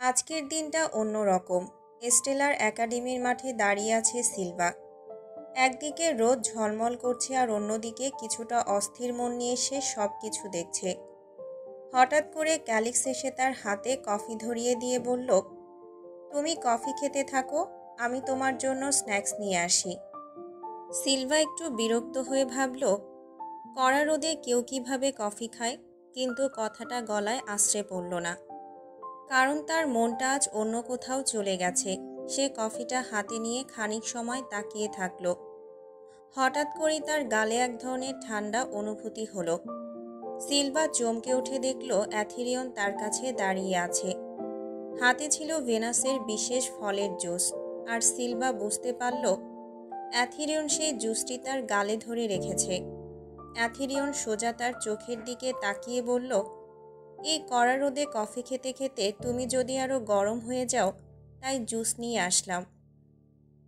আজকের দিনটা অন্যরকম। স্টেলার একাডেমির মাঠে দাঁড়িয়ে আছে সিলভা। একদিকে রোদ ঝলমল করছে আর অন্যদিকে কিছুটা অস্থির মন নিয়ে সে সব কিছু দেখছে। হঠাৎ করে ক্যালিক্স এসে তার হাতে কফি ধরিয়ে দিয়ে বলল, তুমি কফি খেতে থাকো, আমি তোমার জন্য স্ন্যাক্স নিয়ে আসি। সিলভা একটু বিরক্ত হয়ে ভাবল, কড়া রোদে কেউ কিভাবে কফি খায়, কিন্তু কথাটা গলায় আশ্রে পড়ল না। কারণ তার মনটা আজ অন্য কোথাও চলে গেছে। সে কফিটা হাতে নিয়ে খানিক সময় তাকিয়ে থাকলো। হঠাৎ করেই তার গালে এক ধরনের ঠান্ডা অনুভূতি হলো। সিলভা চমকে উঠে দেখল অ্যাথিরিয়ন তার কাছে দাঁড়িয়ে আছে। হাতে ছিল ভেনাসের বিশেষ ফলের জুস, আর সিলভা বুঝতে পারল অ্যাথিরিয়ন সেই জুসটি তার গালে ধরে রেখেছে। অ্যাথিরিয়ন সোজা তার চোখের দিকে তাকিয়ে বলল, এই কড়া রোদে কফি খেতে খেতে তুমি যদি আরও গরম হয়ে যাও, তাই জুস নিয়ে আসলাম।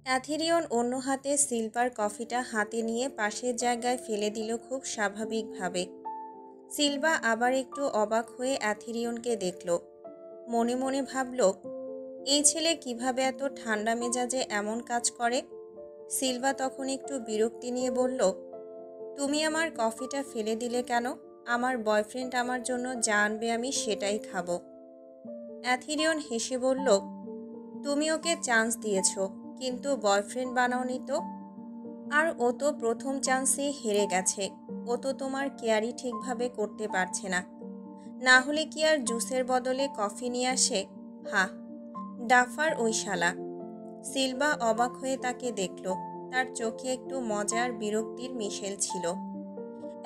অ্যাথিরিয়ন অন্য হাতে সিলভার কফিটা হাতে নিয়ে পাশের জায়গায় ফেলে দিল খুব স্বাভাবিকভাবে। সিলভা আবার একটু অবাক হয়ে অ্যাথিরিয়নকে দেখল। মনে মনে ভাবল, এই ছেলে কিভাবে এত ঠান্ডা মেজাজে এমন কাজ করে। সিলভা তখন একটু বিরক্তি নিয়ে বলল, তুমি আমার কফিটা ফেলে দিলে কেন? আমার বয়ফ্রেন্ড আমার জন্য যা আনবে আমি সেটাই খাবো। অ্যাথিরিয়ন হেসে বলল, তুমি ওকে চান্স দিয়েছ, কিন্তু বয়ফ্রেন্ড বানাওনি তো। আর ও তো প্রথম চান্সেই হেরে গেছে। ও তো তোমার কেয়ারই ঠিকভাবে করতে পারছে না। না হলে কি আর জুসের বদলে কফি নিয়ে আসে? হা, ডাফার ওই শালা। সিলভা অবাক হয়ে তাকে দেখল। তার চোখে একটু মজার বিরক্তির মিশেল ছিল।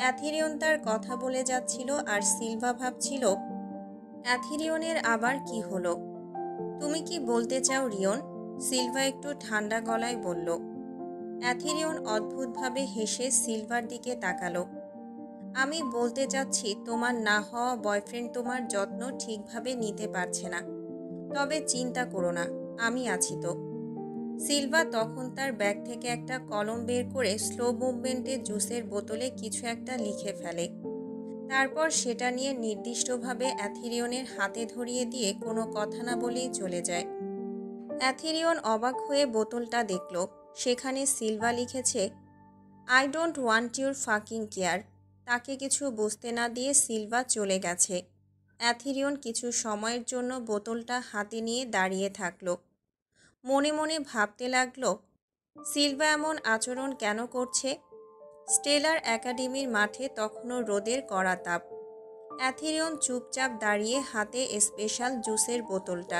অ্যাথিরিয়ন তার কথা বলে যাচ্ছিল আর সিলভা ভাবছিল, অ্যাথিরিয়নের আবার কি হলো? তুমি কি বলতে চাও রিয়ন? সিলভা একটু ঠান্ডা গলায় বলল। অ্যাথিরিয়ন অদ্ভুতভাবে হেসে সিলভার দিকে তাকালো। আমি বলতে চাচ্ছি তোমার না হওয়া বয়ফ্রেন্ড তোমার যত্ন ঠিকভাবে নিতে পারছে না। তবে চিন্তা করো না, আমি আছি তো। সিলভা তখন তার ব্যাগ থেকে একটা কলম বের করে স্লো মুভমেন্টে জুসের বোতলে কিছু একটা লিখে ফেলে। তারপর সেটা নিয়ে নির্দিষ্টভাবে অ্যাথিরিয়নের হাতে ধরিয়ে দিয়ে কোনো কথা না বলেই চলে যায়। অ্যাথিরিয়ন অবাক হয়ে বোতলটা দেখল। সেখানে সিলভা লিখেছে, I don't want your fucking care. তাকে কিছু বুঝতে না দিয়ে সিলভা চলে গেছে। অ্যাথিরিয়ন কিছু সময়ের জন্য বোতলটা হাতে নিয়ে দাঁড়িয়ে থাকল। মনে মনে ভাবতে লাগল, সিলভা এমন আচরণ কেন করছে? স্টেলার একাডেমির মাঠে তখনও রোদের কড়া তাপ। অ্যাথিরিয়ন চুপচাপ দাঁড়িয়ে হাতে স্পেশাল জুসের বোতলটা।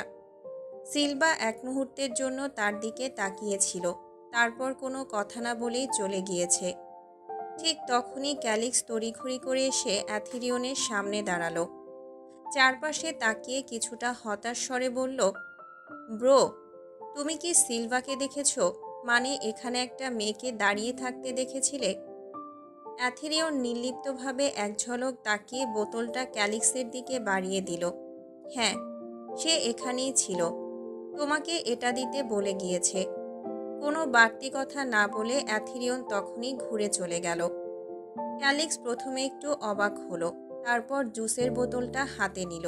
সিলভা এক মুহূর্তের জন্য তার দিকে তাকিয়েছিল, তারপর কোনো কথা না বলেই চলে গিয়েছে। ঠিক তখনই ক্যালিক্স তড়িঘড়ি করে এসে অ্যাথিরিয়নের সামনে দাঁড়ালো। চারপাশে তাকিয়ে কিছুটা হতাশ স্বরে বলল, ব্রো, তুমি কি সিলভাকে দেখেছ? মানে এখানে একটা মেয়েকে দাঁড়িয়ে থাকতে দেখেছিলে? অ্যাথিরিয়ন নির্লিপ্তভাবে এক ঝলক তাকিয়ে বোতলটা ক্যালিক্সের দিকে বাড়িয়ে দিল। হ্যাঁ, সে এখানেই ছিল। তোমাকে এটা দিতে বলে গিয়েছে। কোনো বাড়তি কথা না বলে অ্যাথিরিয়ন তখনই ঘুরে চলে গেল। ক্যালিক্স প্রথমে একটু অবাক হলো, তারপর জুসের বোতলটা হাতে নিল।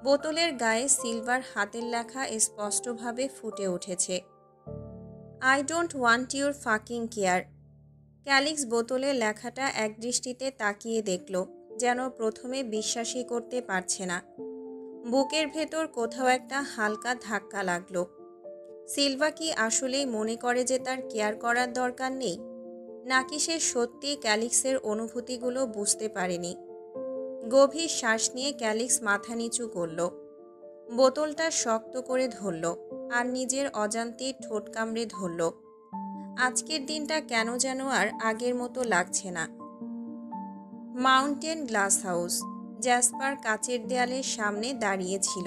বোতলের গায়ে সিলভার হাতের লেখা স্পষ্টভাবে ফুটে উঠেছে, I don't want your fucking care. Calyx বোতলের লেখাটা একদৃষ্টিতে তাকিয়ে দেখল, যেন প্রথমে বিশ্বাসই করতে পারছে না। বুকের ভেতর কোথাও একটা হালকা ধাক্কা লাগলো। সিলভা কি আসলেই মনে করে যে তার কেয়ার করার দরকার নেই, নাকি সে সত্যি ক্যালিক্সের অনুভূতিগুলো বুঝতে পারেনি? গভীর শ্বাস নিয়ে ক্যালিক্স মাথা নিচু করল, বোতলটা শক্ত করে ধরল আর নিজের অজান্তেই ঠোঁট কামড়ে ধরল। আজকের দিনটা কেন যেন আর আগের মতো লাগছে না। Mountain glass house. জ্যাসপার কাচের দেয়ালের সামনে দাঁড়িয়েছিল।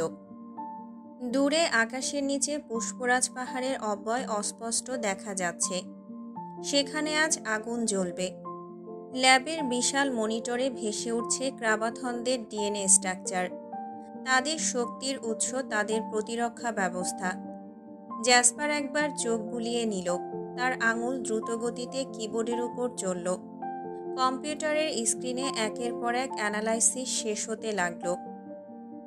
দূরে আকাশের নিচে পুষ্পরাজ পাহাড়ের অব্যয় অস্পষ্ট দেখা যাচ্ছে। সেখানে আজ আগুন জ্বলবে। ল্যাবের বিশাল মনিটরে ভেসে উঠছে ক্রাবাথনদের ডিএনএ স্ট্রাকচার। তাদের শক্তির উৎস তাদের প্রতিরক্ষা ব্যবস্থা। জ্যাসপার একবার চোখ বুলিয়ে নিল। তার আঙুল দ্রুতগতিতে কিবোর্ডের উপর চলল। কম্পিউটারের স্ক্রিনে একের পর এক অ্যানালাইসিস শেষ হতে লাগলো।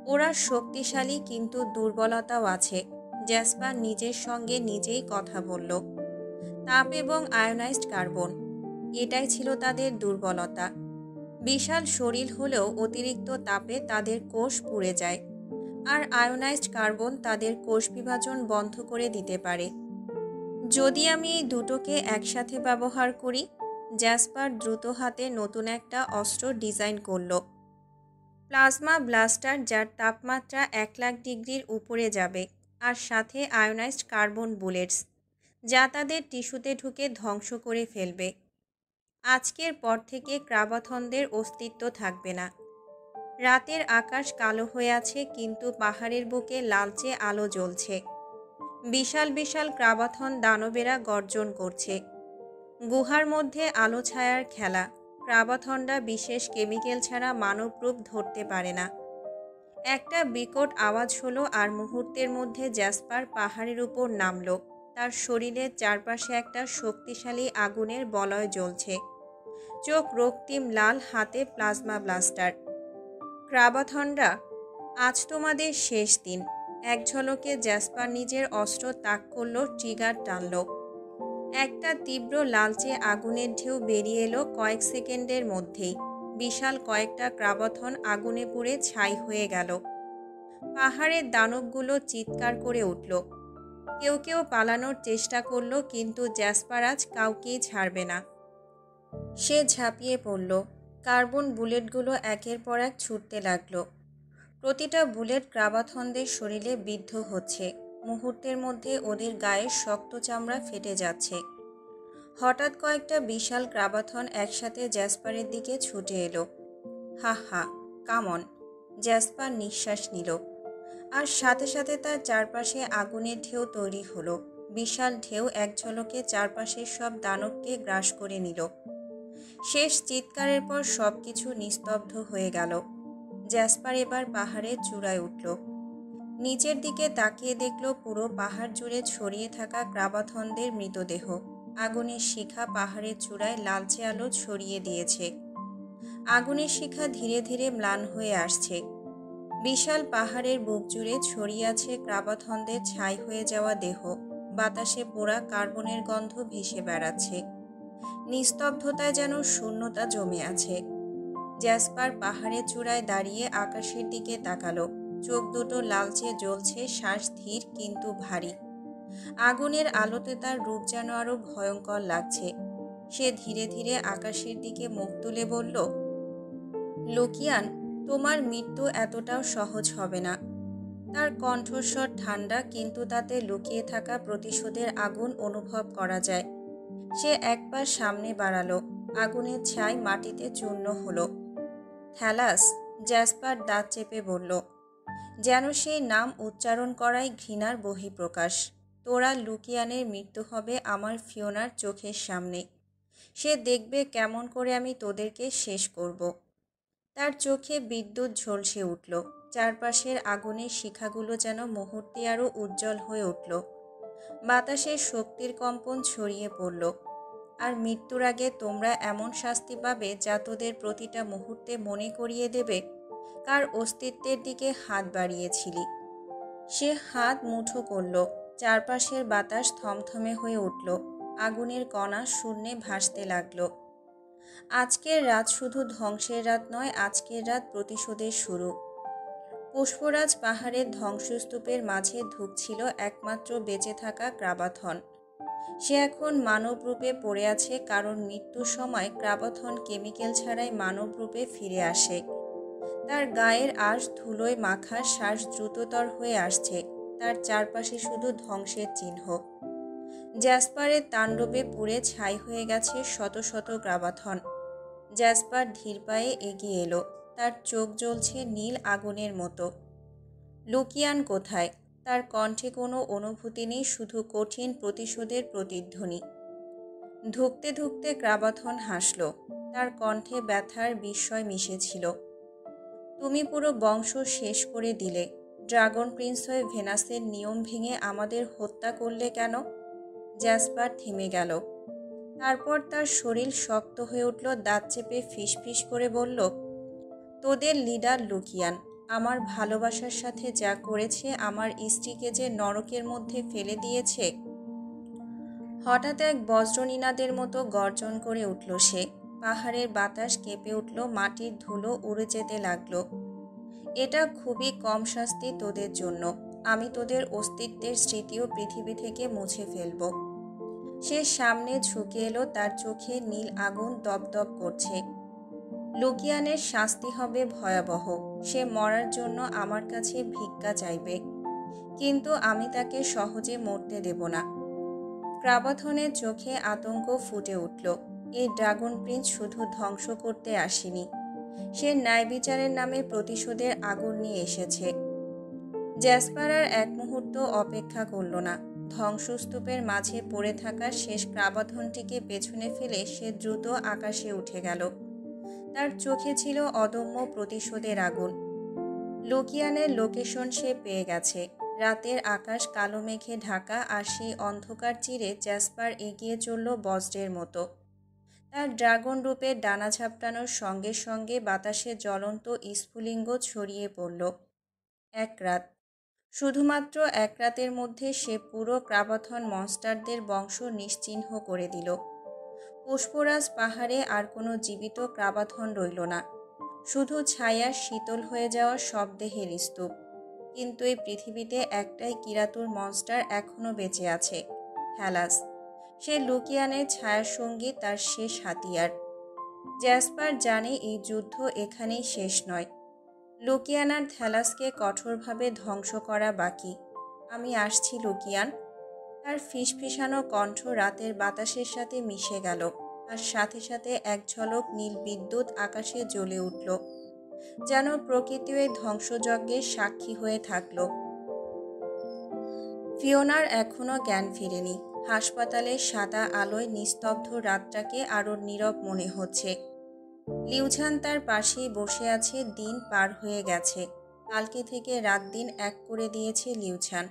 ওরা শক্তিশালী কিন্তু দুর্বলতাও আছে। জ্যাসপার নিজের সঙ্গে নিজেই কথা বলল। তাপ এবং আয়োনাইজড কার্বন, এটাই ছিল তাদের দুর্বলতা। বিশাল শরীর হলেও অতিরিক্ত তাপে তাদের কোষ পুড়ে যায়, আর আয়োনাইজড কার্বন তাদের কোষ বিভাজন বন্ধ করে দিতে পারে। যদি আমি এই দুটোকে একসাথে ব্যবহার করি, জ্যাসপার দ্রুত হাতে নতুন একটা অস্ত্র ডিজাইন করল। প্লাজমা ব্লাস্টার, যার তাপমাত্রা 1,00,000 ডিগ্রির উপরে যাবে, আর সাথে আয়োনাইজড কার্বন বুলেটস, যা তাদের টিস্যুতে ঢুকে ধ্বংস করে ফেলবে। আজকের পর থেকে ক্রাবাথনদের অস্তিত্ব থাকবে না। রাতের আকাশ কালো হয়ে আছে, কিন্তু পাহাড়ের বুকে লালচে আলো জ্বলছে। বিশাল বিশাল ক্রাবাথন দানবেরা গর্জন করছে। গুহার মধ্যে আলো ছায়ার খেলা। ক্রাবাথনরা বিশেষ কেমিক্যাল ছাড়া মানব রূপ ধরতে পারে না। একটা বিকট আওয়াজ হলো, আর মুহূর্তের মধ্যে জ্যাসপার পাহাড়ের উপর নামল। তার শরীরের চারপাশে একটা শক্তিশালী আগুনের বলয় জ্বলছে। চোখ রক্তিম লাল, হাতে প্লাজমা ব্লাস্টার। ক্রাবাথনরা, আজ তোমাদের শেষ দিন। এক ঝলকে জ্যাসপার নিজের অস্ত্র তাক করল, ট্রিগার টানল। একটা তীব্র লালচে আগুনের ঢেউ বেরিয়ে এলো কয়েক সেকেন্ডের মধ্যেই। বিশাল কয়েকটা ক্রাবাথন আগুনে পুড়ে ছাই হয়ে গেল। পাহাড়ের দানবগুলো চিৎকার করে উঠল। কেউ কেউ পালানোর চেষ্টা করল, কিন্তু জ্যাসপার আজ কাউকেই ছাড়বে না। সে ঝাঁপিয়ে পড়ল। কার্বন বুলেটগুলো একের পর এক ছুটতে লাগলো। প্রতিটা বুলেট ক্রাবাথনদের শরীরে বিদ্ধ হচ্ছে। মুহূর্তের মধ্যে ওদের গায়ের শক্ত চামড়া ফেটে যাচ্ছে। হঠাৎ কয়েকটা বিশাল ক্রাবাথন একসাথে জ্যাসপারের দিকে ছুটে এলো। হা হা, কামন। জ্যাসপার নিঃশ্বাস নিল, আর সাথে সাথে তার চারপাশে আগুনের ঢেউ তৈরি হলো। বিশাল ঢেউ এক ঝলকে চারপাশের সব দানবকে গ্রাস করে নিল। শেষ চিৎকারের পর সবকিছু নিস্তব্ধ হয়ে গেল। জ্যাসপার এবার পাহাড়ের চূড়ায় উঠল। নিচের দিকে তাকিয়ে দেখল পুরো পাহাড় জুড়ে ছড়িয়ে থাকা ক্রাবাথনদের মৃতদেহ। আগুনের শিখা পাহাড়ের চূড়ায় লালচে আলো ছড়িয়ে দিয়েছে। আগুনের শিখা ধীরে ধীরে ম্লান হয়ে আসছে। বিশাল পাহাড়ের বুক জুড়ে ছড়িয়ে আছে ক্রাবাথনদের ছাই হয়ে যাওয়া দেহ। বাতাসে পোড়া কার্বনের গন্ধ ভেসে বেড়াচ্ছে। নিস্তব্ধতায় যেন শূন্যতা জমে আছে। জ্যাসপার পাহাড়ের চূড়ায় দাঁড়িয়ে আকাশের দিকে তাকালো। চোখ দুটো লালচে জ্বলছে, শ্বাস ধীর কিন্তু ভারী। আগুনের আলোতে তার রূপ যেন আরো ভয়ঙ্কর লাগছে। সে ধীরে ধীরে আকাশের দিকে মুখ তুলে বলল, লুকিয়ান, তোমার মৃত্যু এতটাও সহজ হবে না। তার কণ্ঠস্বর ঠান্ডা, কিন্তু তাতে লুকিয়ে থাকা প্রতিশোধের আগুন অনুভব করা যায়। সে এক পা সামনে বাড়ালো। আগুনের ছাই মাটিতে চূর্ণ হলো। থ্যালাস, জ্যাসপার দাঁত চেপে বলল, যেন সেই নাম উচ্চারণ করাই ঘৃণার বহিঃপ্রকাশ। তোরা লুকিয়ানের মৃত্যু হবে আমার ফিওনার চোখের সামনে। সে দেখবে কেমন করে আমি তোদেরকে শেষ করব। তার চোখে বিদ্যুৎ ঝলসে উঠল। চারপাশের আগুনের শিখাগুলো যেন মুহূর্তে আরও উজ্জ্বল হয়ে উঠল। বাতাসের শক্তির কম্পন ছড়িয়ে পড়ল। আর মৃত্যুর আগে তোমরা এমন শাস্তি পাবে যা তোদের প্রতিটা মুহূর্তে মনে করিয়ে দেবে কার অস্তিত্বের দিকে হাত বাড়িয়েছিলি। সে হাত মুঠো করল। চারপাশের বাতাস থমথমে হয়ে উঠল। আগুনের কণা শূন্যে ভাসতে লাগল। আজকের রাত শুধু ধ্বংসের রাত নয়, আজকের রাত প্রতিশোধের শুরু। পুষ্পরাজ পাহাড়ের ধ্বংসস্তূপের মাঝে ধুঁকছিল একমাত্র বেঁচে থাকা ক্রাবাথন। সে এখন মানব রূপে পড়ে আছে, কারণ মৃত্যুর সময় ক্রাবাথন কেমিক্যাল ছাড়াই মানব রূপে ফিরে আসে। তার গায়ের আঁশ ধুলোয় মাখা, শ্বাস দ্রুততর হয়ে আসছে। তার চারপাশে শুধু ধ্বংসের চিহ্ন। জ্যাসপারের তাণ্ডবে পুড়ে ছাই হয়ে গেছে শত শত ক্রাবাথন। জ্যাসপার ধীর পায়ে এগিয়ে এলো। তার চোখ জ্বলছে নীল আগুনের মতো। লুকিয়ান কোথায়? তার কণ্ঠে কোনো অনুভূতি নেই, শুধু কঠিন প্রতিশোধের প্রতিধ্বনি। ধুঁকতে ধুঁকতে ক্রাবাথন হাসল। তার কণ্ঠে ব্যথার বিস্ময় মিশেছিল। তুমি পুরো বংশ শেষ করে দিলে। ড্রাগন প্রিন্স হয়ে ভেনাসের নিয়ম ভেঙে আমাদের হত্যা করলে কেন? জ্যাসপার থেমে গেল। তারপর তার শরীর শক্ত হয়ে উঠল। দাঁত চেপে ফিসফিস করে বলল, তোদের লিডার লুকিয়ান। আমার ভালোবাসার সাথে যা করেছে, আমার স্ত্রীকে যে নরকের মধ্যে ফেলে দিয়েছে। হঠাৎ এক বজ্রনীনাদের মতো গর্জন করে উঠল সে। পাহাড়ের বাতাস কেঁপে উঠল, মাটির ধুলো উড়ে যেতে লাগলো। এটা খুবই কম শাস্তি তোদের জন্য। আমি তোদের অস্তিত্বের স্মৃতিও পৃথিবী থেকে মুছে ফেলব। সে সামনে ঝুঁকে এলো, তার চোখে নীল আগুন দপদপ করছে। লুকিয়ানের শাস্তি হবে ভয়াবহ। সে মরার জন্য আমার কাছে ভিক্ষা চাইবে, কিন্তু আমি তাকে সহজে মরতে দেব না। ক্রাবাথনের চোখে আতঙ্ক ফুটে উঠল। এই ড্রাগন প্রিন্স শুধু ধ্বংস করতে আসেনি, সে ন্যায় বিচারের নামে প্রতিশোধের আগুন নিয়ে এসেছে। জ্যাসপার আর এক মুহূর্ত অপেক্ষা করল না। ধ্বংসস্তূপের মাঝে পড়ে থাকা শেষ ক্রাবাথনটিকে পেছনে ফেলে সে দ্রুত আকাশে উঠে গেল। তার চোখে ছিল অদম্য প্রতিশোধের আগুন। লুকিয়ানের লোকেশন সে পেয়ে গেছে। রাতের আকাশ কালো মেঘে ঢাকা, আর সেই অন্ধকার চিরে জ্যাসপার এগিয়ে চলল বজ্রের মতো। তার ড্রাগন রূপে ডানা ঝাপটানোর সঙ্গে সঙ্গে বাতাসে জ্বলন্ত স্ফুলিঙ্গ ছড়িয়ে পড়ল। এক রাত, শুধুমাত্র এক রাতের মধ্যে সে পুরো ক্রাবাথন মনস্টারদের বংশ নিশ্চিহ্ন করে দিল। পুষ্পরাজ পাহাড়ে আর কোনো জীবিত ক্রাবাথন রইল না, শুধু ছায়ার শীতল হয়ে যাওয়া সব দেহের স্তূপ। কিন্তু এই পৃথিবীতে একটাই কিরাতুর মনস্টার এখনও বেঁচে আছে, থ্যালাস। সে লুকিয়ানের ছায়ার সঙ্গী, তার শেষ হাতিয়ার। জ্যাসপার জানে এই যুদ্ধ এখানেই শেষ নয়। লুকিয়ান আর থ্যালাসকে কঠোরভাবে ধ্বংস করা বাকি। আমি আসছি লুকিয়ান। তার ফিসফিসানো কণ্ঠ রাতের বাতাসের সাথে মিশে গেল, আর সাথে সাথে এক ঝলক নীল বিদ্যুৎ আকাশে জ্বলে উঠল, যেন প্রকৃতি ওই ধ্বংসযজ্ঞের সাক্ষী হয়ে থাকল। ফিওনার এখনও জ্ঞান ফিরেনি। হাসপাতালের সাদা আলোয় নিস্তব্ধ রাতটাকে আরও নীরব মনে হচ্ছে। লিউঝান তার পাশেই বসে আছে। দিন পার হয়ে গেছে। কালকে থেকে রাত দিন এক করে দিয়েছে লিউঝান।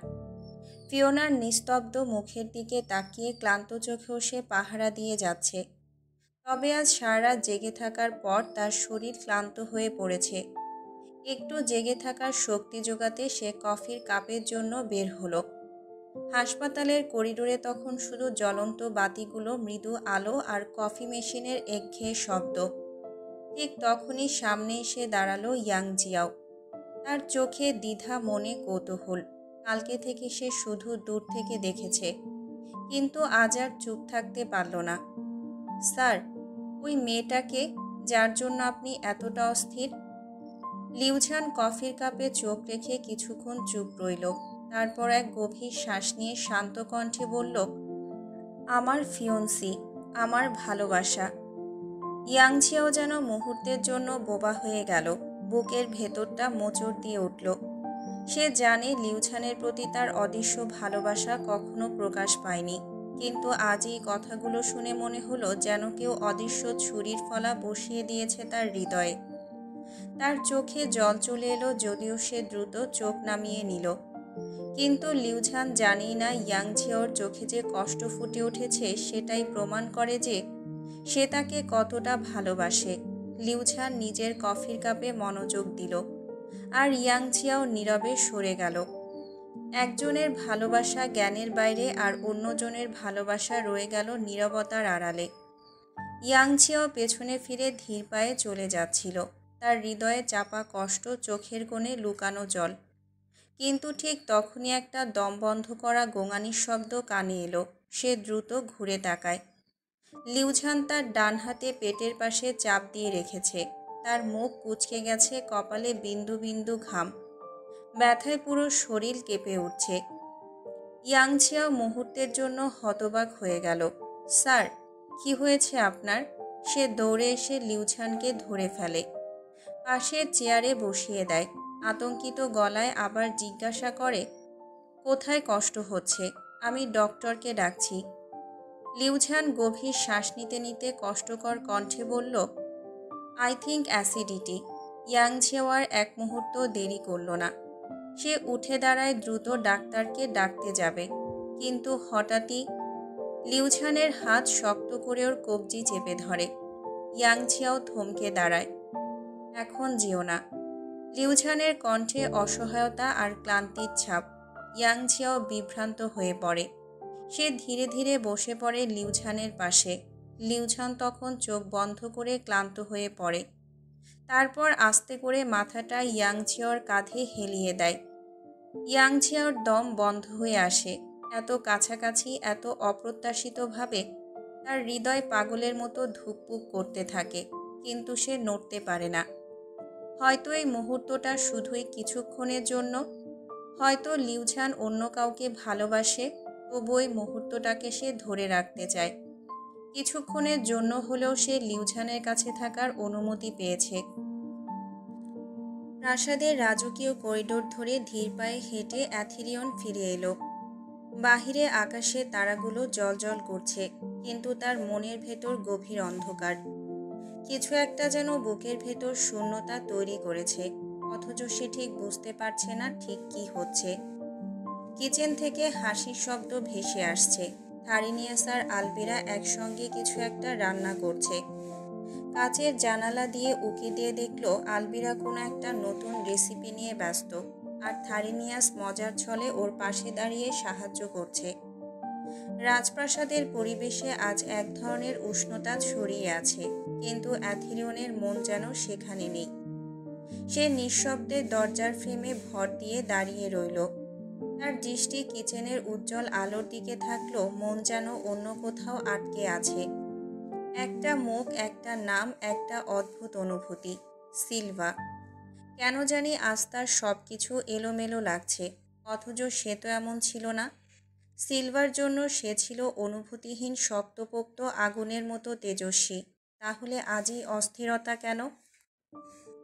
ফিওনার নিস্তব্ধ মুখের দিকে তাকিয়ে ক্লান্ত চোখেও সে পাহারা দিয়ে যাচ্ছে। তবে আজ সারা রাত জেগে থাকার পর তার শরীর ক্লান্ত হয়ে পড়েছে। একটু জেগে থাকার শক্তি জোগাতে সে কফির কাপের জন্য বের হলো। হাসপাতালের করিডোরে তখন শুধু জ্বলন্ত বাতিগুলো, মৃদু আলো আর কফি মেশিনের একঘেয়ে শব্দ। ঠিক তখনই সামনে এসে দাঁড়ালো ইয়াং জিয়াও। তার চোখে দ্বিধা, মনে কৌতূহল। কালকে থেকে সে শুধু দূর থেকে দেখেছে, কিন্তু আজ আর চুপ থাকতে পারল না। স্যার, ওই মেয়েটাকে যার জন্য আপনি এতটা অস্থির? লিউঝান কফির কাপে চোখ রেখে কিছুক্ষণ চুপ রইল। তারপর এক গভীর শ্বাস নিয়ে শান্ত কণ্ঠে বলল, আমার ফিয়ন্সি, আমার ভালোবাসা। ইয়াংঝিয়াও যেন মুহূর্তের জন্য বোবা হয়ে গেল। বুকের ভেতরটা মোচড় দিয়ে উঠল। সে জানে লিউঝানের প্রতি তার অদৃশ্য ভালোবাসা কখনো প্রকাশ পায়নি, কিন্তু আজ এই কথাগুলো শুনে মনে হলো যেন কেউ অদৃশ্য ছুরির ফলা বসিয়ে দিয়েছে তার হৃদয়ে। তার চোখে জল চলে এলো, যদিও সে দ্রুত চোখ নামিয়ে নিল। কিন্তু লিউঝান জানেই না ইয়াংঝিয়াওর চোখে যে কষ্ট ফুটে উঠেছে সেটাই প্রমাণ করে যে সে তাকে কতটা ভালোবাসে। লিউঝান নিজের কফির কাপে মনোযোগ দিল, আর ইয়াংঝিয়াও নীরবে সরে গেল। একজনের ভালোবাসা জ্ঞানের বাইরে, আর অন্যজনের ভালোবাসা রয়ে গেল নীরবতার আড়ালে। ইয়াংঝিয়াও পেছনে ফিরে ধীর পায়ে চলে যাচ্ছিল, তার হৃদয়ে চাপা কষ্ট, চোখের কোণে লুকানো জল। কিন্তু ঠিক তখনই একটা দম বন্ধ করা গোঙানির শব্দ কানে এলো। সে দ্রুত ঘুরে তাকায়। লিউঝান তার ডান হাতে পেটের পাশে চাপ দিয়ে রেখেছে। তার মুখ কুঁচকে গেছে, কপালে বিন্দু বিন্দু ঘাম। ব্যথায় পুরো শরীর কেঁপে উঠছে। ইয়াংঝিয়াও মুহূর্তের জন্য হতবাক হয়ে গেল। স্যার, কি হয়েছে আপনার? সে দৌড়ে এসে লিউঝানকে ধরে ফেলে, পাশের চেয়ারে বসিয়ে দেয়। আতঙ্কিত গলায় আবার জিজ্ঞাসা করে, কোথায় কষ্ট হচ্ছে? আমি ডক্টরকে ডাকছি। লিউঝান গভীর শ্বাস নিতে নিতে কষ্টকর কণ্ঠে বলল, আই থিঙ্ক অ্যাসিডিটি। ইয়াংঝিয়াওয়ার এক মুহূর্ত দেরি করল না। সে উঠে দাঁড়ায়, দ্রুত ডাক্তারকে ডাকতে যাবে। কিন্তু হঠাৎই লিউঝানের হাত শক্ত করে ওর কবজি চেপে ধরে। ইয়াংঝিয়াও থমকে দাঁড়ায়। এখন যেও না। লিউঝানের কণ্ঠে অসহায়তা আর ক্লান্তির ছাপ। ইয়াং ঝিয়াও বিভ্রান্ত হয়ে পড়ে। সে ধীরে ধীরে বসে পড়ে লিউঝানের পাশে। লিউঝান তখন চোখ বন্ধ করে ক্লান্ত হয়ে পড়ে। তারপর আস্তে করে মাথাটা ইয়াং ঝিয়ার কাঁধে হেলিয়ে দেয়। ইয়াং ঝিয়ার দম বন্ধ হয়ে আসে। এত কাছাকাছি, এত অপ্রত্যাশিতভাবে তার হৃদয় পাগলের মতো ধুকপুক করতে থাকে, কিন্তু সে নড়তে পারে না। হয়তো এই মুহূর্তটা শুধুই কিছুক্ষণের জন্য, হয়তো লিউঝান অন্য কাউকে ভালোবাসে, তবু এই মুহূর্তটাকে সে ধরে রাখতে চায়। কিছুক্ষণের জন্য হলেও সে লিউঝানের কাছে থাকার অনুমতি পেয়েছে। প্রাসাদের রাজকীয় করিডোর ধরে ধীর পায়ে হেঁটে অ্যাথিরিয়ন ফিরে এলো। বাহিরে আকাশে তারাগুলো জ্বলজ্বল করছে, কিন্তু তার মনের ভেতর গভীর অন্ধকার। কিছু একটা যেন বুকের ভেতর শূন্যতা তৈরি করেছে, অথচ সে ঠিক বুঝতে পারছে না ঠিক কি হচ্ছে। কিচেন থেকে হাসির শব্দ ভেসে আসছে। থারিনিয়াস আর আলবিরা একসঙ্গে কিছু একটা রান্না করছে। কাচের জানালা দিয়ে উকি দিয়ে দেখলো আলবিরা কোনো একটা নতুন রেসিপি নিয়ে ব্যস্ত, আর থারিনিয়াস মজার ছলে ওর পাশে দাঁড়িয়ে সাহায্য করছে। রাজপ্রাসাদের পরিবেশে আজ এক ধরনের উষ্ণতা ছড়িয়ে আছে, কিন্তু অ্যাথিরিয়নের মন যেন সেখানে নেই। সে নিঃশব্দে দরজার ফ্রেমে ভর দিয়ে দাঁড়িয়ে রইল। তার দৃষ্টি কিচেনের উজ্জ্বল আলোর দিকে থাকলেও মন যেন অন্য কোথাও আটকে আছে। একটা মুখ, একটা নাম, একটা অদ্ভুত অনুভূতি, সিলভা। কেন জানি আজ তার সব কিছু এলোমেলো লাগছে, অথচ সে তো এমন ছিল না। সিলভার জন্য সে ছিল অনুভূতিহীন শক্তপোক্ত আগুনের মতো তেজস্বী। তাহলে আজই অস্থিরতা কেন?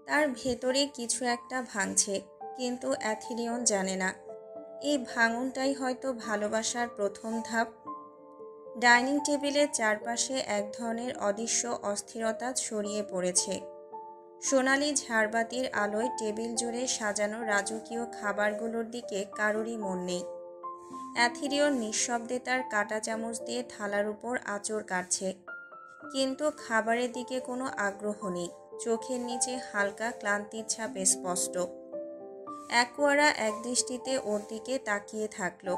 তার ভেতরে কিছু একটা ভাঙছে, কিন্তু অ্যাথিরিয়ন জানে না এই ভাঙনটাই হয়তো ভালোবাসার প্রথম ধাপ। ডাইনিং টেবিলের চারপাশে এক ধরনের অদৃশ্য অস্থিরতা ছড়িয়ে পড়েছে। সোনালি ঝাড়বাতির আলোয় টেবিল জুড়ে সাজানো রাজকীয় খাবারগুলোর দিকে কারোরই মন নেই। অ্যাথিরিয়ন নিঃশব্দে তার কাঁটা চামচ দিয়ে থালার উপর আঁচড় কাটছে, কিন্তু খাবারের দিকে কোনো আগ্রহ নেই। চোখের নিচে হালকা ক্লান্তির ছাপ স্পষ্ট। অ্যাকোয়ারা একদৃষ্টিতে ওর দিকে তাকিয়ে থাকলো।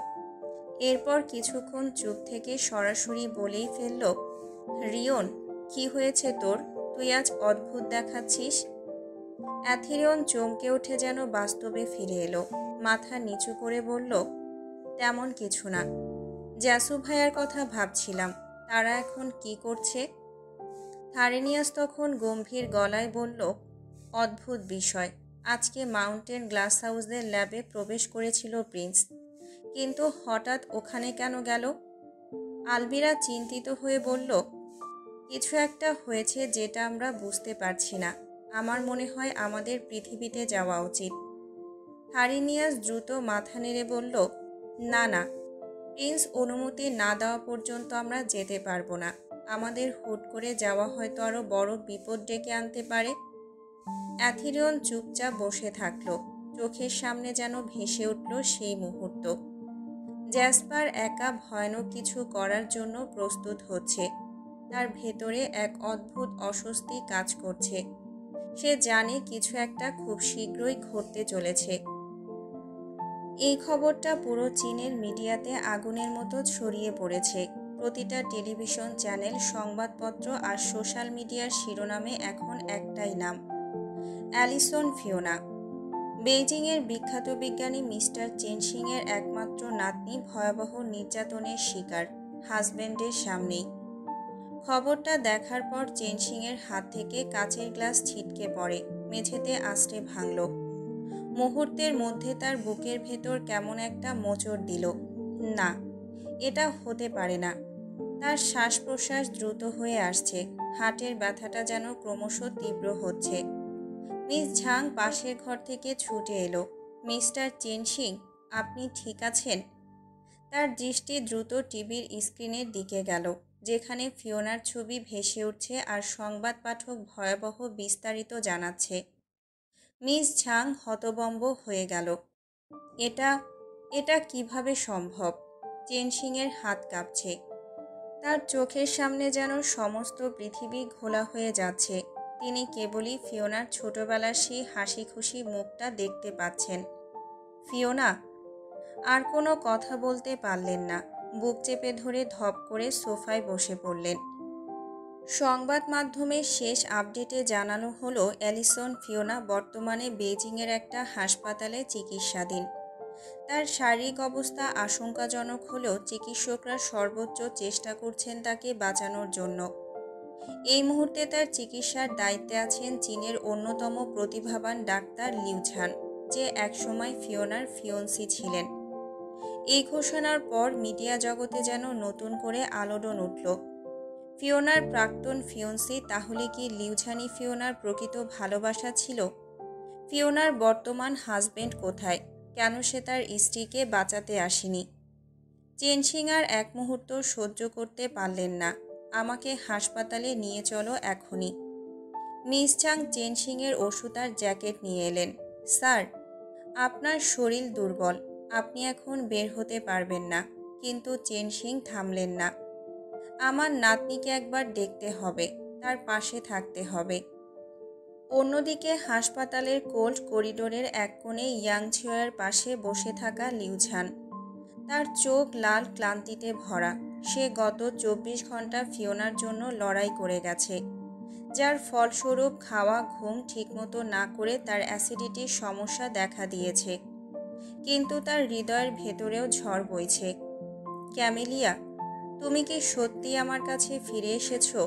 এরপর কিছুক্ষণ চুপ থেকে সরাসরি বলেই ফেলল, রিয়ন, কি হয়েছে তোর? তুই আজ অদ্ভুত দেখাচ্ছিস। অ্যাথিরিয়ন চমকে উঠে যেন বাস্তবে ফিরে এলো। মাথা নিচু করে বলল, তেমন কিছু না। জ্যাসু ভাইয়ার কথা ভাবছিলাম, তারা এখন কি করছে? থারিনিয়াস তখন গম্ভীর গলায় বলল, অদ্ভুত বিষয়। আজকে মাউন্টেন গ্লাস হাউসের ল্যাবে প্রবেশ করেছিল প্রিন্স, কিন্তু হঠাৎ ওখানে কেন গেল? আলবিরা চিন্তিত হয়ে বলল, কিছু একটা হয়েছে যেটা আমরা বুঝতে পারছি না। আমার মনে হয় আমাদের পৃথিবীতে যাওয়া উচিত। থারিনিয়াস দ্রুত মাথা নেড়ে বলল, না না, প্রিন্স অনুমতি না দেওয়া পর্যন্ত আমরা যেতে পারবো না। আমাদের হুট করে যাওয়া হয়তো আরও বড় বিপদ ডেকে আনতে পারে। অ্যাথিরিয়ন চুপচাপ বসে থাকল। চোখের সামনে যেন ভেসে উঠল সেই মুহূর্ত। জ্যাসপার একা ভয়ানক কিছু করার জন্য প্রস্তুত হচ্ছে। তার ভেতরে এক অদ্ভুত অস্বস্তি কাজ করছে। সে জানে কিছু একটা খুব শীঘ্রই ঘটতে চলেছে। এই খবরটা পুরো চীনের মিডিয়াতে আগুনের মতো ছড়িয়ে পড়েছে। প্রতিটা টেলিভিশন চ্যানেল, সংবাদপত্র আর সোশ্যাল মিডিয়ার শিরোনামে এখন একটাই নাম, অ্যালিসন ফিওনা। বেইজিংয়ের বিখ্যাত বিজ্ঞানী মিস্টার চেনশিংয়ের একমাত্র নাতনি ভয়াবহ নির্যাতনের শিকার, হাজব্যান্ডের সামনেই। খবরটা দেখার পর চেনশিংয়ের হাত থেকে কাচের গ্লাস ছিটকে পড়ে, মেঝেতে আছড়ে ভাঙল। মুহূর্তের মধ্যে তার বুকের ভেতর কেমন একটা মোচড় দিল। না, এটা হতে পারে না। তার শ্বাস প্রশ্বাস দ্রুত হয়ে আসছে, হার্টের ব্যথাটা যেন ক্রমশ তীব্র হচ্ছে। মিস ঝাং পাশের ঘর থেকে ছুটে এলো। মিস্টার চেনশিং, আপনি ঠিক আছেন? তার দৃষ্টি দ্রুত টিভির স্ক্রিনের দিকে গেল, যেখানে ফিওনার ছবি ভেসে উঠছে আর সংবাদ পাঠক ভয়াবহ বিস্তারিত জানাচ্ছে। মিস ঝাং হতবম্ব হয়ে গেল। এটা এটা কিভাবে সম্ভব? চেনশিংয়ের হাত কাঁপছে। তার চোখের সামনে যেন সমস্ত পৃথিবী ঘোলা হয়ে যাচ্ছে। তিনি কেবলই ফিওনার ছোটবেলার সেই হাসি খুশি মুখটা দেখতে পাচ্ছেন। ফিওনা আর কোনো কথা বলতে পারলেন না। বুক চেপে ধরে ধপ করে সোফায় বসে পড়লেন। সংবাদ মাধ্যমের শেষ আপডেটে জানানো হলো অ্যালিসন ফিওনা বর্তমানে বেইজিংয়ের একটা হাসপাতালে চিকিৎসাধীন। তার শারীরিক অবস্থা আশঙ্কাজনক হলেও চিকিৎসকরা সর্বোচ্চ চেষ্টা করছেন তাকে বাঁচানোর জন্য। এই মুহূর্তে তার চিকিৎসার দায়িত্বে আছেন চীনের অন্যতম প্রতিভাবান ডাক্তার লিউ ঝান, যে একসময় ফিওনার ফিয়ন্সি ছিলেন। এই ঘোষণার পর মিডিয়া জগতে যেন নতুন করে আলোড়ন উঠল। ফিওনার প্রাক্তন ফিয়ন্সি, তাহলে কি লিউঝানই ফিওনার প্রকৃত ভালোবাসা ছিল? ফিওনার বর্তমান হাজবেন্ড কোথায়? কেন সে তার স্ত্রীকে বাঁচাতে আসেনি? চেনসিং আর এক মুহূর্ত সহ্য করতে পারলেন না। আমাকে হাসপাতালে নিয়ে চলো এখনই। মিস চাং চেনসিংয়ের ওষুধ আর জ্যাকেট নিয়ে এলেন। স্যার, আপনার শরীর দুর্বল, আপনি এখন বের হতে পারবেন না। কিন্তু চেনসিং থামলেন না। আমার নাতনিকে একবার দেখতে হবে, তার পাশে থাকতে হবে। অন্যদিকে হাসপাতালের কোল্ড করিডোরের এক কোণে ইয়াংছিওয়ের পাশে বসে থাকা লিউঝান। তার চোখ লাল ক্লান্তিতে ভরা। সে গত 24 ঘন্টা ফিওনার জন্য লড়াই করে গেছে, যার ফলস্বরূপ খাওয়া ঘুম ঠিকমতো না করে তার অ্যাসিডিটির সমস্যা দেখা দিয়েছে। কিন্তু তার হৃদয়ের ভেতরেও ঝড় বইছে। ক্যামেলিয়া, তুমি কি সত্যি আমার কাছে ফিরে এসেছো?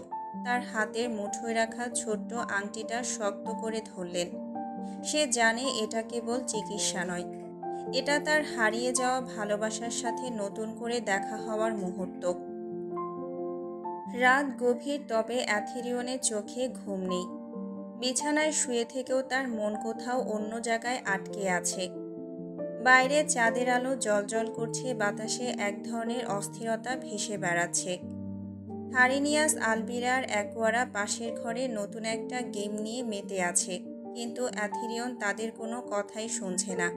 তার হাতের মুঠোয় রাখা ছোট্ট আংটিটা শক্ত করে ধরলেন। সে জানে এটা কেবল চিকিৎসা নয়, এটা তার হারিয়ে যাওয়া ভালোবাসার সাথে নতুন করে দেখা হওয়ার মুহূর্ত। রাত গভীর, তবে অ্যাথেরিয়নের চোখে ঘুম নেই। বিছানায় শুয়ে থেকেও তার মন কোথাও অন্য জায়গায় আটকে আছে। বাইরে চাঁদের আলো জ্বলজ্বল করছে, বাতাসে এক ধরনের অস্থিরতা ভেসে বেড়াচ্ছে। হারিনিয়াস, আলবিরার অ্যাকোয়ারা পাশের ঘরে নতুন একটা গেম নিয়ে মেতে আছে, কিন্তু অ্যাথেরিয়ন তাদের কোনো কথাই শুনছে না।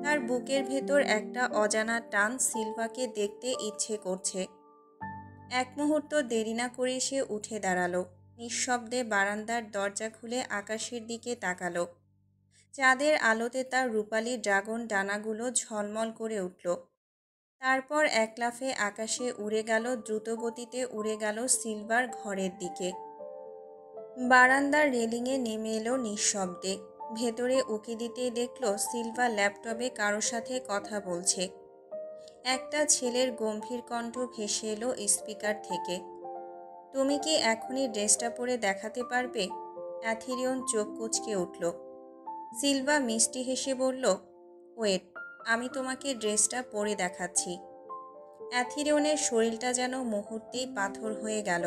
তার বুকের ভেতর একটা অজানা টান, সিলভাকে দেখতে ইচ্ছে করছে। এক মুহূর্ত দেরি না করে সে উঠে দাঁড়ালো। নিঃশব্দে বারান্দার দরজা খুলে আকাশের দিকে তাকালো। চাঁদের আলোতে তার রূপালি ড্রাগন ডানাগুলো ঝলমল করে উঠল। তারপর এক লাফে আকাশে উড়ে গেল, দ্রুতগতিতে উড়ে গেল সিলভার ঘরের দিকে। বারান্দার রেলিংয়ে নেমে এলো নিঃশব্দে। ভেতরে উকি দিতেই দেখল সিলভা ল্যাপটপে কারো সাথে কথা বলছে। একটা ছেলের গম্ভীর কণ্ঠ ভেসে এলো স্পিকার থেকে। তুমি কি এখনই ড্রেসটা পরে দেখাতে পারবে? অ্যাথেরিয়ন চোখ কুঁচকে উঠল। সিলভা মিষ্টি হেসে বলল, ওয়েট, আমি তোমাকে ড্রেসটা পরে দেখাচ্ছি। অ্যাথেরিয়নের শরীরটা যেন মুহূর্তেই পাথর হয়ে গেল।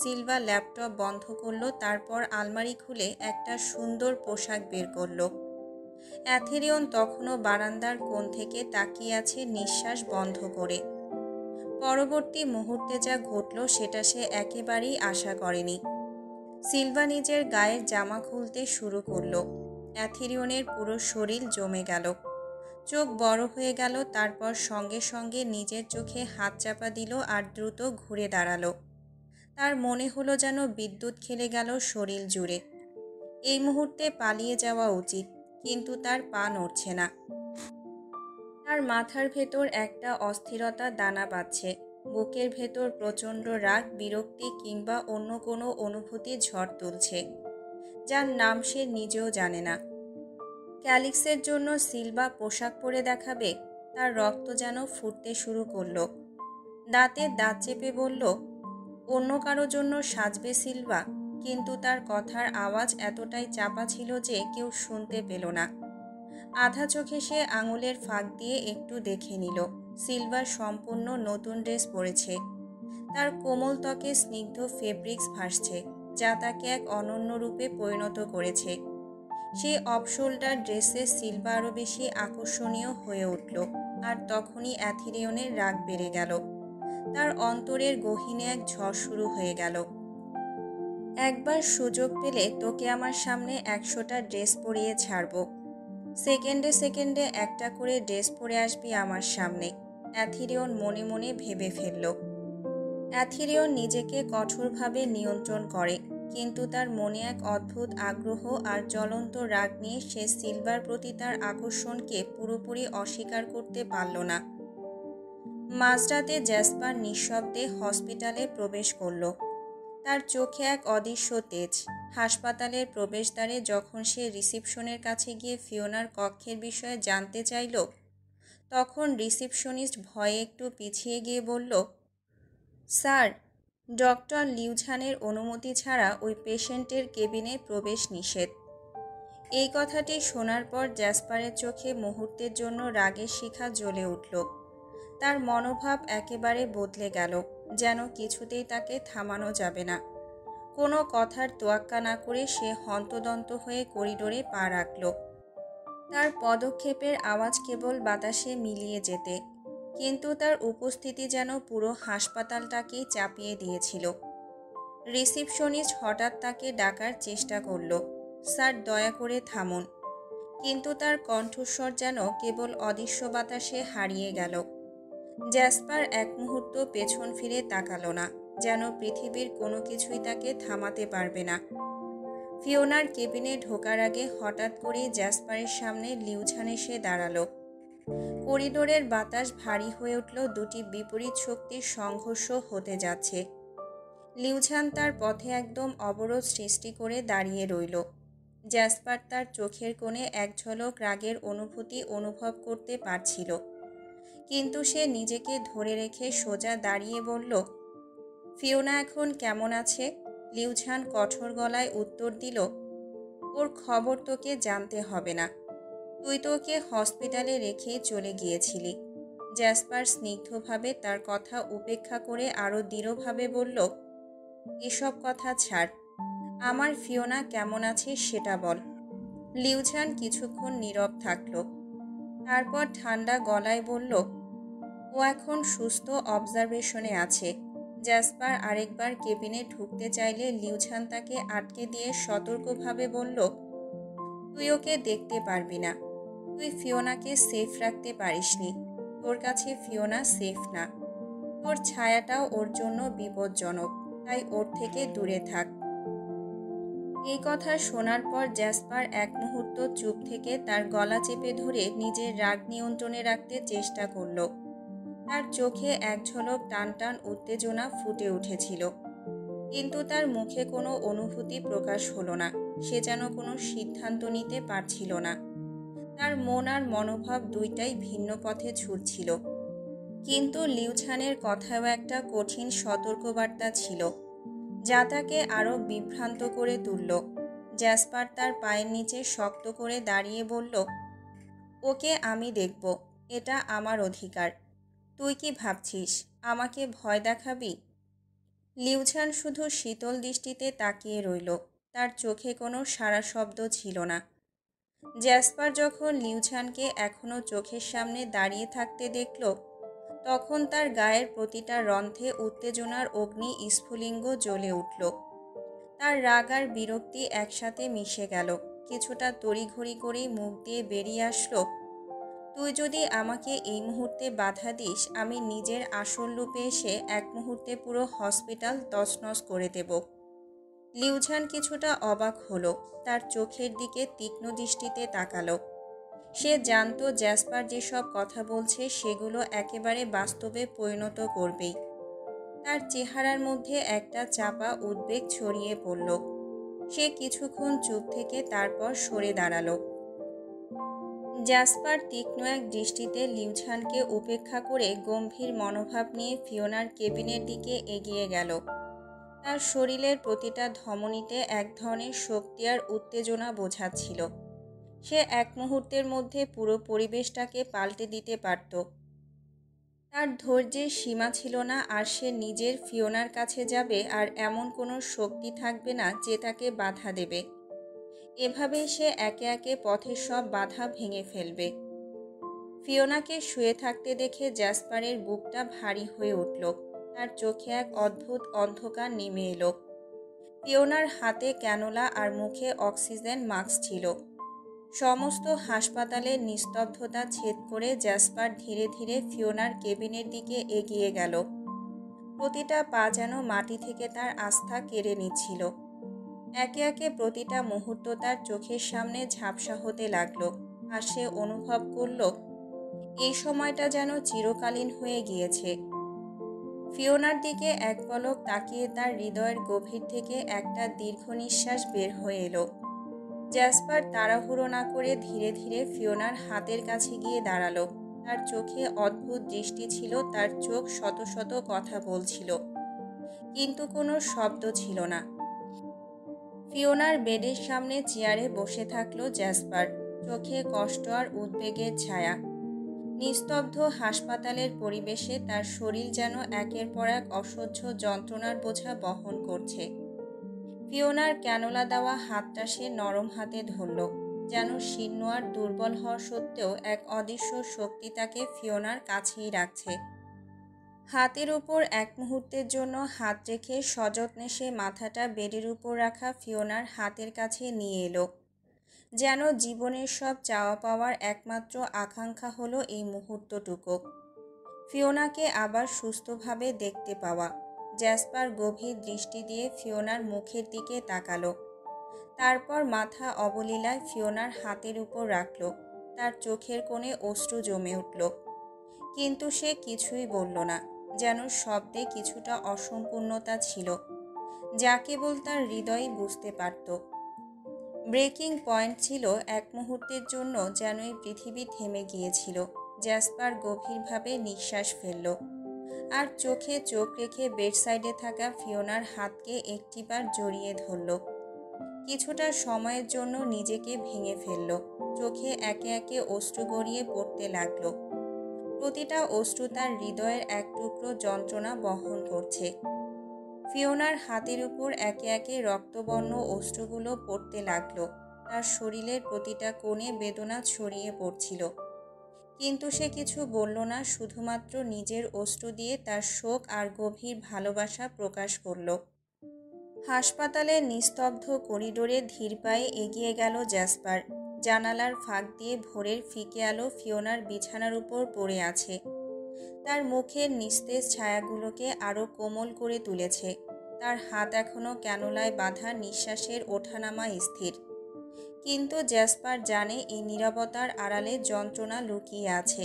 সিলভা ল্যাপটপ বন্ধ করলো, তারপর আলমারি খুলে একটা সুন্দর পোশাক বের করলো। অ্যাথেরিয়ন তখনও বারান্দার কোণ থেকে তাকিয়ে আছে, নিঃশ্বাস বন্ধ করে। পরবর্তী মুহূর্তে যা ঘটল সেটা সে একেবারেই আশা করেনি। সিলভা নিজের গায়ের জামা খুলতে শুরু করলো। অ্যাথেরিয়নের পুরো শরীর জমে গেল, চোখ বড় হয়ে গেল। তারপর সঙ্গে সঙ্গে নিজের চোখে হাত চাপা দিল আর দ্রুত ঘুরে দাঁড়ালো। তার মনে হলো যেন বিদ্যুৎ খেলে গেল শরীর জুড়ে। এই মুহূর্তে পালিয়ে যাওয়া উচিত, কিন্তু তার পা নড়ছে না। তার মাথার ভেতর একটা অস্থিরতা দানা বাঁধছে। বুকের ভেতর প্রচণ্ড রাগ, বিরক্তি কিংবা অন্য কোনো অনুভূতি ঝড় তুলছে, যার নাম সে নিজেও জানে না। ক্যালিক্সের জন্য সিলভা পোশাক পরে দেখাবে? তার রক্ত যেন ফুটতে শুরু করলো। দাঁতে দাঁত চেপে বলল, অন্য কারো জন্য সাজবে সিলভা? কিন্তু তার কথার আওয়াজ এতটাই চাপা ছিল যে কেউ শুনতে পেল না। আধা চোখে সে আঙুলের ফাঁক দিয়ে একটু দেখে নিল। সিলভা সম্পূর্ণ নতুন ড্রেস পরেছে। তার কোমল ত্বকে স্নিগ্ধ ফেব্রিক্স ভাসছে, যা তাকে এক অনন্য রূপে পরিণত করেছে। সেই অফ শোল্ডার ড্রেসে সিলভা আরও বেশি আকর্ষণীয় হয়ে উঠল। আর তখনই অ্যাথেরিয়নের রাগ বেড়ে গেল। তার অন্তরের গহীনে এক ঝড় শুরু হয়ে গেল। একবার সুযোগ পেলে তোকে আমার সামনে 100টা ড্রেস পরিয়ে ছাড়ব। সেকেন্ডে সেকেন্ডে একটা করে ড্রেস পরে আসবি আমার সামনে, অ্যাথেরিয়ন মনে মনে ভেবে ফেলল। অ্যাথেরিয়ন নিজেকে কঠোরভাবে নিয়ন্ত্রণ করে। কিন্তু তার মনে এক অদ্ভুত আগ্রহ আর জ্বলন্ত রাগ নিয়ে সে সিলভার প্রতি তার আকর্ষণকে পুরোপুরি অস্বীকার করতে পারল না। মাঝরাতে জ্যাসপার নিঃশব্দে হসপিটালে প্রবেশ করল। তার চোখে এক অদৃশ্য তেজ। হাসপাতালের প্রবেশদ্বারে যখন সে রিসিপশনের কাছে গিয়ে ফিওনার কক্ষের বিষয়ে জানতে চাইল, তখন রিসিপশনিস্ট ভয়ে একটু পিছিয়ে গিয়ে বলল, স্যার, ডক্টর লিউঝানের অনুমতি ছাড়া ওই পেশেন্টের কেবিনে প্রবেশ নিষেধ। এই কথাটি শোনার পর জ্যাসপারের চোখে মুহূর্তের জন্য রাগের শিখা জ্বলে উঠল। তার মনোভাব একেবারে বদলে গেল, যেন কিছুতেই তাকে থামানো যাবে না। কোনো কথার তোয়াক্কা না করে সে হন্তদন্ত হয়ে করিডোরে পা রাখল। তার পদক্ষেপের আওয়াজ কেবল বাতাসে মিলিয়ে যেতে, কিন্তু তার উপস্থিতি যেন পুরো হাসপাতালটাকেই চাপিয়ে দিয়েছিল। রিসিপশনিস্ট হঠাৎ তাকে ডাকার চেষ্টা করল, স্যার, দয়া করে থামুন। কিন্তু তার কণ্ঠস্বর যেন কেবল অদৃশ্য বাতাসে হারিয়ে গেল। জ্যাসপার এক মুহূর্ত পেছন ফিরে তাকালো না, যেন পৃথিবীর কোনো কিছুই তাকে থামাতে পারবে না। ফিওনার কেবিনে ঢোকার আগে হঠাৎ করেই জ্যাসপারের সামনে লিউঝান এসে দাঁড়ালো। করিডোরের বাতাস ভারী হয়ে উঠল, দুটি বিপরীত শক্তির সংঘর্ষ হতে যাচ্ছে। লিউঝান তার পথে একদম অবরোধ সৃষ্টি করে দাঁড়িয়ে রইল। জ্যাসপার তার চোখের কোণে এক ঝলক রাগের অনুভূতি অনুভব করতে পারছিল, কিন্তু সে নিজেকে ধরে রেখে সোজা দাঁড়িয়ে বলল, ফিওনা এখন কেমন আছে? লিউঝান কঠোর গলায় উত্তর দিল, ওর খবর তোকে জানতে হবে না। তুই তো ওকে হসপিটালে রেখেই চলে গিয়েছিলি। জ্যাসপার স্নিগ্ধভাবে তার কথা উপেক্ষা করে আরও দৃঢ়ভাবে বলল, এসব কথা ছাড়, আমার ফিওনা কেমন আছে সেটা বল। লিউঝান কিছুক্ষণ নীরব থাকল, তারপর ঠান্ডা গলায় বলল, ও এখন সুস্থ অবজারভেশনে আছে। জ্যাসপার আরেকবার কেবিনে ঢুকতে চাইলে লিউঝান তাকে আটকে দিয়ে সতর্কভাবে বলল, তুই ওকে দেখতে পারবি না। তুই ফিওনাকে সেফ রাখতে পারিসনি। তোর কাছে ফিওনা সেফ না। তোর ছায়াটাও ওর জন্য বিপজ্জনক, তাই ওর থেকে দূরে থাক। এই কথা শোনার পর জ্যাসপার এক মুহূর্ত চুপ থেকে তার গলা চেপে ধরে নিজের রাগ নিয়ন্ত্রণে রাখতে চেষ্টা করল। তার চোখে এক ঝলক টান টান উত্তেজনা ফুটে উঠেছিল, কিন্তু তার মুখে কোনো অনুভূতি প্রকাশ হলো না। সে যেন কোনো সিদ্ধান্ত নিতে পারছিল না। তার মন আর মনোভাব দুইটাই ভিন্ন পথে ছুটছিল। কিন্তু লিউঝানের কথায়ও একটা কঠিন সতর্কবার্তা ছিল, যা তাকে আরও বিভ্রান্ত করে তুলল। জ্যাসপার তার পায়ের নিচে শক্ত করে দাঁড়িয়ে বলল, ওকে আমি দেখব, এটা আমার অধিকার। তুই কি ভাবছিস আমাকে ভয় দেখাবি? লিউঝান শুধু শীতল দৃষ্টিতে তাকিয়ে রইল, তার চোখে কোনো সাড়া শব্দ ছিল না। জ্যাসপার যখন লিউঝানকে এখনও চোখের সামনে দাঁড়িয়ে থাকতে দেখল, তখন তার গায়ের প্রতিটা রন্ধ্রে উত্তেজনার অগ্নি স্ফুলিঙ্গ জ্বলে উঠল। তার রাগ আর বিরক্তি একসাথে মিশে গেল। কিছুটা তড়িঘড়ি করেই মুখ দিয়ে বেরিয়ে আসলো, তুই যদি আমাকে এই মুহূর্তে বাধা দিস, আমি নিজের আসল রূপে এসে এক মুহূর্তে পুরো হসপিটাল তছনছ করে দেব। লিউঝান কিছুটা অবাক হলো, তার চোখের দিকে তীক্ষ্ণ দৃষ্টিতে তাকালো। সে জানতো জ্যাসপার যেসব কথা বলছে সেগুলো একেবারে বাস্তবে পরিণত করবেই। তার চেহারার মধ্যে একটা চাপা উদ্বেগ ছড়িয়ে পড়ল। সে কিছুক্ষণ চুপ থেকে তারপর সরে দাঁড়ালো। জ্যাসপার তীক্ষ্ণ এক দৃষ্টিতে লিউঝানকে উপেক্ষা করে গম্ভীর মনোভাব নিয়ে ফিওনার কেবিনের দিকে এগিয়ে গেল। তার শরীরের প্রতিটা ধমনীতে এক ধরনের শক্তি আর উত্তেজনা বোঝাচ্ছিল। সে এক মুহূর্তের মধ্যে পুরো পরিবেশটাকে পাল্টে দিতে পারত। তার ধৈর্যের সীমা ছিল না, আর সে নিজের ফিওনার কাছে যাবে আর এমন কোনো শক্তি থাকবে না যে তাকে বাধা দেবে। এভাবেই সে একে একে পথের সব বাধা ভেঙে ফেলবে। ফিওনাকে শুয়ে থাকতে দেখে জ্যাসপারের বুকটা ভারী হয়ে উঠল। তার চোখে এক অদ্ভুত অন্ধকার নেমে এলো। ফিওনার হাতে ক্যানোলা আর মুখে অক্সিজেন মাস্ক ছিল। সমস্ত হাসপাতালের নিস্তব্ধতা ছেদ করে জ্যাসপার ধীরে ধীরে ফিওনার কেবিনের দিকে এগিয়ে গেল। প্রতিটা পা যেন মাটি থেকে তার আস্থা কেড়ে নিচ্ছিল। একে একে প্রতিটা মুহূর্ত তার চোখের সামনে ঝাপসা হতে লাগলো, আর সে অনুভব করল এই সময়টা যেন চিরকালীন হয়ে গিয়েছে। ফিওনার দিকে এক পলক তাকিয়ে তার হৃদয়ের গভীর থেকে একটা দীর্ঘ নিঃশ্বাস বের হয়ে এলো। জ্যাসপার তাড়াহুড়ো না করে ধীরে ধীরে ফিওনার হাতের কাছে গিয়ে দাঁড়ালো। তার চোখে অদ্ভুত দৃষ্টি ছিল, তার চোখ শত শত কথা বলছিল, কিন্তু কোনো শব্দ ছিল না। ফিওনার বেডের সামনে চেয়ারে বসে থাকলো জ্যাসপার, চোখে কষ্ট আর উদ্বেগের ছায়া। নিস্তব্ধ হাসপাতালের পরিবেশে তার শরীর যেন একের পর এক অসহ্য যন্ত্রণার বোঝা বহন করছে। ফিওনার ক্যানোলা দেওয়া হাতটা সে নরম হাতে ধরল, যেন শীর্ণ আর দুর্বল হওয়া সত্ত্বেও এক অদৃশ্য শক্তি তাকে ফিওনার কাছেই রাখছে। হাতের উপর এক মুহূর্তের জন্য হাত রেখে সযত্নে সে মাথাটা বেডের উপর রাখা ফিওনার হাতের কাছে নিয়ে এলো, যেন জীবনের সব চাওয়া পাওয়ার একমাত্র আকাঙ্ক্ষা হলো এই মুহূর্তটুকু, ফিওনাকে আবার সুস্থভাবে দেখতে পাওয়া। জ্যাসপার গভীর দৃষ্টি দিয়ে ফিওনার মুখের দিকে তাকালো, তারপর মাথা অবলীলায় ফিওনার হাতের উপর রাখল। তার চোখের কোণে অশ্রু জমে উঠল, কিন্তু সে কিছুই বলল না, যেন শব্দে কিছুটা অসম্পূর্ণতা ছিল, যা কেবল তার হৃদয়ই বুঝতে পারত। ব্রেকিং পয়েন্ট ছিল, এক মুহূর্তের জন্য যেন এই পৃথিবী থেমে গিয়েছিল। জ্যাসপার গভীরভাবে নিঃশ্বাস ফেলল, আর চোখে চোখ রেখে বেডসাইডে থাকা ফিওনার হাতকে একটিবার জড়িয়ে ধরল। কিছুটা সময়ের জন্য নিজেকে ভেঙে ফেলল, চোখে একে একে অশ্রু গড়িয়ে পড়তে লাগল। প্রতিটা অশ্রু তার হৃদয়ের এক টুকরো যন্ত্রণা বহন করছে। ফিওনার হাতের উপর একে একে রক্তবর্ণ অশ্রুগুলো পড়তে লাগলো, তার শরীরের প্রতিটা কোণে বেদনা ছড়িয়ে পড়ছিল, কিন্তু সে কিছু বলল না, শুধুমাত্র নিজের অশ্রু দিয়ে তার শোক আর গভীর ভালোবাসা প্রকাশ করল। হাসপাতালের নিস্তব্ধ করিডোরে ধীর পায়ে এগিয়ে গেল জ্যাসপার। জানালার ফাঁক দিয়ে ভোরের ফিকে আলো ফিওনার বিছানার উপর পড়ে আছে, তার মুখের নিস্তেজ ছায়াগুলোকে আরও কোমল করে তুলেছে। তার হাত এখনও ক্যানোলায় বাঁধা, নিঃশ্বাসের ওঠানামা স্থির, কিন্তু জ্যাসপার জানে এই নীরবতার আড়ালে যন্ত্রণা লুকিয়ে আছে।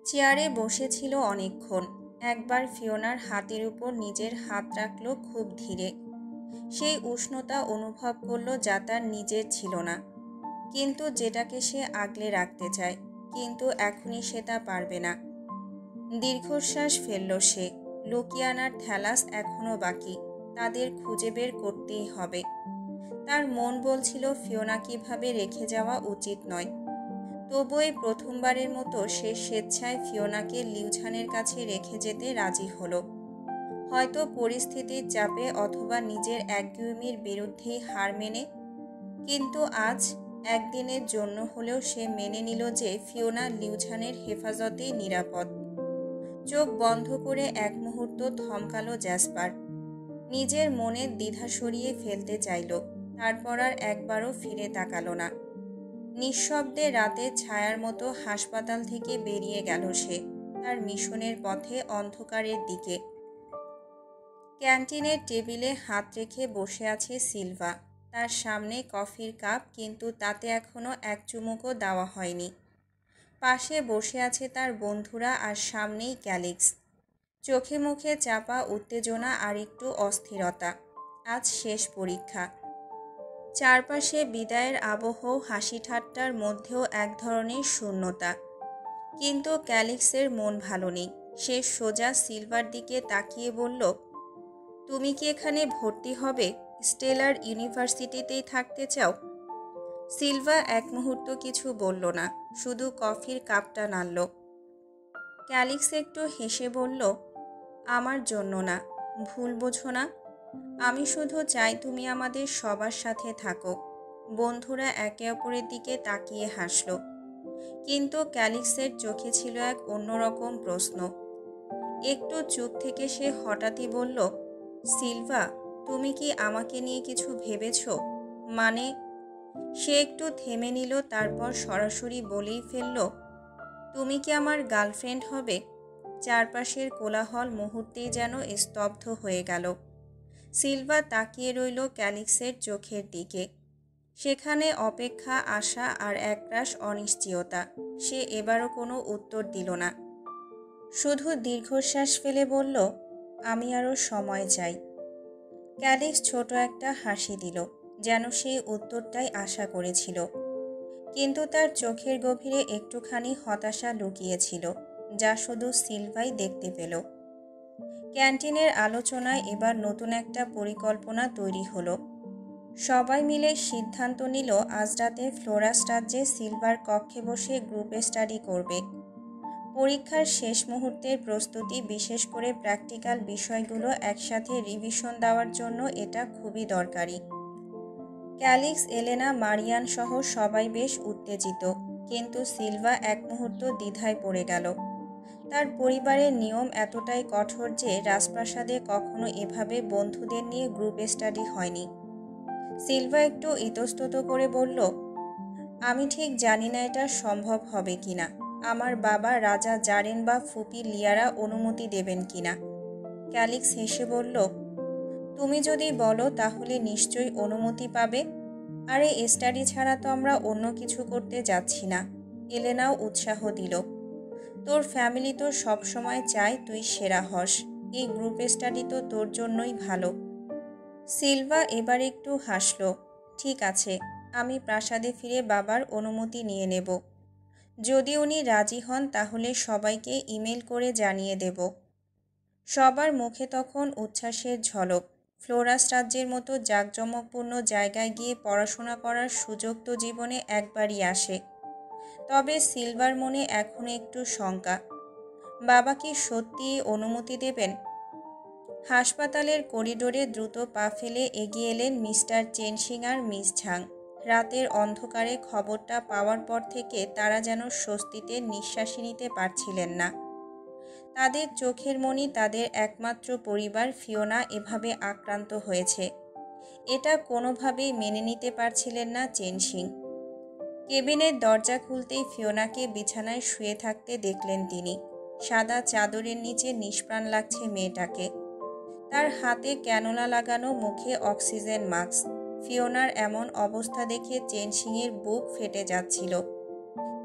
চেয়ারে বসেছিল অনেকক্ষণ, একবার ফিওনার হাতের উপর নিজের হাত রাখল খুব ধীরে। সেই উষ্ণতা অনুভব করলো, যা তার নিজের ছিল না, কিন্তু যেটাকে সে আগলে রাখতে চায়, কিন্তু এখনই সে তা পারবে না। দীর্ঘশ্বাস ফেলল সে। লুকিয়ানার থ্যালাস এখনও বাকি, তাদের খুঁজে বের করতেই হবে। তার মন বলছিল ফিওনা কিভাবে রেখে যাওয়া উচিত নয়, তবুও এই প্রথমবারের মতো সে স্বেচ্ছায় ফিওনাকে লিউঝানের কাছে রেখে যেতে রাজি হলো। হয়তো পরিস্থিতির চাপে অথবা নিজের একগুঁয়েমির বিরুদ্ধেই হার মেনে, কিন্তু আজ একদিনের জন্য হলেও সে মেনে নিল যে ফিওনা লিউঝানের হেফাজতেই নিরাপদ। চোখ বন্ধ করে এক মুহূর্ত থমকালো জ্যাসপার, নিজের মনের দ্বিধা সরিয়ে ফেলতে চাইল, তারপর আর একবারও ফিরে তাকালো না। নিঃশব্দে রাতের ছায়ার মতো হাসপাতাল থেকে বেরিয়ে গেল সে, তার মিশনের পথে অন্ধকারের দিকে। ক্যান্টিনের টেবিলে হাত রেখে বসে আছে সিলভা, তার সামনে কফির কাপ, কিন্তু তাতে এখনও এক চুমুকও দেওয়া হয়নি। পাশে বসে আছে তার বন্ধুরা, আর সামনেই ক্যালিক্স, চোখে মুখে চাপা উত্তেজনা আর একটু অস্থিরতা। আজ শেষ পরীক্ষা। চারপাশে বিদায়ের আবহ, হাসি ঠাট্টার মধ্যেও এক ধরনের শূন্যতা, কিন্তু ক্যালিক্সের মন ভালো নেই। সে সোজা সিলভার দিকে তাকিয়ে বলল, তুমি কি এখানে ভর্তি হবে? স্টেলার ইউনিভার্সিটিতেই থাকতে চাও? সিলভা এক মুহূর্ত কিছু বলল না, শুধু কফির কাপটা নাড়ল। ক্যালিক্স একটু হেসে বলল, আমার জন্য না, ভুল বোঝো না, আমি শুধু চাই তুমি আমাদের সবার সাথে থাকো। বন্ধুরা একে অপরের দিকে তাকিয়ে হাসল, কিন্তু ক্যালিক্সের চোখে ছিল এক অন্যরকম প্রশ্ন। একটু চুপ থেকে সে হঠাৎই বলল, সিলভা, তুমি কি আমাকে নিয়ে কিছু ভেবেছ? মানে? সে একটু থেমে নিল, তারপর সরাসরি বলেই ফেলল, তুমি কি আমার গার্লফ্রেন্ড হবে? চারপাশের কোলাহল মুহূর্তেই যেন স্তব্ধ হয়ে গেল। সিলভা তাকিয়ে রইল ক্যালিক্সের চোখের দিকে। সেখানে অপেক্ষা, আশা আর একরাশ অনিশ্চয়তা। সে এবারও কোনো উত্তর দিল না, শুধু দীর্ঘশ্বাস ফেলে বলল, আমি আরও সময় চাই। ক্যালিক্স ছোট একটা হাসি দিল, যেন সেই উত্তরটাই আশা করেছিল। কিন্তু তার চোখের গভীরে একটুখানি হতাশা লুকিয়েছিল, যা শুধু সিলভাই দেখতে পেল। ক্যান্টিনের আলোচনায় এবার নতুন একটা পরিকল্পনা তৈরি হলো। সবাই মিলে সিদ্ধান্ত নিল আজ রাতে ফ্লোরাস রাজ্যে সিলভার কক্ষে বসে গ্রুপ স্টাডি করবে। পরীক্ষার শেষ মুহূর্তের প্রস্তুতি, বিশেষ করে প্র্যাকটিক্যাল বিষয়গুলো একসাথে রিভিশন দেওয়ার জন্য এটা খুবই দরকারি। ক্যালিক্স, এলেনা, মারিয়ান সহ সবাই বেশ উত্তেজিত, কিন্তু সিলভা এক মুহূর্ত দ্বিধায় পড়ে গেল। তার পরিবারের নিয়ম এতটাই কঠোর যে রাজপ্রাসাদে কখনো এভাবে বন্ধুদের নিয়ে গ্রুপ স্টাডি হয়নি। সিলভা একটু ইতস্তত করে বলল, আমি ঠিক জানি না এটা সম্ভব হবে কিনা। আমার বাবা, রাজা জারেন বা ফুপি লিয়ারা অনুমতি দেবেন কিনা। ক্যালিক্স হেসে বলল, তুমি যদি বলো তাহলে নিশ্চয়ই অনুমতি পাবে। আরে স্টাডি ছাড়া তো আমরা অন্য কিছু করতে যাচ্ছি না। এলেনাও উৎসাহ দিল, তোর ফ্যামিলি তো সবসময় চায় তুই সেরা হস। এই গ্রুপ স্টাডি তো তোর জন্যই ভালো। সিলভা এবার একটু হাসল। ঠিক আছে, আমি প্রাসাদে ফিরে বাবার অনুমতি নিয়ে নেব। যদি উনি রাজি হন তাহলে সবাইকে ইমেল করে জানিয়ে দেব। সবার মুখে তখন উচ্ছ্বাসের ঝলক। ফ্লোরাস রাজ্যের মতো জাঁকজমকপূর্ণ জায়গায় গিয়ে পড়াশোনা করার সুযোগ তো জীবনে একবারই আসে। তবে সিলভার মনে এখনো একটু শঙ্কা, বাবা কি সত্যিই অনুমতি দেবেন? হাসপাতালের করিডোরে দ্রুত পা ফেলে এগিয়ে এলেন মিস্টার চেনসিং আর মিস ঝাং। রাতের অন্ধকারে খবরটা পাওয়ার পর থেকে তারা যেন স্বস্তিতে নিঃশ্বাসই নিতে পারছিলেন না। তাদের চোখের মণি, তাদের একমাত্র পরিবার ফিওনা এভাবে আক্রান্ত হয়েছে, এটা কোনোভাবেই মেনে নিতে পারছিলেন না চেনসিং। কেবিনের দরজা খুলতেই ফিওনাকে বিছানায় শুয়ে থাকতে দেখলেন তিনি। সাদা চাদরের নিচে নিষ্প্রাণ লাগছে মেয়েটাকে। তার হাতে ক্যানোলা লাগানো, মুখে অক্সিজেন মাস্ক। ফিওনার এমন অবস্থা দেখে চেনসিংয়ের বুক ফেটে যাচ্ছিল।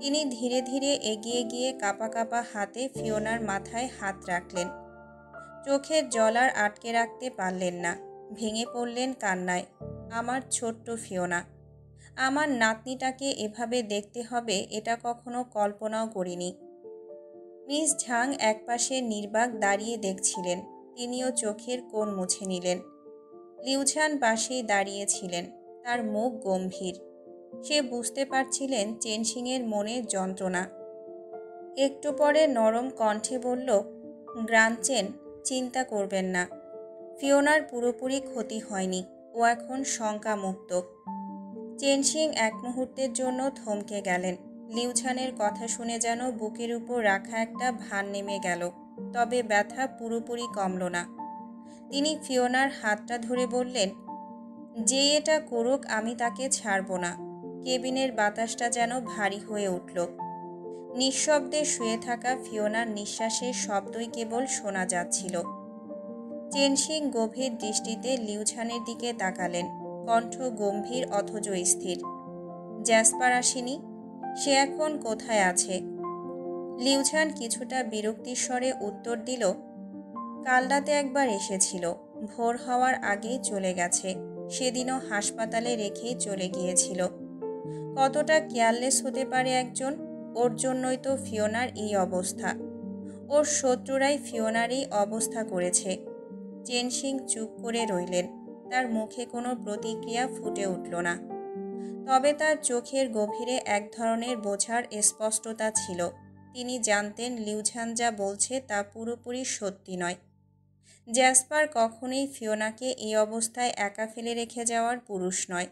তিনি ধীরে ধীরে এগিয়ে গিয়ে কাঁপা কাঁপা হাতে ফিওনার মাথায় হাত রাখলেন। চোখের জল আর আটকে রাখতে পারলেন না, ভেঙে পড়লেন কান্নায়। আমার ছোট্ট ফিওনা, আমার নাতনিটাকে এভাবে দেখতে হবে এটা কখনো কল্পনাও করিনি। মিস ঝাং একপাশে নির্বাক দাঁড়িয়ে দেখছিলেন, তিনিও চোখের কোণ মুছে নিলেন। লিউঝান পাশেই দাঁড়িয়েছিলেন, তার মুখ গম্ভীর। সে বুঝতে পারছিলেন চেনসিংয়ের মনের যন্ত্রণা। একটু পরে নরম কণ্ঠে বলল, গ্রানচেন, চিন্তা করবেন না। ফিওনার পুরোপুরি ক্ষতি হয়নি, ও এখন শঙ্কামুক্ত। চেনসিং এক মুহূর্তের জন্য থমকে গেলেন। লিউঝানের কথা শুনে যেন বুকের উপর রাখা একটা ভার নেমে গেল, তবে ব্যথা পুরোপুরি কমল না। তিনি ফিওনার হাতটা ধরে বললেন, যে এটা করুক আমি তাকে ছাড়ব না। কেবিনের বাতাসটা যেন ভারী হয়ে উঠল। নিঃশব্দে শুয়ে থাকা ফিওনার নিঃশ্বাসের শব্দই কেবল শোনা যাচ্ছিল। চেনসিং গভীর দৃষ্টিতে লিউঝানের দিকে তাকালেন, কণ্ঠ গম্ভীর অথচ স্থির। জ্যাসপার আসেনি? সে এখন কোথায় আছে? লিউঝান কিছুটা বিরক্তির স্বরে উত্তর দিল, কাল রাতে একবার এসেছিল, ভোর হওয়ার আগেই চলে গেছে। সেদিনও হাসপাতালে রেখেই চলে গিয়েছিল। কতটা কেয়ারলেস হতে পারে একজন? ওর জন্যই তো ফিওনার এই অবস্থা। ওর শত্রুরাই ফিওনার এই অবস্থা করেছে। চেনসিং চুপ করে রইলেন, তার মুখে কোনো প্রতিক্রিয়া ফুটে উঠল না। তবে তার চোখের গভীরে এক ধরনের বোঝার স্পষ্টতা ছিল। তিনি জানতেন লিউঝান যা বলছে তা পুরোপুরি সত্যি নয়। জ্যাসপার কখনোই ফিওনাকে এই অবস্থায় একা ফেলে রেখে যাওয়ার পুরুষ নয়।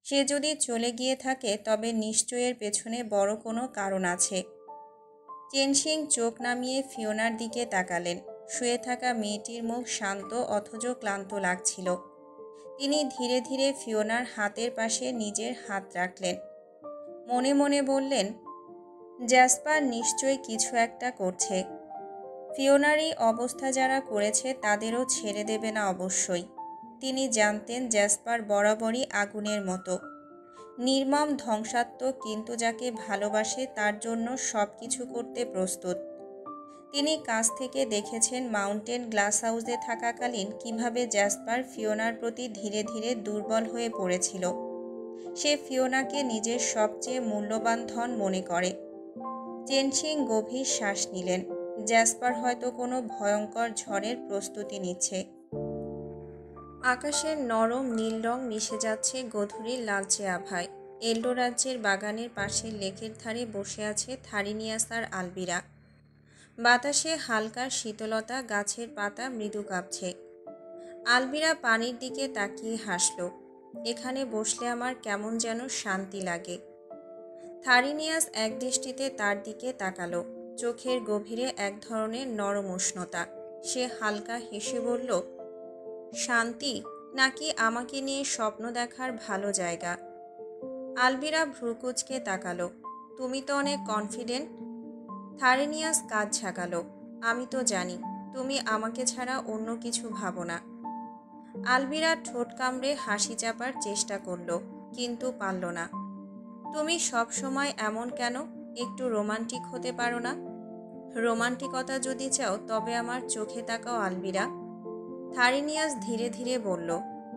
সে যদি চলে গিয়ে থাকে তবে নিশ্চয়ের পেছনে বড় কোনো কারণ আছে। চেনসিং চোখ নামিয়ে ফিওনার দিকে তাকালেন। শুয়ে থাকা মেয়েটির মুখ শান্ত অথচ ক্লান্ত লাগছিল। তিনি ধীরে ধীরে ফিওনার হাতের পাশে নিজের হাত রাখলেন। মনে মনে বললেন, জ্যাসপার নিশ্চয়ই কিছু একটা করছে। ফিওনার এই অবস্থা যারা করেছে তাদেরও ছেড়ে দেবে না অবশ্যই। তিনি জানতেন জ্যাসপার বরাবরই আগুনের মতো নির্মম, ধ্বংসাত্মক, কিন্তু যাকে ভালোবাসে তার জন্য সব কিছু করতে প্রস্তুত। তিনি কাছ থেকে দেখেছেন মাউন্টেন গ্লাস হাউসে থাকাকালীন কিভাবে জ্যাসপার ফিওনার প্রতি ধীরে ধীরে দুর্বল হয়ে পড়েছিল। সে ফিওনাকে নিজের সবচেয়ে মূল্যবান ধন মনে করে। চেনসিং গভীর শ্বাস নিলেন। জ্যাসপার হয়তো কোনো ভয়ঙ্কর ঝড়ের প্রস্তুতি নিচ্ছে। আকাশের নরম নীল রং মিশে যাচ্ছে গধূলির লালচে আভায়। এল্ডো রাজ্যের বাগানের পাশের লেকের ধারে বসে আছে থারিনিয়াস আর আলবিরা। বাতাসে হালকা শীতলতা, গাছের পাতা মৃদু কাঁপছে। আলবিরা পানির দিকে তাকিয়ে হাসল। এখানে বসলে আমার কেমন যেন শান্তি লাগে। থারিনিয়াস একদৃষ্টিতে তার দিকে তাকালো। চোখের গভীরে এক ধরনের নরম উষ্ণতা। সে হালকা হেসে বলল, শান্তি নাকি আমাকে নিয়ে স্বপ্ন দেখার ভালো জায়গা? আলবিরা ভ্রুকুচকে তাকালো। তুমি তো অনেক কনফিডেন্ট। থারিনিয়াস কাঁধ ঝাঁকালো। আমি তো জানি তুমি আমাকে ছাড়া অন্য কিছু ভাবো না। আলবিরা ঠোঁট কামড়ে হাসি চাপার চেষ্টা করল, কিন্তু পারল না। তুমি সব সময় এমন কেন? একটু রোমান্টিক হতে পারো না? রোমান্টিকতা যদি চাও তবে আমার চোখে তাকাও আলবিরা। থারিনিয়াস ধীরে ধীরে বলল,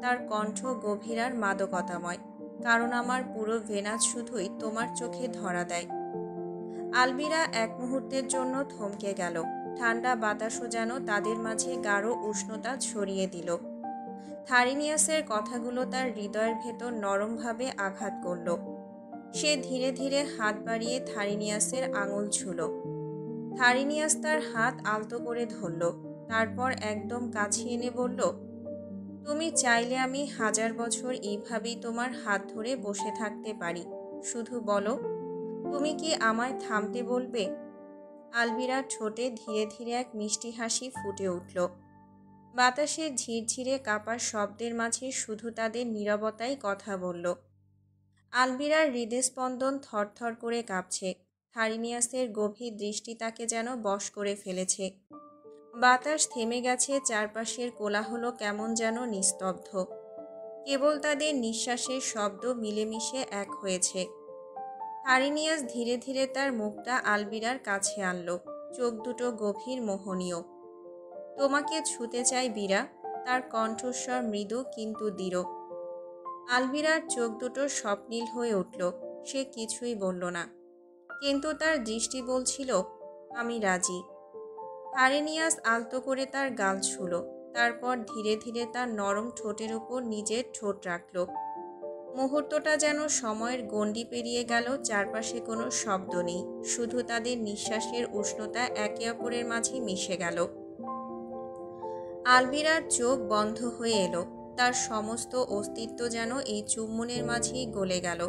তার কণ্ঠ গভীর আর মাদকতাময়। কারণ আমার পুরো ভেনাস শুধুই তোমার চোখে ধরা দেয়। আলবিরা এক মুহূর্তের জন্য থমকে গেল। ঠান্ডা বাতাসও যেন তাদের মাঝে গাঢ় উষ্ণতা ছড়িয়ে দিল। থারিনিয়াসের কথাগুলো তার হৃদয়ের ভেতর নরমভাবে আঘাত করল। সে ধীরে ধীরে হাত বাড়িয়ে থারিনিয়াসের আঙুল ছুঁল। থারিনিয়াস তার হাত আলতো করে ধরল। তারপর একদম কাছে এনে বলল, তুমি চাইলে আমি 1000 বছর এইভাবেই তোমার হাত ধরে বসে থাকতে পারি। শুধু বলো, তুমি কি আমায় থামতে বলবে? আলবিরার ঠোঁটে ধীরে ধীরে এক মিষ্টি হাসি ফুটে উঠল। বাতাসের ঝিরঝিরে কাঁপার শব্দের মাঝে শুধু তাদের নীরবতাই কথা বলল। আলবিরার হৃদস্পন্দন থরথর করে কাঁপছে। থারিনিয়াসের গভীর দৃষ্টি তাকে যেন বশ করে ফেলেছে। বাতাস থেমে গেছে, চারপাশের কোলাহল কেমন যেন নিস্তব্ধ। কেবল তাদের নিঃশ্বাসের শব্দ মিলেমিশে এক হয়েছে। থারিনিয়াস ধীরে ধীরে তার মুখটা আলবিরার কাছে আনল। চোখ দুটো গভীর, মোহনীয়। তোমাকে ছুতে চাই বীরা। তার কণ্ঠস্বর মৃদু কিন্তু দৃঢ়। আলবিরার চোখ দুটো স্বপ্নীল হয়ে উঠল। সে কিছুই বলল না, কিন্তু তার দৃষ্টি বলছিল, আমি রাজি। থারিনিয়াস আলতো করে তার গাল ছুঁল। তারপর ধীরে ধীরে তার নরম ঠোঁটের উপর নিজের ঠোঁট রাখল। মুহূর্তটা যেন সময়ের গণ্ডি পেরিয়ে গেল। চারপাশে কোনো শব্দ নেই, শুধু তাদের নিঃশ্বাসের উষ্ণতা একে অপরের মাঝে মিশে গেল। আলবিরার চোখ বন্ধ হয়ে এলো। তার সমস্ত অস্তিত্ব যেন এই চুম্বনের মাঝেই গলে গেল।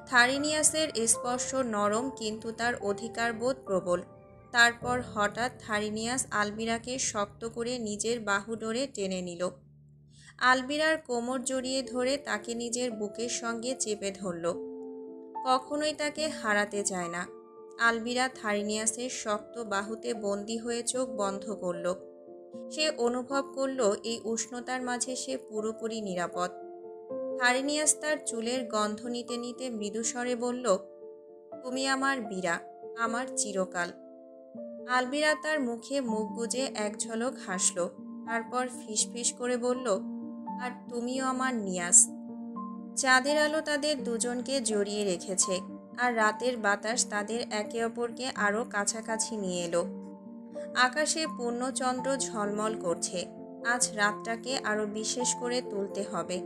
থারিনিয়াসের স্পর্শ নরম, কিন্তু তার অধিকারবোধ প্রবল। তারপর হঠাৎ থারিনিয়াস আলবিরাকে শক্ত করে নিজের বাহুডোরে টেনে নিল। আলবিরার কোমর জড়িয়ে ধরে তাকে নিজের বুকের সঙ্গে চেপে ধরল। কখনোই তাকে হারাতে চায় না। আলবিরা থারিনিয়াসের শক্ত বাহুতে বন্দী হয়ে চোখ বন্ধ করল। সে অনুভব করল এই উষ্ণতার মাঝে সে পুরোপুরি নিরাপদ। থারিনিয়াস তার চুলের গন্ধ নিতে নিতে মৃদুস্বরে বলল, তুমি আমার বীরা, আমার চিরকাল। আলবিরা তার মুখে মুখ গুজে এক ঝলক হাসল। তারপর ফিসফিস করে বলল, আর তুমিও আমার নিয়াস। চাঁদের আলো তাদের দুজনকে জড়িয়ে রেখেছে, আর রাতের বাতাস তাদের একে অপরকে আরও কাছাকাছি নিয়ে এলো। আকাশে পূর্ণচন্দ্র ঝলমল করছে। আজ রাতটাকে আরও বিশেষ করে তুলতে হবে।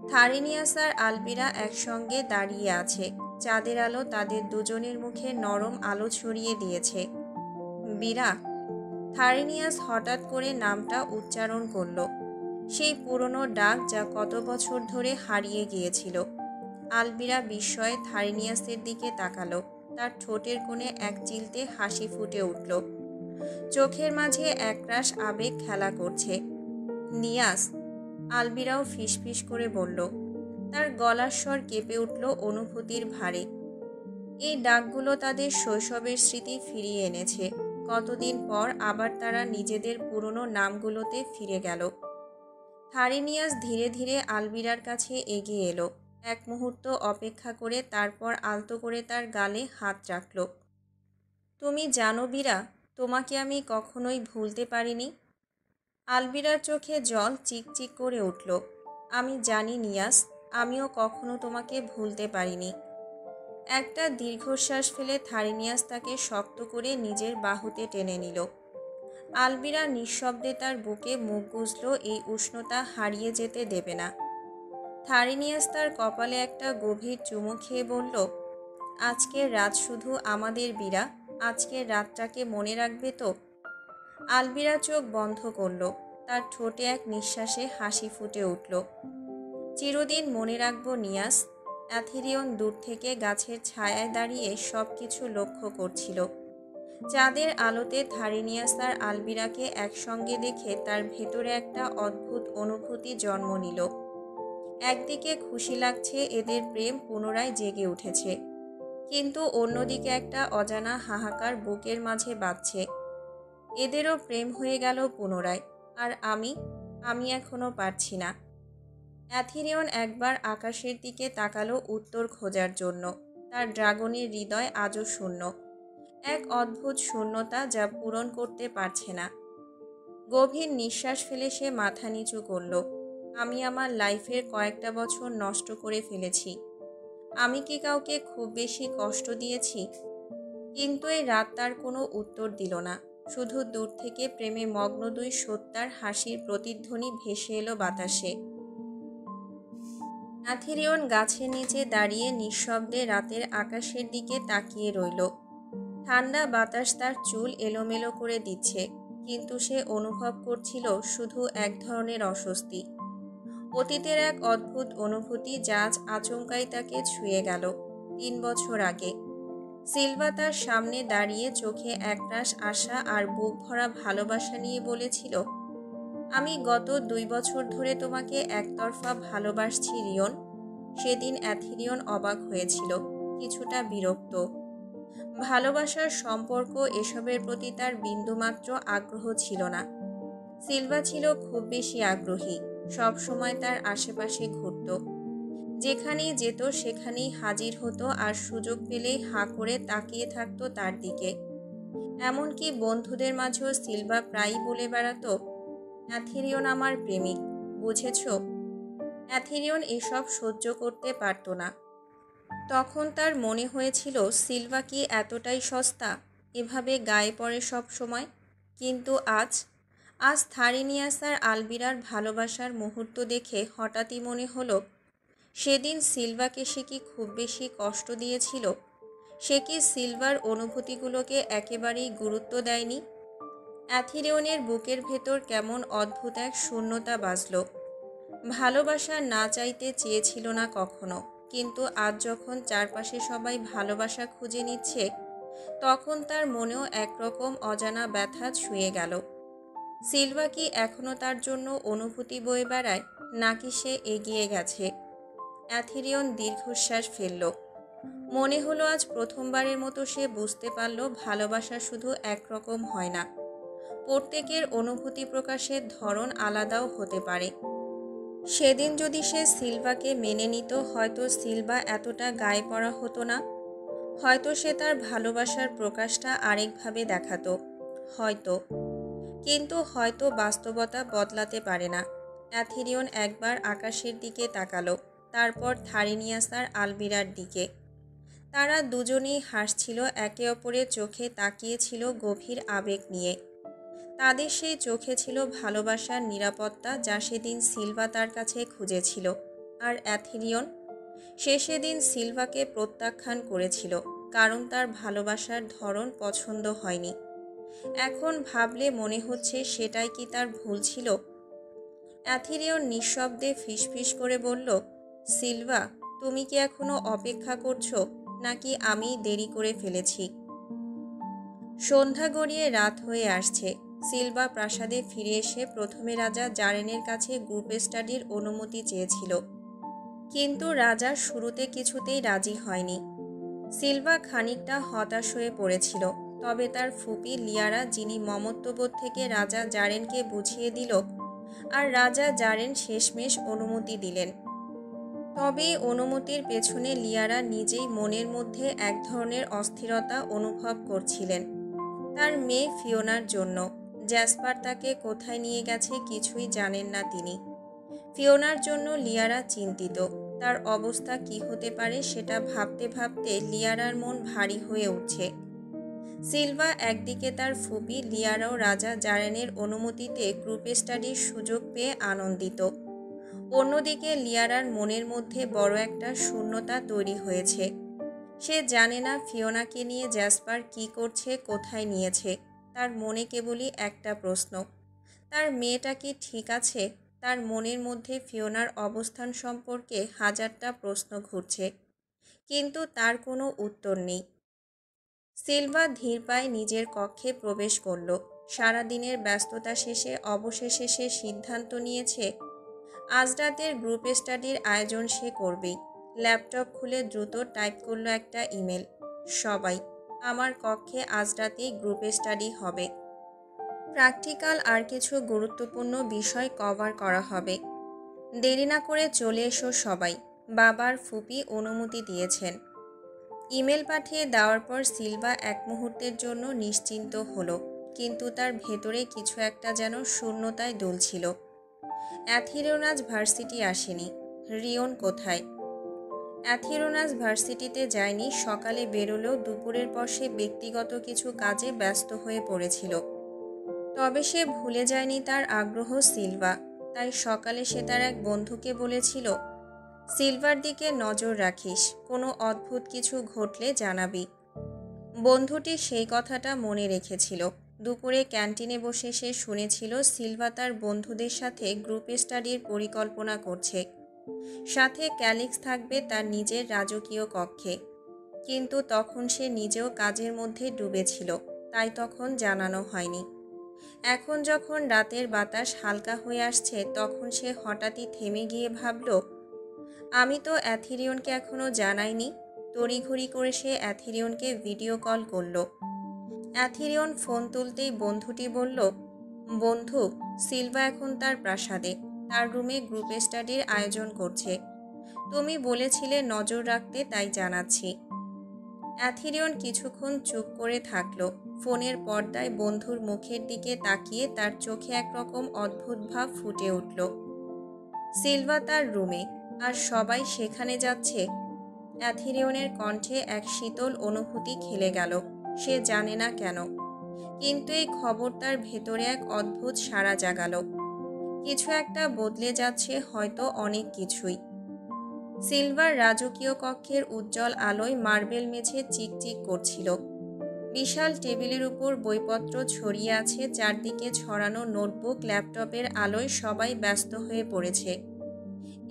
থারিনিয়াস আর আলবিরা একসঙ্গে দাঁড়িয়ে আছে। চাঁদের আলো তাদের দুজনের মুখে নরম আলো ছড়িয়ে দিয়েছে। বীরা। থারিনিয়াস হঠাৎ করে নামটা উচ্চারণ করল। সেই পুরনো ডাক যা কত বছর ধরে হারিয়ে গিয়েছিল। আলবিরা বিস্ময়ে থারিনিয়াসের দিকে তাকালো। তার ঠোঁটের কোণে এক চিলতে হাসি ফুটে উঠল। চোখের মাঝে একরাশ আবেগ খেলা করছে। নিয়াস। আলবিরাও ফিসফিস করে বলল। তার গলার স্বর কেঁপে উঠল অনুভূতির ভারে। এই ডাকগুলো তাদের শৈশবের স্মৃতি ফিরিয়ে এনেছে। কতদিন পর আবার তারা নিজেদের পুরনো নামগুলোতে ফিরে গেল। থারিনিয়াস ধীরে ধীরে আলবিরার কাছে এগিয়ে এলো। এক মুহূর্ত অপেক্ষা করে তারপর আলতো করে তার গালে হাত রাখল। তুমি জানো বীরা, তোমাকে আমি কখনোই ভুলতে পারিনি। আলবিরার চোখে জল চিকচিক করে উঠল। আমি জানি নিয়াস, আমিও কখনো তোমাকে ভুলতে পারিনি। একটা দীর্ঘশ্বাস ফেলে থারিনিয়াস তাকে শক্ত করে নিজের বাহুতে টেনে নিল। আলবিরা নিঃশব্দে তার বুকে মুখ গুজল, এই উষ্ণতা হারিয়ে যেতে দেবে না। থারিনিয়াস তার কপালে একটা গভীর চুমু খেয়ে বলল, আজকের রাত শুধু আমাদের বীরা, আজকের রাতটাকে মনে রাখবে তো? আলবিরা চোখ বন্ধ করল। তার ঠোঁটে এক নিঃশ্বাসে হাসি ফুটে উঠল। চিরদিন মনে রাখব নিয়াস। অ্যাথেরিয়ন দূর থেকে গাছের ছায়ায় দাঁড়িয়ে সব কিছু লক্ষ্য করছিল। চাঁদের আলোতে থারিনিয়াস আর আলবিরাকে একসঙ্গে দেখে তার ভেতরে একটা অদ্ভুত অনুভূতি জন্ম নিল। একদিকে খুশি লাগছে, এদের প্রেম পুনরায় জেগে উঠেছে, কিন্তু অন্যদিকে একটা অজানা হাহাকার বুকের মাঝে বাজছে। এদেরও প্রেম হয়ে গেল পুনরায়, আর আমি এখনো পারছি না। অ্যাথেরিয়ন একবার আকাশের দিকে তাকালো উত্তর খোঁজার জন্য। তার ড্রাগনের হৃদয় আজও শূন্য, এক অদ্ভুত শূন্যতা যা পূরণ করতে পারছে না। গভীর নিঃশ্বাস ফেলে সে মাথা নিচু করল। আমি আমার লাইফের কয়েকটা বছর নষ্ট করে ফেলেছি। আমি কি কাউকে খুব বেশি কষ্ট দিয়েছি? কিন্তু এই রাত তার কোনো উত্তর দিল না। শুধু দূর থেকে প্রেমে মগ্ন দুই সত্তার হাসির প্রতিধ্বনি ভেসে এলো বাতাসে। অ্যাথেরিয়ন গাছের নিচে দাঁড়িয়ে নিঃশব্দে রাতের আকাশের দিকে তাকিয়ে রইল। ঠান্ডা বাতাস তার চুল এলোমেলো করে দিচ্ছে, কিন্তু সে অনুভব করছিল শুধু এক ধরনের অস্বস্তি, অতীতের এক অদ্ভুত অনুভূতি যা আজ আচমকাই তাকে ছুঁয়ে গেল। 3 বছর আগে সিলভা তার সামনে দাঁড়িয়ে চোখে একরাশ আশা আর বুক ভরা ভালোবাসা নিয়ে বলেছিল, আমি গত 2 বছর ধরে তোমাকে একতরফা ভালোবাসছি রিয়ন। সেদিন অ্যাথেরিয়ন অবাক হয়েছিল, কিছুটা বিরক্ত। ভালোবাসার সম্পর্ক এসবের প্রতি তার বিন্দুমাত্র আগ্রহ ছিল না। সিলভা ছিল খুব বেশি আগ্রহী, সব সময় তার আশেপাশে ঘুরত। যেখানেই যেত সেখানেই হাজির হতো, আর সুযোগ পেলেই হাঁ করে তাকিয়ে থাকতো তার দিকে। এমনকি বন্ধুদের মাঝেও সিলভা প্রায়ই বলে বেড়াতো, অ্যাথেরিয়ন আমার প্রেমিক, বুঝেছ? অ্যাথেরিয়ন এসব সহ্য করতে পারত না। তখন তার মনে হয়েছিল সিলভা কি এতটাই সস্তা, এভাবে গায়ে পড়ে সব সময়। কিন্তু আজ থারিনিয়াস আর আলবিরার ভালোবাসার মুহূর্ত দেখে হঠাৎই মনে হলো, সেদিন সিলভাকে সে কি খুব বেশি কষ্ট দিয়েছিল? সে কি সিলভার অনুভূতিগুলোকে একেবারেই গুরুত্ব দেয়নি? অ্যাথেরিয়নের বুকের ভেতর কেমন অদ্ভুত এক শূন্যতা বাজল। ভালোবাসা না চাইতে চেয়েছিল না কখনো, কিন্তু আজ যখন চারপাশে সবাই ভালোবাসা খুঁজে নিচ্ছে, তখন তার মনেও একরকম অজানা ব্যথা ছুঁয়ে গেল। সিলভা কি এখনও তার জন্য অনুভূতি বয়ে বেড়ায়, নাকি সে এগিয়ে গেছে? অ্যাথেরিয়ন দীর্ঘশ্বাস ফেলল। মনে হলো আজ প্রথমবারের মতো সে বুঝতে পারল ভালোবাসা শুধু একরকম হয় না, প্রত্যেকের অনুভূতি প্রকাশের ধরন আলাদাও হতে পারে। সেদিন যদি সে সিলভাকে মেনে নিত, হয়তো সিলভা এতটা গায়ে পড়া হতো না। হয়তো সে তার ভালোবাসার প্রকাশটা আরেকভাবে দেখাতো, হয়তো। কিন্তু হয়তো বাস্তবতা বদলাতে পারে না। অ্যাথেরিয়ন একবার আকাশের দিকে তাকালো, তারপর থারিনিয়াস আর আলবিরার দিকে। তারা দুজনেই হাসছিল, একে অপরের চোখে তাকিয়েছিল গভীর আবেগ নিয়ে। তাদের সেই চোখে ছিল ভালোবাসার নিরাপত্তা, যা সেদিন সিলভা তার কাছে খুঁজেছিল। আর অ্যাথেরিয়ন, সে সেদিন সিলভাকে প্রত্যাখ্যান করেছিল, কারণ তার ভালোবাসার ধরন পছন্দ হয়নি। এখন ভাবলে মনে হচ্ছে সেটাই কি তার ভুল ছিল? অ্যাথেরিয়ন নিঃশব্দে ফিসফিস করে বলল, সিলভা, তুমি কি এখনো অপেক্ষা করছো, নাকি আমি দেরি করে ফেলেছি? সন্ধ্যা গড়িয়ে রাত হয়ে আসছে। সিলভা প্রাসাদে ফিরে এসে প্রথমে রাজা জারেনের কাছে গ্রুপ স্টাডির অনুমতি চেয়েছিল, কিন্তু রাজা শুরুতে কিছুতেই রাজি হয়নি। সিলভা খানিকটা হতাশ হয়ে পড়েছিল, তবে তার ফুপি লিয়ারা, যিনি মমত্ববোধ থেকে রাজা জারেনকে বুঝিয়ে দিল আর রাজা জারেন শেষমেশ অনুমতি দিলেন। তবে এই অনুমতির পেছনে লিয়ারা নিজেই মনের মধ্যে এক ধরনের অস্থিরতা অনুভব করছিলেন। তার মেয়ে ফিওনার জন্য। জ্যাসপার তাকে কোথায় নিয়ে গেছে কিছুই জানেন না তিনি। ফিওনার জন্য লিয়ারা চিন্তিত। তার অবস্থা কি হতে পারে সেটা ভাবতে ভাবতে লিয়ারার মন ভারী হয়ে উঠছে। সিলভা একদিকে তার ফুপি লিয়ারাও রাজা জারেনের অনুমতিতে গ্রুপ স্টাডির সুযোগ পেয়ে আনন্দিত। অন্যদিকে লিয়ারার মনের মধ্যে বড় একটা শূন্যতা তৈরি হয়েছে। সে জানে না ফিওনাকে নিয়ে জ্যাসপার কি করছে, কোথায় নিয়েছে। তার মনে কেবলই একটা প্রশ্ন, তার মেয়েটা কি ঠিক আছে? তার মনের মধ্যে ফিওনার অবস্থান সম্পর্কে হাজারটা প্রশ্ন ঘুরছে, কিন্তু তার কোনো উত্তর নেই। সিলভা ধীর পায়ে নিজের কক্ষে প্রবেশ করল। সারাদিনের ব্যস্ততা শেষে অবশেষে সে সিদ্ধান্ত নিয়েছে আজ রাতের গ্রুপ স্টাডির আয়োজন সে করবেই। ল্যাপটপ খুলে দ্রুত টাইপ করলো একটা ইমেল। সবাই, আমার কক্ষে আজ রাতেই গ্রুপ স্টাডি হবে। প্র্যাকটিক্যাল আর কিছু গুরুত্বপূর্ণ বিষয় কভার করা হবে। দেরি না করে চলে এসো সবাই। বাবার ফুপি অনুমতি দিয়েছেন। ইমেল পাঠিয়ে দেওয়ার পর সিলভা এক মুহূর্তের জন্য নিশ্চিন্ত হলো, কিন্তু তার ভেতরে কিছু একটা যেন শূন্যতায় দুলছিল। অ্যাথিরোনাস ভার্সিটি আসেনি। রিয়ন কোথায়? অ্যাথিরোনাস ভার্সিটিতে যায়নি। সকালে বেরোলেও দুপুরের পর সে ব্যক্তিগত কিছু কাজে ব্যস্ত হয়ে পড়েছিল। তবে সে ভুলে যায়নি তার আগ্রহ সিলভা। তাই সকালে সে তার এক বন্ধুকে বলেছিল, সিলভার দিকে নজর রাখিস, কোনো অদ্ভুত কিছু ঘটলে জানাবি। বন্ধুটি সেই কথাটা মনে রেখেছিল। দুপুরে ক্যান্টিনে বসে সে শুনেছিল সিলভা তার বন্ধুদের সাথে গ্রুপ স্টাডির পরিকল্পনা করছে। সাথে ক্যালিক্স থাকবে তার নিজের রাজকীয় কক্ষে। কিন্তু তখন সে নিজেও কাজের মধ্যে ডুবেছিল, তাই তখন জানানো হয়নি। এখন যখন রাতের বাতাস হালকা হয়ে আসছে তখন সে হঠাৎই থেমে গিয়ে ভাবল, আমি তো অ্যাথিরিয়নকে এখনও জানাইনি। তড়িঘড়ি করে সে অ্যাথিরিয়নকে ভিডিও কল করল। অ্যাথিরিয়ন ফোন তুলতেই বন্ধুটি বলল, বন্ধু, সিলভা এখন তার প্রাসাদে, তার রুমে গ্রুপ স্টাডির আয়োজন করছে। তুমি বলেছিলে নজর রাখতে, তাই জানাচ্ছি। অ্যাথিরিয়ন কিছুক্ষণ চুপ করে থাকলো। ফোনের পর্দায় বন্ধুর মুখের দিকে তাকিয়ে তার চোখে একরকম অদ্ভুত ভাব ফুটে উঠল। সিলভা তার রুমে, আর সবাই সেখানে যাচ্ছে। অ্যাথিরিয়নের কণ্ঠে এক শীতল অনুভূতি খেলে গেল। সে জানে না কেন, কিন্তু এই খবর তার ভেতরে এক অদ্ভুত সাড়া জাগালো। কিছু একটা বদলে যাচ্ছে, হয়তো অনেক কিছুই। সিলভার রাজকীয় কক্ষের উজ্জ্বল আলোয় মার্বেল মেঝে চিকচিক করছিল। বিশাল টেবিলের উপর বইপত্র ছড়িয়ে আছে, চারদিকে ছড়ানো নোটবুক, ল্যাপটপের আলোয় সবাই ব্যস্ত হয়ে পড়েছে।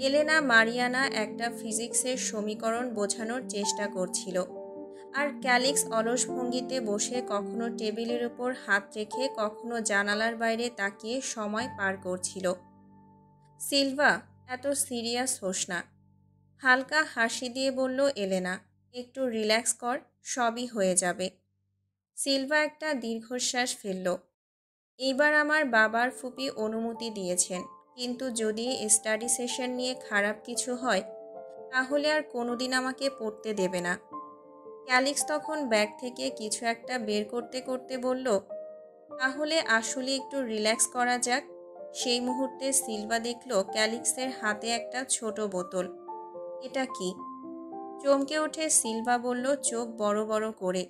এলেনা মারিয়ানা একটা ফিজিক্সের সমীকরণ বোঝানোর চেষ্টা করছিল, আর ক্যালিক্স অলস ভঙ্গিতে বসে কখনো টেবিলের উপর হাত রেখে কখনো জানালার বাইরে তাকিয়ে সময় পার করছিল। সিলভা, এত সিরিয়াস হোস না, হালকা হাসি দিয়ে বলল এলেনা। একটু রিল্যাক্স কর, সবই হয়ে যাবে। সিলভা একটা দীর্ঘশ্বাস ফেলল। এইবার আমার বাবার ফুপি অনুমতি দিয়েছেন, কিন্তু যদি স্টাডি সেশন নিয়ে খারাপ কিছু হয় তাহলে আর কোনোদিন আমাকে পড়তে দেবে না। ক্যালিক্স তখন ব্যাগ থেকে কিছু একটা বের করতে করতে বলল, তাহলে আসলে একটু রিল্যাক্স করা যাক। সেই মুহূর্তে সিলভা দেখল ক্যালিক্সের হাতে একটা ছোট বোতল। এটা কি? চমকে উঠে সিলভা বলল চোখ বড় বড় করে।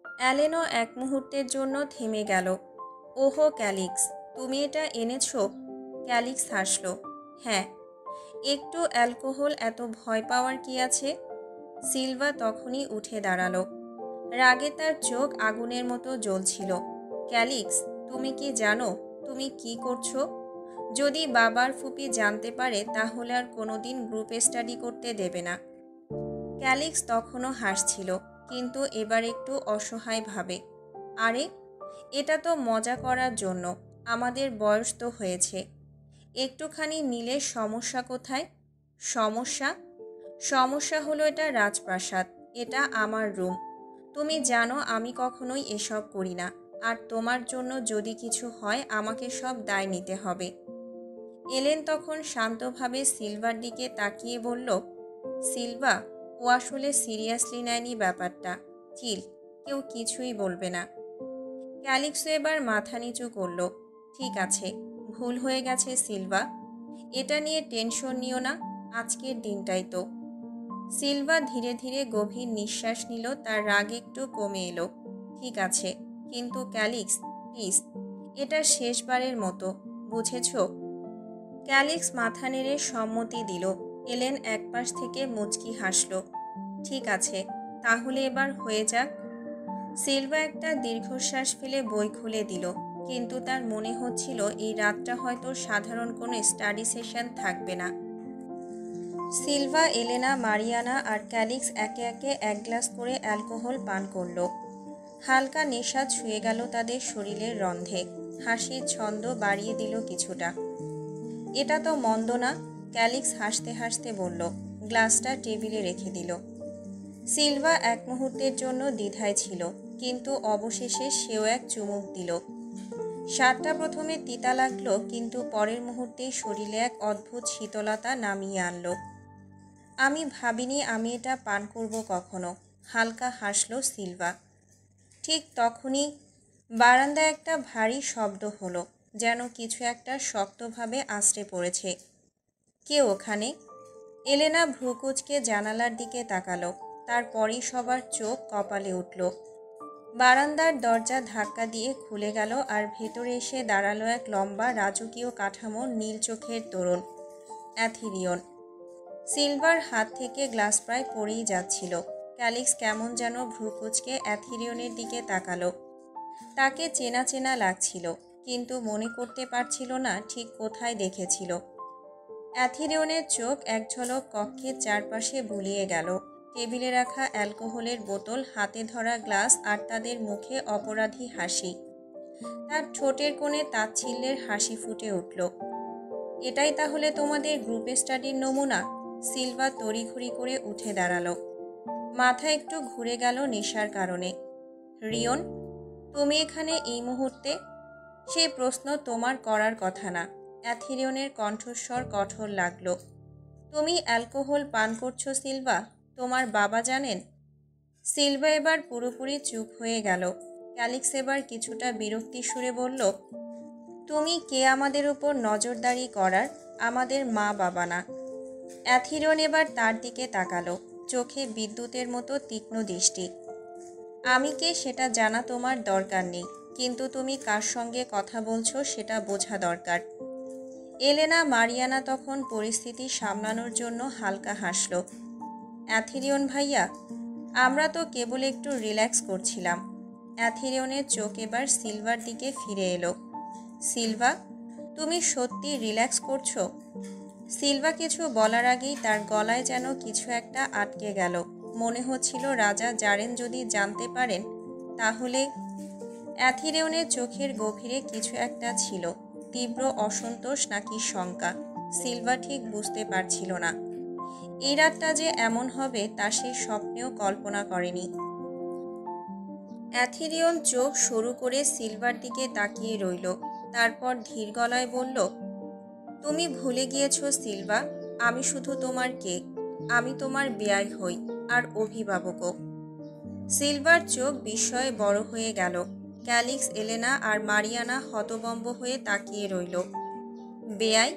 অ্যালেনও এক মুহূর্তের জন্য থেমে গেল। ওহো ক্যালিক্স, তুমি এটা এনেছো? ক্যালিক্স হাসল। হ্যাঁ। একটু অ্যালকোহল, এত ভয় পাওয়ার কি আছে? সিলভা তখনই উঠে দাঁড়ালো। রাগে তার চোখ আগুনের মতো জ্বলছিল। ক্যালিক্স, তুমি কি জানো তুমি কি করছো? যদি বাবার ফুপি জানতে পারে তাহলে আর কোনোদিন গ্রুপ স্টাডি করতে দেবে না। ক্যালিক্স তখনও হাসছিল, কিন্তু এবার একটু অসহায় ভাবে। আরে, এটা তো মজা করার জন্য। আমাদের বয়স তো হয়েছে, একটুখানি নিলে সমস্যা কোথায়? সমস্যা? সমস্যা হলো এটা রাজপ্রাসাদ, এটা আমার রুম। তুমি জানো আমি কখনোই এসব করি না, আর তোমার জন্য যদি কিছু হয় আমাকে সব দায় নিতে হবে। এলেন তখন শান্তভাবে সিলভার দিকে তাকিয়ে বলল, সিলভা, ও আসলে সিরিয়াসলি নেয়নি ব্যাপারটা। চিল, কেউ কিছুই বলবে না। ক্যালিক্সো এবার মাথা নিচু করল। ঠিক আছে, ভুল হয়ে গেছে সিলভা, এটা নিয়ে টেনশন নিও না, আজকের দিনটাই তো। সিলভা ধীরে ধীরে গভীর নিঃশ্বাস নিল, তার রাগ একটু কমে এলো। ঠিক আছে, কিন্তু ক্যালিক্স, প্লিজ, এটা শেষবারের মতো, বুঝেছ? ক্যালিক্স মাথা নেড়ে সম্মতি দিল। এলেন একপাশ থেকে মুচকি হাসল। ঠিক আছে, তাহলে এবার হয়ে যাক। সিলভা একটা দীর্ঘশ্বাস ফেলে বই খুলে দিল, কিন্তু তার মনে হচ্ছিল এই রাতটা হয়তো সাধারণ কোনো স্টাডি সেশন থাকবে না। সিলভা, এলেনা, মারিয়ানা আর ক্যালিক্স একে একে এক গ্লাস করে অ্যালকোহল পান করল। হালকা নেশা ছুঁয়ে গেল তাদের শরীরের রন্ধে, হাসির ছন্দ বাড়িয়ে দিল কিছুটা। এটা তো মন্দ না, ক্যালিক্স হাসতে হাসতে বলল, গ্লাসটা টেবিলে রেখে দিল। সিলভা এক মুহূর্তের জন্য দ্বিধায় ছিল, কিন্তু অবশেষে সেও এক চুমুক দিল। স্বাদটা প্রথমে তিতা লাগলো, কিন্তু পরের মুহূর্তেই শরীরে এক অদ্ভুত শীতলতা নামিয়ে আনলো। আমি ভাবিনি আমি এটা পান করব কখনো, হালকা হাসল সিলভা। ঠিক তখনই বারান্দায় একটা ভারী শব্দ হলো, যেন কিছু একটা শক্তভাবে আছড়ে পড়েছে। কে ওখানে? এলেনা ভ্রুকুচকে জানালার দিকে তাকালো, তারপরই সবার চোখ কপালে উঠল। বারান্দার দরজা ধাক্কা দিয়ে খুলে গেল, আর ভেতরে এসে দাঁড়ালো এক লম্বা রাজকীয় কাঠামোর নীল চোখের তরুণ, অ্যাথিরিয়ন। সিলভার হাত থেকে গ্লাস প্রায় পড়েই যাচ্ছিল। ক্যালিক্স কেমন যেন ভ্রুকুচকে অ্যাথিরিয়নের দিকে তাকালো। তাকে চেনা চেনা লাগছিল, কিন্তু মনে করতে পারছিল না ঠিক কোথায় দেখেছিল। অ্যাথিরিয়নের চোখ এক ঝলক কক্ষের চারপাশে বুলিয়ে গেল। টেবিলে রাখা অ্যালকোহলের বোতল, হাতে ধরা গ্লাস, আর তাদের মুখে অপরাধী হাসি। তার ঠোঁটের কোণে তাচ্ছিল্যের হাসি ফুটে উঠল। এটাই তাহলে তোমাদের গ্রুপ স্টাডির নমুনা? সিলভা তড়িঘড়ি করে উঠে দাঁড়ালো। মাথা একটু ঘুরে গেল নেশার কারণে। রিয়ন, তুমি এখানে এই মুহূর্তে? সেই প্রশ্ন তোমার করার কথা না। অ্যাথিরিয়নের কণ্ঠস্বর কঠোর লাগলো। তুমি অ্যালকোহল পান করছো সিলভা? তোমার বাবা জানেন? সিলভা এবার পুরোপুরি চুপ হয়ে গেল। ক্যালিক্স এবার কিছুটা বিরক্তি সুরে বলল, তুমি কে আমাদের উপর নজরদারি করার? আমাদের মা বাবা না। অ্যাথিরিয়ন এবার তার দিকে তাকালো, চোখে বিদ্যুতের মতো তীক্ষ্ণ দৃষ্টি। আমি কে সেটা জানা তোমার দরকার নেই, কিন্তু তুমি কার সঙ্গে কথা বলছো সেটা বোঝা দরকার। এলেনা, মারিয়ানা তখন পরিস্থিতি সামলানোর জন্য হালকা হাসল। অ্যাথিরিয়ন ভাইয়া, আমরা তো কেবল একটু রিল্যাক্স করছিলাম। অ্যাথিরিয়নের চোখ এবার সিলভার দিকে ফিরে এলো। সিলভা, তুমি সত্যি রিল্যাক্স করছো? সিলভা কিছু বলার আগেই তার গলায় যেন কিছু একটা আটকে গেল। মনে হচ্ছিল রাজা জারেন যদি জানতে পারেন তাহলে। অ্যাথিরিয়নের চোখের গভীরে কিছু একটা ছিল, তীব্র অসন্তোষ নাকি শঙ্কা। সিলভা ঠিক বুঝতে পারছিল না। এই রাতটা যে এমন হবে তা সে স্বপ্নেও কল্পনা করেনি। অ্যাথিরিয়ন চোখ সরু করে সিলভার দিকে তাকিয়ে রইল, তারপর ধীর গলায় বলল, তুমি ভুলে গিয়েছো সিলভা, আমি শুধু তোমার কে। আমি তোমার বেয়াই হই, আর অভিভাবকও। সিলভার চোখ বিস্ময়ে বড় হয়ে গেল। ক্যালিক্স, এলেনা আর মারিয়ানা হতবম্ব হয়ে তাকিয়ে রইল। বেয়াই?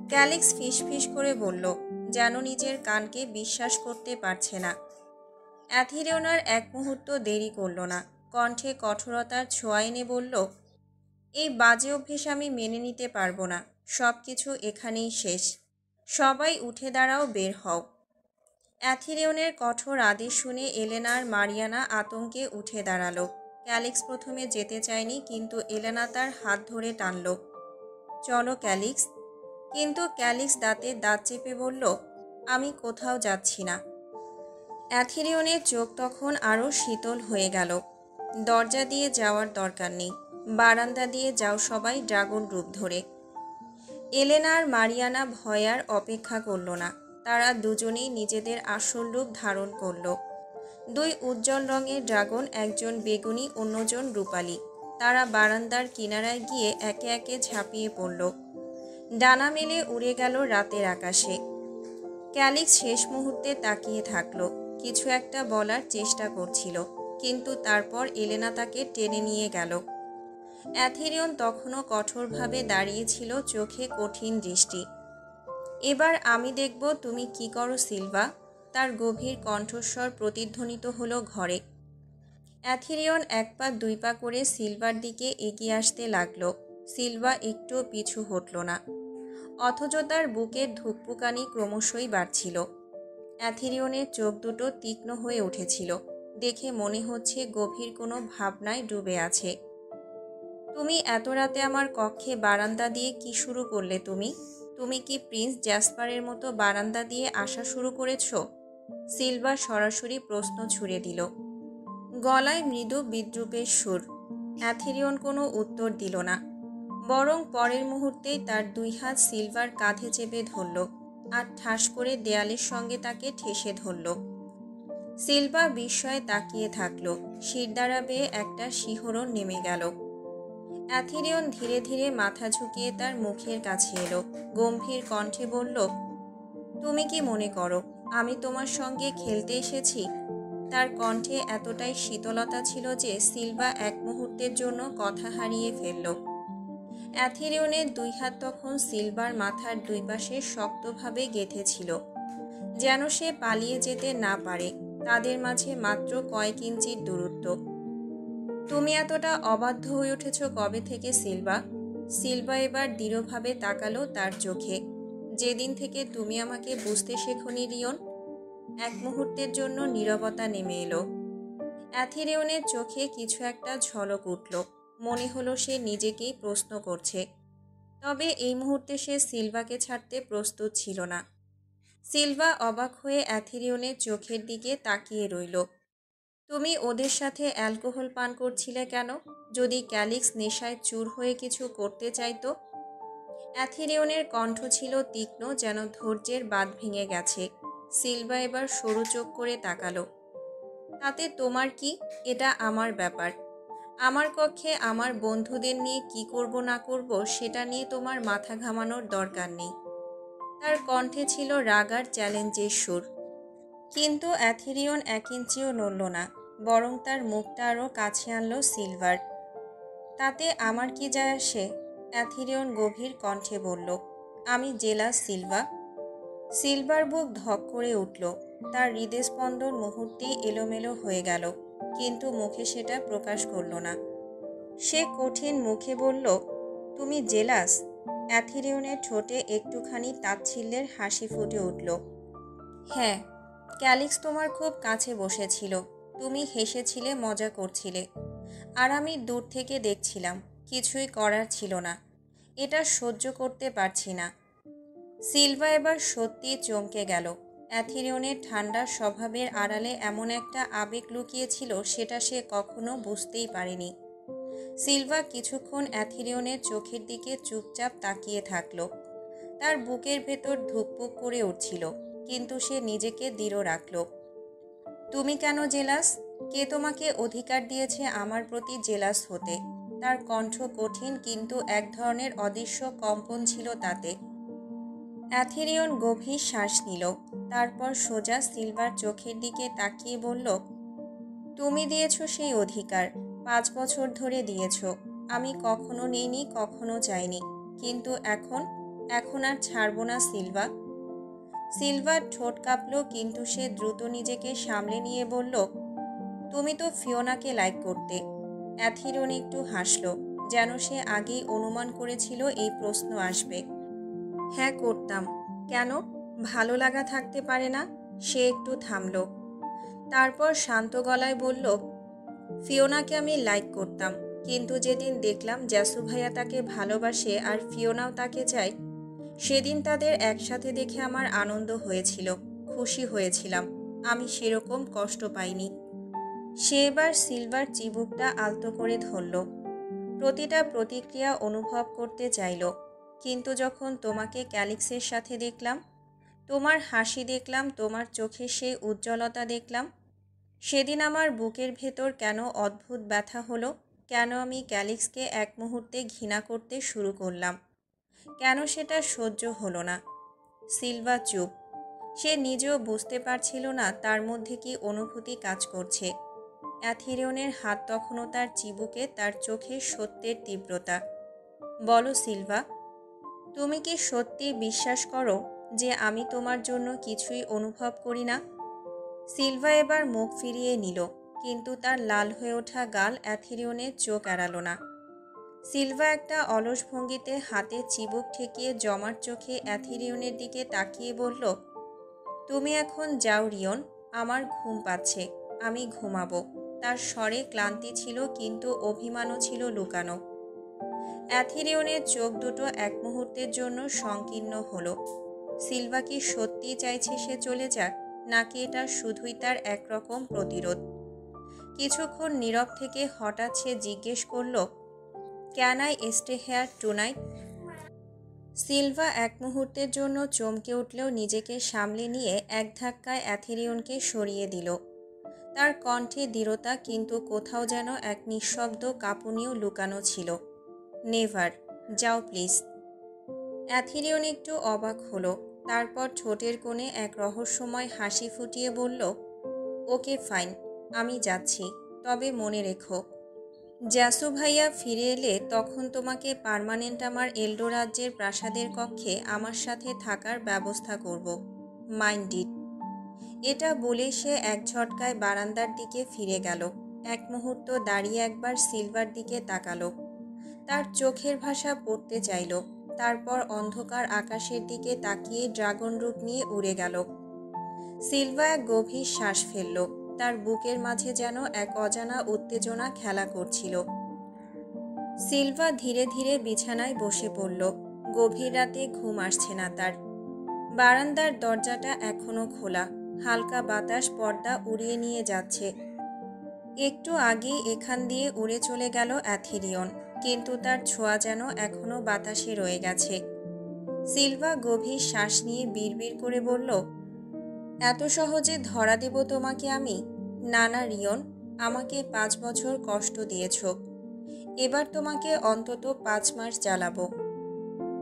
ক্যালিক্স ফিসফিস করে বলল, যেন নিজের কানকে বিশ্বাস করতে পারছে না। অ্যাথিরিয়ন আর এক মুহূর্ত দেরি করল না, কণ্ঠে কঠোরতার ছোঁয়া এনে বলল, এই বাজে অভ্যেস আমি মেনে নিতে পারবো না। সব কিছু এখানেই শেষ। সবাই উঠে দাঁড়াও, বের হও। অ্যাথিরিয়নের কঠোর আদেশ শুনে এলেনা আর মারিয়ানা আতঙ্কে উঠে দাঁড়ালো। ক্যালিক্স প্রথমে যেতে চায়নি, কিন্তু এলেনা তার হাত ধরে টানল। চলো ক্যালিক্স। কিন্তু ক্যালিক্স দাঁতে দাঁত চেপে বলল, আমি কোথাও যাচ্ছি না। অ্যাথিরিয়নের চোখ তখন আরও শীতল হয়ে গেল। দরজা দিয়ে যাওয়ার দরকার নেই, বারান্দা দিয়ে যাও সবাই ড্রাগন রূপ ধরে। এলেনা আর মারিয়ানা ভয় আর অপেক্ষা করল না, তারা দুজনেই নিজেদের আসল রূপ ধারণ করল। দুই উজ্জ্বল রঙের ড্রাগন, একজন বেগুনি, অন্যজন রূপালি। তারা বারান্দার কিনারায় গিয়ে একে একে ঝাঁপিয়ে পড়ল। ডানা মেলে উড়ে গেল রাতের আকাশে। ক্যালিক্স শেষ মুহূর্তে তাকিয়ে থাকলো, কিছু একটা বলার চেষ্টা করছিল, কিন্তু তারপর এলেনা তাকে টেনে নিয়ে গেল। অ্যাথেরিয়ন তখনও কঠোরভাবে দাঁড়িয়েছিল, চোখে কঠিন দৃষ্টি। এবার আমি দেখব তুমি কি করো সিলভা, তার গভীর কণ্ঠস্বর প্রতিধ্বনিত হলো ঘরে। অ্যাথেরিয়ন এক পা দুই পা করে সিলভার দিকে এগিয়ে আসতে লাগলো। সিলভা একটুও পিছু হটল না, অথচ তার বুকের ধুকপুকানি ক্রমশই বাড়ছিল। অ্যাথেরিয়নের চোখ দুটো তীক্ষ্ণ হয়ে উঠেছিল, দেখে মনে হচ্ছে গভীর কোনো ভাবনায় ডুবে আছে। তুমি এত রাতে আমার কক্ষে বারান্দা দিয়ে কি শুরু করলে? তুমি কি প্রিন্স জ্যাসপারের মতো বারান্দা দিয়ে আসা শুরু করেছ? সিলভা সরাসরি প্রশ্ন ছুড়ে দিল, গলায় মৃদু বিদ্রূপের সুর। অ্যাথেরিয়ন কোনো উত্তর দিল না, বরং পরের মুহূর্তেই তার দুই হাত সিলভার কাঁধে চেপে ধরল আর ঠাস করে দেয়ালের সঙ্গে তাকে ঠেসে ধরল। সিলভা বিস্ময়ে তাকিয়ে থাকল, শিরদাঁড়া বেয়ে একটা শিহরণ নেমে গেল। অ্যাথেরিয়ন ধীরে ধীরে মাথা ঝুঁকিয়ে তার মুখের কাছে এলো, গম্ভীর কণ্ঠে বলল, তুমি কি মনে করো আমি তোমার সঙ্গে খেলতে এসেছি? তার কণ্ঠে এতটাই শীতলতা ছিল যে সিলভা এক মুহূর্তের জন্য কথা হারিয়ে ফেলল। অ্যাথেরিয়নের দুই হাত তখন সিলভার মাথার দুই পাশে শক্তভাবে গেঁথেছিল, যেন সে পালিয়ে যেতে না পারে। তাদের মাঝে মাত্র কয়েক ইঞ্চির দূরত্ব। তুমি এতটা অবাধ্য হয়ে উঠেছ কবে থেকে সিলভা? সিলভা এবার দৃঢ়ভাবে তাকালো তার চোখে। যেদিন থেকে তুমি আমাকে বুঝতে শেখনি রিয়ন। এক মুহূর্তের জন্য নীরবতা নেমে এলো। অ্যাথেরিয়নের চোখে কিছু একটা ঝলক উঠল, মনে হলো সে নিজেকেই প্রশ্ন করছে। তবে এই মুহূর্তে সে সিলভাকে ছাড়তে প্রস্তুত ছিল না। সিলভা অবাক হয়ে অ্যাথেরিয়নের চোখের দিকে তাকিয়ে রইল। তুমি ওদের সাথে অ্যালকোহল পান করছিলে কেন, যদি ক্যালিক্স নেশায় চুর হয়ে কিছু করতে চাইতো? অ্যাথেরিয়নের কণ্ঠ ছিল তীক্ষ্ণ, যেন ধৈর্যের বাঁধ ভেঙে গেছে। সিলভা এবার সরু চোখ করে তাকালো। তাতে তোমার কি? এটা আমার ব্যাপার। আমার কক্ষে আমার বন্ধুদের নিয়ে কি করব না করব সেটা নিয়ে তোমার মাথা ঘামানোর দরকার নেই। তার কণ্ঠে ছিল রাগ আর চ্যালেঞ্জের সুর। কিন্তু অ্যাথেরিয়ন এক ইঞ্চিও নড়ল না, বরং তার মুখটা আরও কাছে আনলো সিলভার। তাতে আমার কি যায় আসে? অ্যাথেরিয়ন গভীর কণ্ঠে বলল, আমি জেলাস সিলভা। সিলভার বুক ধক করে উঠল, তার হৃদস্পন্দন মুহূর্তেই এলোমেলো হয়ে গেল, কিন্তু মুখে সেটা প্রকাশ করল না। সে কঠিন মুখে বলল, তুমি জেলাস? অ্যাথেরিয়নের ঠোঁটে একটুখানি তাচ্ছিল্যের হাসি ফুটে উঠল। হ্যাঁ, ক্যালিক্স তোমার খুব কাছে বসেছিল, তুমি হেসেছিলে, মজা করছিলে, আর আমি দূর থেকে দেখছিলাম, কিছুই করার ছিল না। এটা সহ্য করতে পারছি না। সিলভা এবার সত্যি চমকে গেল। অ্যাথেরিয়নের ঠান্ডা স্বভাবের আড়ালে এমন একটা আবেগ লুকিয়েছিল, সেটা সে কখনো বুঝতেই পারেনি। সিলভা কিছুক্ষণ অ্যাথেরিয়নের চোখের দিকে চুপচাপ তাকিয়ে থাকল। তার বুকের ভেতর ধুকপুক করে উঠছিল, কিন্তু সে নিজেকে দৃঢ় রাখল। তুমি কেন জেলাস? কে তোমাকে অধিকার দিয়েছে আমার প্রতি জেলাস হতে? তার কণ্ঠ কঠিন, কিন্তু এক ধরনের অদৃশ্য কম্পন ছিল তাতে। অ্যাথেরিয়ন গভীর শ্বাস নিল, তারপর সোজা সিলভার চোখের দিকে তাকিয়ে বলল, তুমি দিয়েছ সেই অধিকার, 5 বছর ধরে দিয়েছ। আমি কখনো নেইনি, কখনো চাইনি, কিন্তু এখন আর ছাড়ব না সিলভা। সিলভার ঠোঁট কাঁপল, কিন্তু সে দ্রুত নিজেকে সামলে নিয়ে বলল, তুমি তো ফিওনাকে লাইক করতে। অ্যাথেরিয়ন একটু হাসল, যেন সে আগেই অনুমান করেছিল এই প্রশ্ন আসবে। হ্যাঁ করতাম। কেন? ভালো লাগা থাকতে পারে না? সে একটু থামল, তারপর শান্ত গলায় বলল, ফিওনাকে আমি লাইক করতাম, কিন্তু যেদিন দেখলাম জ্যাসু ভাইয়া তাকে ভালোবাসে আর ফিওনাও তাকে চায়, সেদিন তাদের একসাথে দেখে আমার আনন্দ হয়েছিল, খুশি হয়েছিলাম। আমি সেরকম কষ্ট পাইনি। সে এবার সিলভার চিবুকটা আলতো করে ধরল, প্রতিটা প্রতিক্রিয়া অনুভব করতে চাইল। কিন্তু যখন তোমাকে ক্যালিক্সের সাথে দেখলাম, তোমার হাসি দেখলাম, তোমার চোখে সেই উজ্জ্বলতা দেখলাম, সেদিন আমার বুকের ভেতর কেন অদ্ভুত ব্যথা হলো। কেন আমি ক্যালিক্সকে এক মুহূর্তে ঘৃণা করতে শুরু করলাম। কেন সেটা সহ্য হলো না। সিলভা চুপ। সে নিজেও বুঝতে পারছিল না তার মধ্যে কি অনুভূতি কাজ করছে। অ্যাথিরিয়নের হাত তখনও তার চিবুকে, তার চোখে সত্যের তীব্রতা। বলো সিলভা, তুমি কি সত্যি বিশ্বাস করো যে আমি তোমার জন্য কিছুই অনুভব করি না? সিলভা এবার মুখ ফিরিয়ে নিল, কিন্তু তার লাল হয়ে ওঠা গাল অ্যাথিরিয়নের চোখ এড়ালো না। সিলভা একটা অলস ভঙ্গিতে হাতে চিবুক ঠেকিয়ে জমার চোখে অ্যাথিরিয়নের দিকে তাকিয়ে বলল, তুমি এখন যাও রিয়ন, আমার ঘুম পাচ্ছে, আমি ঘুমাবো। তার স্বরে ক্লান্তি ছিল, কিন্তু অভিমানও ছিল লুকানো। অ্যাথিরিয়নের চোখ দুটো এক মুহূর্তের জন্য সংকীর্ণ হলো। সিলভা কি সত্যিই চাইছে সে চলে যাক, নাকি এটা শুধুই তার একরকম প্রতিরোধ? কিছুক্ষণ নীরব থেকে হঠাৎ সে জিজ্ঞেস করল, can I stay here tonight? Silva এক মুহূর্তের জন্য চমকে উঠলেও নিজেকে সামলে নিয়ে এক ধাক্কায় অ্যাথিরিয়নকে সরিয়ে দিল। তার কণ্ঠে দৃঢ়তা, কিন্তু কোথাও যেন এক নিঃশব্দ কাঁপুনিও লুকানো ছিল। নেভার, যাও প্লিজ। অ্যাথিরিয়ন একটু অবাক হলো, তারপর ঠোঁটের কোণে এক রহস্যময় হাসি ফুটিয়ে বলল, ওকে ফাইন, আমি যাচ্ছি, তবে মনে রেখো, জাসু ভাইয়া ফিরে এলে তখন তোমাকে পার্মানেন্ট আমার এলডো রাজ্যের প্রাসাদের কক্ষে আমার সাথে থাকার ব্যবস্থা করব। Mind it. এটা বলে সে এক ঝটকায় বারান্দার দিকে ফিরে গেল। এক মুহূর্ত দাঁড়িয়ে একবার সিলভার দিকে তাকালো। তার চোখের ভাষা পড়তে চাইল, তারপর অন্ধকার আকাশের দিকে তাকিয়ে ড্রাগন রূপ নিয়ে উড়ে গেল। সিলভা এক গভীর শ্বাস ফেলল। তার বুকের মাঝে যেন এক অজানা উত্তেজনা খেলা করছিল। সিলভা ধীরে ধীরে বিছানায় বসে পড়ল। গভীর রাতে ঘুম আসছে না তার। বারান্দার দরজাটা এখনো খোলা, হালকা বাতাস পর্দা উড়িয়ে নিয়ে যাচ্ছে। একটু আগেই এখান দিয়ে উড়ে চলে গেল অ্যাথিরিয়ন, কিন্তু তার ছোঁয়া যেন এখনো বাতাসে রয়ে গেছে। সিলভা গভীর শ্বাস নিয়ে বিড়বিড় করে বলল, এত সহজে ধরা দেব তোমাকে আমি? না না রিয়ন, আমাকে 5 বছর কষ্ট দিয়েছ, এবার তোমাকে অন্তত 5 মাস জ্বালাবো।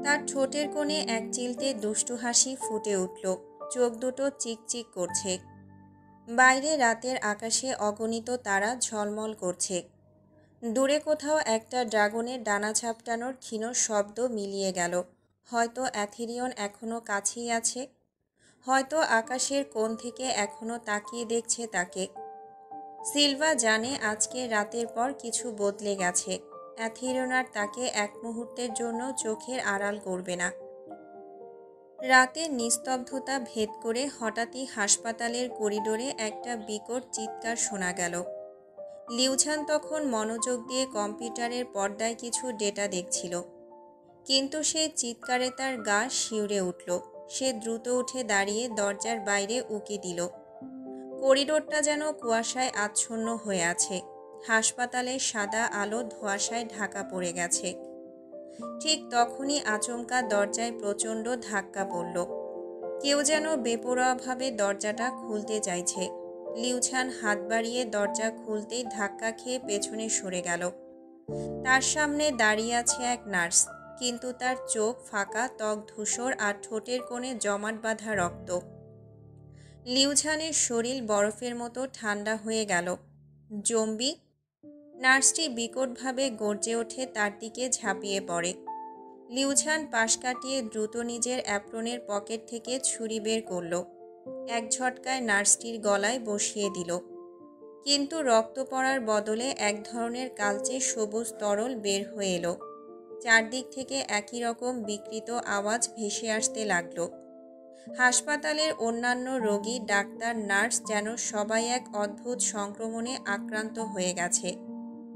তার ঠোঁটের কোণে এক চিলতে দুষ্টু হাসি ফুটে উঠল, চোখ দুটো চিকচিক করছে। বাইরে রাতের আকাশে অগণিত তারা ঝলমল করছে। দূরে কোথাও একটা ড্রাগনের ডানা ঝাপটানোর ক্ষীণ শব্দ মিলিয়ে গেল। হয়তো অ্যাথিরিয়ন এখনো কাছেই আছে, হয়তো আকাশের কোণ থেকে এখনো তাকিয়ে দেখছে তাকে। সিলভা জানে আজকে রাতের পর কিছু বদলে গেছে। অ্যাথিরিয়ন আর তাকে এক মুহূর্তের জন্য চোখের আড়াল করবে না। রাতের নিস্তব্ধতা ভেদ করে হঠাৎই হাসপাতালের করিডোরে একটা বিকট চিৎকার শোনা গেল। লিউঝান তখন মনোযোগ দিয়ে কম্পিউটারের পর্দায় কিছু ডেটা দেখছিল, কিন্তু সে চিৎকারে তার গা শিউরে উঠল। সে দ্রুত উঠে দাঁড়িয়ে দরজার বাইরে উকি দিল। করিডোরটা যেন কুয়াশায় আচ্ছন্ন হয়ে আছে। হাসপাতালের সাদা আলো ধোঁয়াশায় ঢাকা পড়ে গেছে। ঠিক তখনই আচমকা দরজায় প্রচণ্ড ধাক্কা পড়ল। কেউ যেন বেপরোয়াভাবে দরজাটা খুলতে চাইছে। লিউঝান হাত বাড়িয়ে দরজা খুলতেই ধাক্কা খেয়ে পেছনে সরে গেল। তার সামনে দাঁড়িয়ে আছে এক নার্স, কিন্তু তার চোখ ফাঁকা, ত্বক ধূসর আর ঠোঁটের কোণে জমাট বাঁধা রক্ত। লিউঝানের শরীর বরফের মতো ঠান্ডা হয়ে গেল। জম্বি! নার্সটি বিকটভাবে গর্জে ওঠে, তার দিকে ঝাঁপিয়ে পড়ে। লিউঝান পাশ কাটিয়ে দ্রুত নিজের অ্যাপ্রনের পকেট থেকে ছুরি বের করল। এক ঝটকায় নার্সটির গলায় বসিয়ে দিল, কিন্তু রক্ত পড়ার বদলে এক ধরনের কালচে সবুজ তরল বের হয়ে এলো। চারদিক থেকে একই রকম বিকৃত আওয়াজ ভেসে আসতে লাগলো। হাসপাতালের অন্যান্য রোগী, ডাক্তার, নার্স যেন সবাই এক অদ্ভুত সংক্রমণে আক্রান্ত হয়ে গেছে।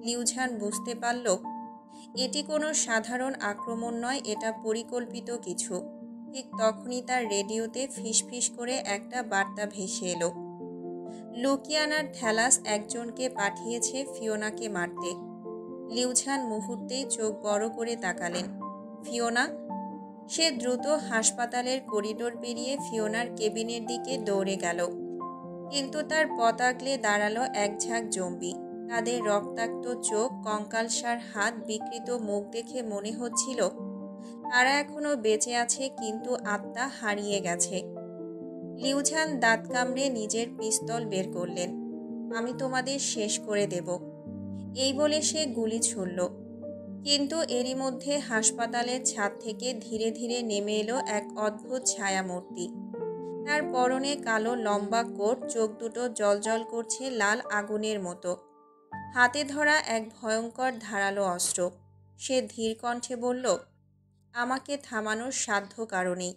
লিউঝান বুঝতে পারল এটি কোনো সাধারণ আক্রমণ নয়, এটা পরিকল্পিত কিছু। ঠিক তখনই তার রেডিওতে ফিসফিস করে একটা বার্তা ভেসে এলো। লুকিয়ানার থ্যালাস একজনকে পাঠিয়েছে ফিওনাকে মারতে। লিউঝান মুহূর্তেই চোখ বড় করে তাকালেন। ফিওনা! সে দ্রুত হাসপাতালের করিডোর পেরিয়ে ফিওনার কেবিনের দিকে দৌড়ে গেল, কিন্তু তার পথ আগলে দাঁড়ালো এক ঝাঁক জম্বি। তাদের রক্তাক্ত চোখ, কঙ্কালসার হাত, বিকৃত মুখ দেখে মনে হচ্ছিল তারা এখনো বেঁচে আছে, কিন্তু আত্মা হারিয়ে গেছে। লিউঝান দাঁত কামড়ে নিজের পিস্তল বের করলেন। আমি তোমাদের শেষ করে দেব, এই বলে সে গুলি ছুড়ল। কিন্তু এরই মধ্যে হাসপাতালের ছাদ থেকে ধীরে ধীরে নেমে এলো এক অদ্ভুত ছায়ামূর্তি। তার পরনে কালো লম্বা কোট, চোখ দুটো জ্বলজ্বল করছে লাল আগুনের মতো। হাতে ধরা এক ভয়ঙ্কর ধারালো অস্ত্র। সে ধীর কণ্ঠে বলল, আমাকে থামানোর সাধ্য কারণেই।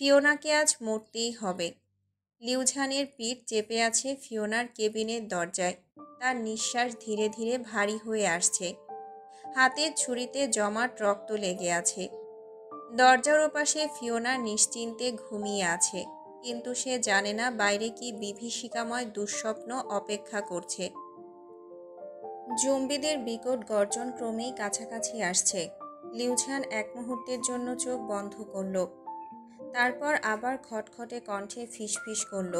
ফিওনাকে আজ মরতেই হবে। লিউঝানের পিঠ চেপে আছে ফিওনার কেবিনের দরজায়। তার নিঃশ্বাস ধীরে ধীরে ভারী হয়ে আসছে। হাতের ছুরিতে জমাট রক্ত লেগে আছে। দরজার ওপাশে ফিওনা নিশ্চিন্তে ঘুমিয়ে আছে, কিন্তু সে জানে না বাইরে কি বিভীষিকাময় দুঃস্বপ্ন অপেক্ষা করছে। জম্বিদের বিকট গর্জন ক্রমেই কাছাকাছি আসছে। লিউঝান এক মুহূর্তের জন্য চোখ বন্ধ করল। তারপর আবার খটখটে কণ্ঠে ফিসফিস করল,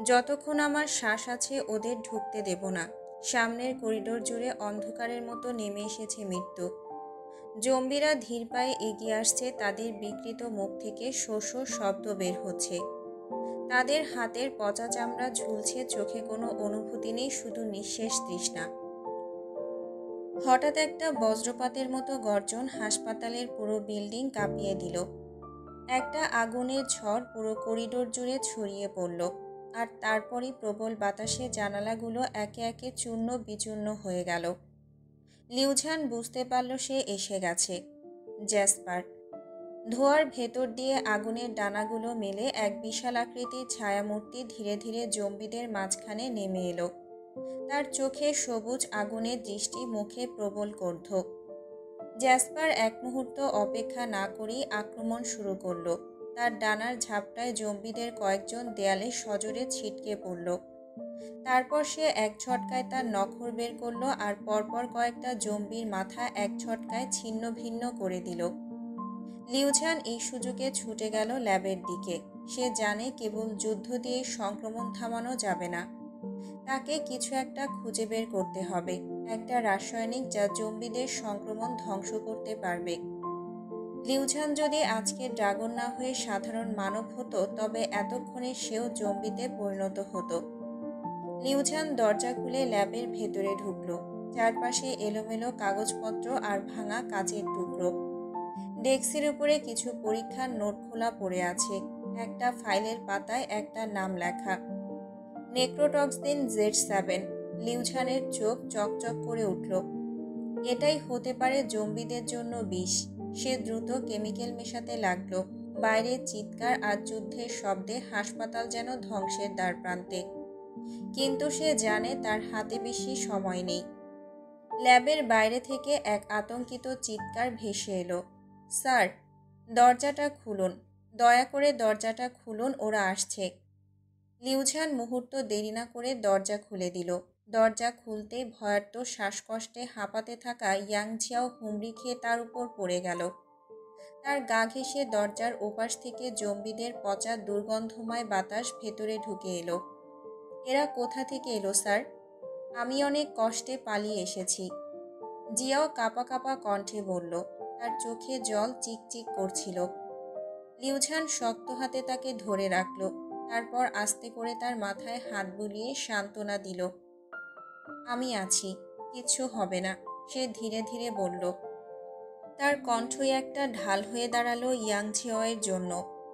যতক্ষণ আমার শ্বাস আছে ওদের ঢুকতে দেব না। সামনের করিডোর জুড়ে অন্ধকারের মতো নেমে এসেছে মৃত্যু। জম্বিরা ধীর পায়ে এগিয়ে আসছে, তাদের বিকৃত মুখ থেকে শো শো শব্দ বের হচ্ছে। তাদের হাতের পচা চামড়া ঝুলছে, চোখে কোনো অনুভূতি নেই, শুধু নিঃশেষ তৃষ্ণা। হঠাৎ একটা বজ্রপাতের মতো গর্জন হাসপাতালের পুরো বিল্ডিং কাঁপিয়ে দিল। একটা আগুনের ঝড় পুরো করিডোর জুড়ে ছড়িয়ে পড়ল, আর তারপরই প্রবল বাতাসে জানালাগুলো একে একে চূর্ণ বিচূর্ণ হয়ে গেল। লিউঝান বুঝতে পারল সে এসে গেছে। জ্যাসপার। ধোঁয়ার ভেতর দিয়ে আগুনের ডানাগুলো মেলে এক বিশাল আকৃতির ছায়ামূর্তি ধীরে ধীরে জম্বিদের মাঝখানে নেমে এলো। তার চোখে সবুজ আগুনের দৃষ্টি, মুখে প্রবল ক্রোধ। জ্যাসপার এক মুহূর্ত অপেক্ষা না করেই আক্রমণ শুরু করলো। তার ডানার ঝাপটায় জম্বিদের কয়েকজন দেয়ালে সজোরে ছিটকে পড়ল। তারপর সে এক ঝটকায় তার নখর বের করলো আর পরপর কয়েকটা জম্বির মাথা এক ঝটকায় ছিন্ন ভিন্ন করে দিল। লিউঝান এই সুযোগে ছুটে গেল ল্যাবের দিকে। সে জানে কেবল যুদ্ধ দিয়ে সংক্রমণ থামানো যাবে না। তাকে কিছু একটা খুঁজে বের করতে হবে, একটা রাসায়নিক যা জম্বিদের সংক্রমণ ধ্বংস করতে পারবে। লিউঝান যদি আজকে ড্রাগন না হয়ে সাধারণ মানব হতো, তবে এতক্ষণে সেও জম্বিতে পরিণত হতো। লিউঝান দরজা খুলে ল্যাবের ভেতরে ঢুকলো। চারপাশে এলোমেলো কাগজপত্র আর ভাঙা কাচের টুকরো। ডেস্কের উপরে কিছু পরীক্ষার নোট খোলা পড়ে আছে। একটা ফাইলের পাতায় একটা নাম লেখা, নেক্রোটক্সিন Z7। লিউঝানের চোখ চকচক করে উঠল। এটাই হতে পারে জম্বিদের জন্য বিষ। সে দ্রুত কেমিক্যাল মেশাতে লাগলো। বাইরে চিৎকার আর যুদ্ধের শব্দে হাসপাতাল যেন ধ্বংসের দ্বারপ্রান্তে। কিন্তু সে জানে তার হাতে বেশি সময় নেই। ল্যাবের বাইরে থেকে এক আতঙ্কিত চিৎকার ভেসে এলো, স্যার, দরজাটা খুলুন, দয়া করে দরজাটা খুলুন, ওরা আসছে। লিউঝান মুহূর্ত দেরি না করে দরজা খুলে দিল। দরজা খুলতেই ভয়ার্ত শ্বাসকষ্টে হাঁপাতে থাকা ইয়াংঝিয়াও হুমড়ি খেয়ে তার উপর পড়ে গেল। তার গা ঘেঁষে দরজার ওপাশ থেকে জম্বিদের পচা দুর্গন্ধময় বাতাস ভেতরে ঢুকে এলো। এরা কোথা থেকে এলো স্যার? আমি অনেক কষ্টে পালিয়ে এসেছি, জিয়াও কাঁপা কাঁপা কণ্ঠে বলল। তার চোখে জল চিকচিক করছিল। লিউঝান শক্ত হাতে তাকে ধরে রাখল। তারপর আস্তে করে তার মাথায় হাত বুলিয়ে সান্ত্বনা দিল। আমি আছি, কিচ্ছু হবে না, সে ধীরে ধীরে বলল। তার কণ্ঠই একটা ঢাল হয়ে দাঁড়ালো ইয়াংঝিয়াওয়ের জন্য।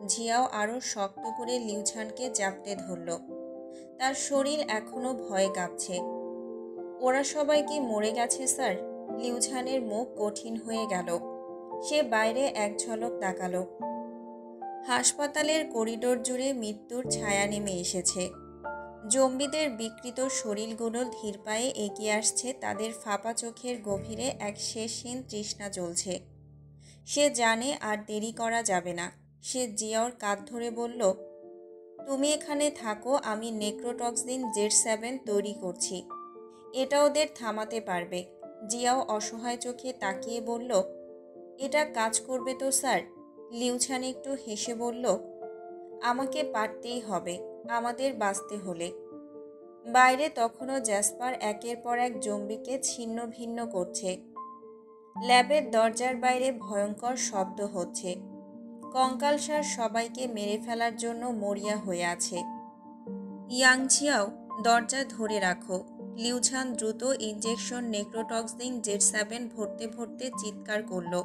জিয়াও আরও শক্ত করে লিউঝানকে জাপটে ধরল। তার শরীর এখনো ভয়ে কাঁপছে। ওরা সবাই কি মরে গেছে স্যার? লিউঝানের মুখ কঠিন হয়ে গেল। সে বাইরে এক ঝলক তাকালো। হাসপাতালের করিডোর জুড়ে মৃত্যুর ছায়া নেমে এসেছে। জম্বিদের বিকৃত শরীরগুলো ধীর পায়ে এগিয়ে আসছে, তাদের ফাঁপা চোখের গভীরে এক শেষহীন তৃষ্ণা জ্বলছে। সে জানে আর দেরি করা যাবে না। সে জিয়াওর কাঁধ ধরে বলল, তুমি এখানে থাকো, আমি নেক্রোটক্সিন Z7 তৈরি করছি। এটা ওদের থামাতে পারবে। জিয়াও অসহায় চোখে তাকিয়ে বলল, এটা কাজ করবে তো স্যার? লিউঝান একটু হেসে বলল, আমাকে পারতেই হবে, আমাদের বাঁচতে হলে। বাইরে তখনও জ্যাসপার একের পর এক জম্বিকে ছিন্ন ভিন্ন করছে। ল্যাবের দরজার বাইরে ভয়ঙ্কর শব্দ হচ্ছে। কঙ্কালসার সবাইকে মেরে ফেলার জন্য মরিয়া হয়ে আছে। ইয়াংঝিয়াও, দরজা ধরে রাখো। লিউঝান দ্রুত ইনজেকশন নেক্রোটক্সিন Z7 ভরতে ভরতে চিৎকার করল।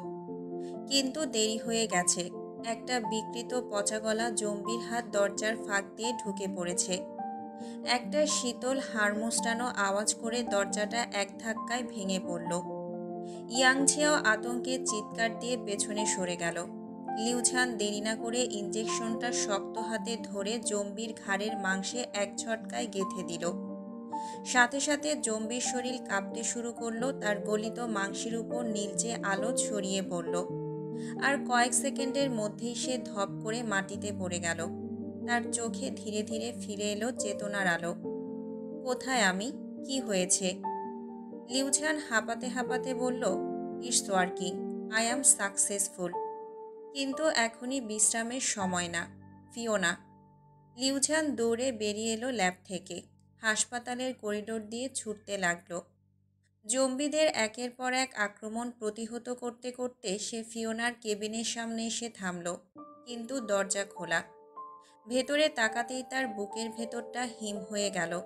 কিন্তু দেরি হয়ে গেছে। একটা বিকৃত পচাগলা জম্বির হাত দরজার ফাঁক দিয়ে ঢুকে পড়েছে। একটা শীতল হাড়মোস্টানো আওয়াজ করে দরজাটা এক ধাক্কায় ভেঙে পড়ল। ইয়াংঝিয়াও আতঙ্কে চিৎকার দিয়ে পেছনে সরে গেল। লিউঝান দেরি না করে ইনজেকশনটা শক্ত হাতে ধরে জম্বির ঘাড়ের মাংসে এক ঝটকায় গেঁথে দিল। সাথে সাথে জম্বির শরীর কাঁপতে শুরু করলো, তার গলিত মাংসের উপর নীলচে আলো ছড়িয়ে পড়ল। আর কয়েক সেকেন্ডের মধ্যেই সে ধপ করে মাটিতে পড়ে গেল। তার চোখে ধীরে ধীরে ফিরে এলো চেতনার আলো। কোথায় আমি? কি হয়েছে? লিউঝান হাঁপাতে হাঁপাতে বলল, it's working, I am successful. কিন্তু এখনই বিশ্রামের সময় না, ফিওনা। লিউঝান দৌড়ে বেরিয়ে এলো ল্যাব থেকে। হাসপাতালের করিডোর দিয়ে ছুটতে লাগলো। জম্বিদের একের পর এক আক্রমণ প্রতিহত করতে করতে সে ফিওনার কেবিনের সামনে এসে থামল। কিন্তু দরজা খোলা। ভেতরে তাকাতেই তার বুকের ভেতরটা হিম হয়ে গেল।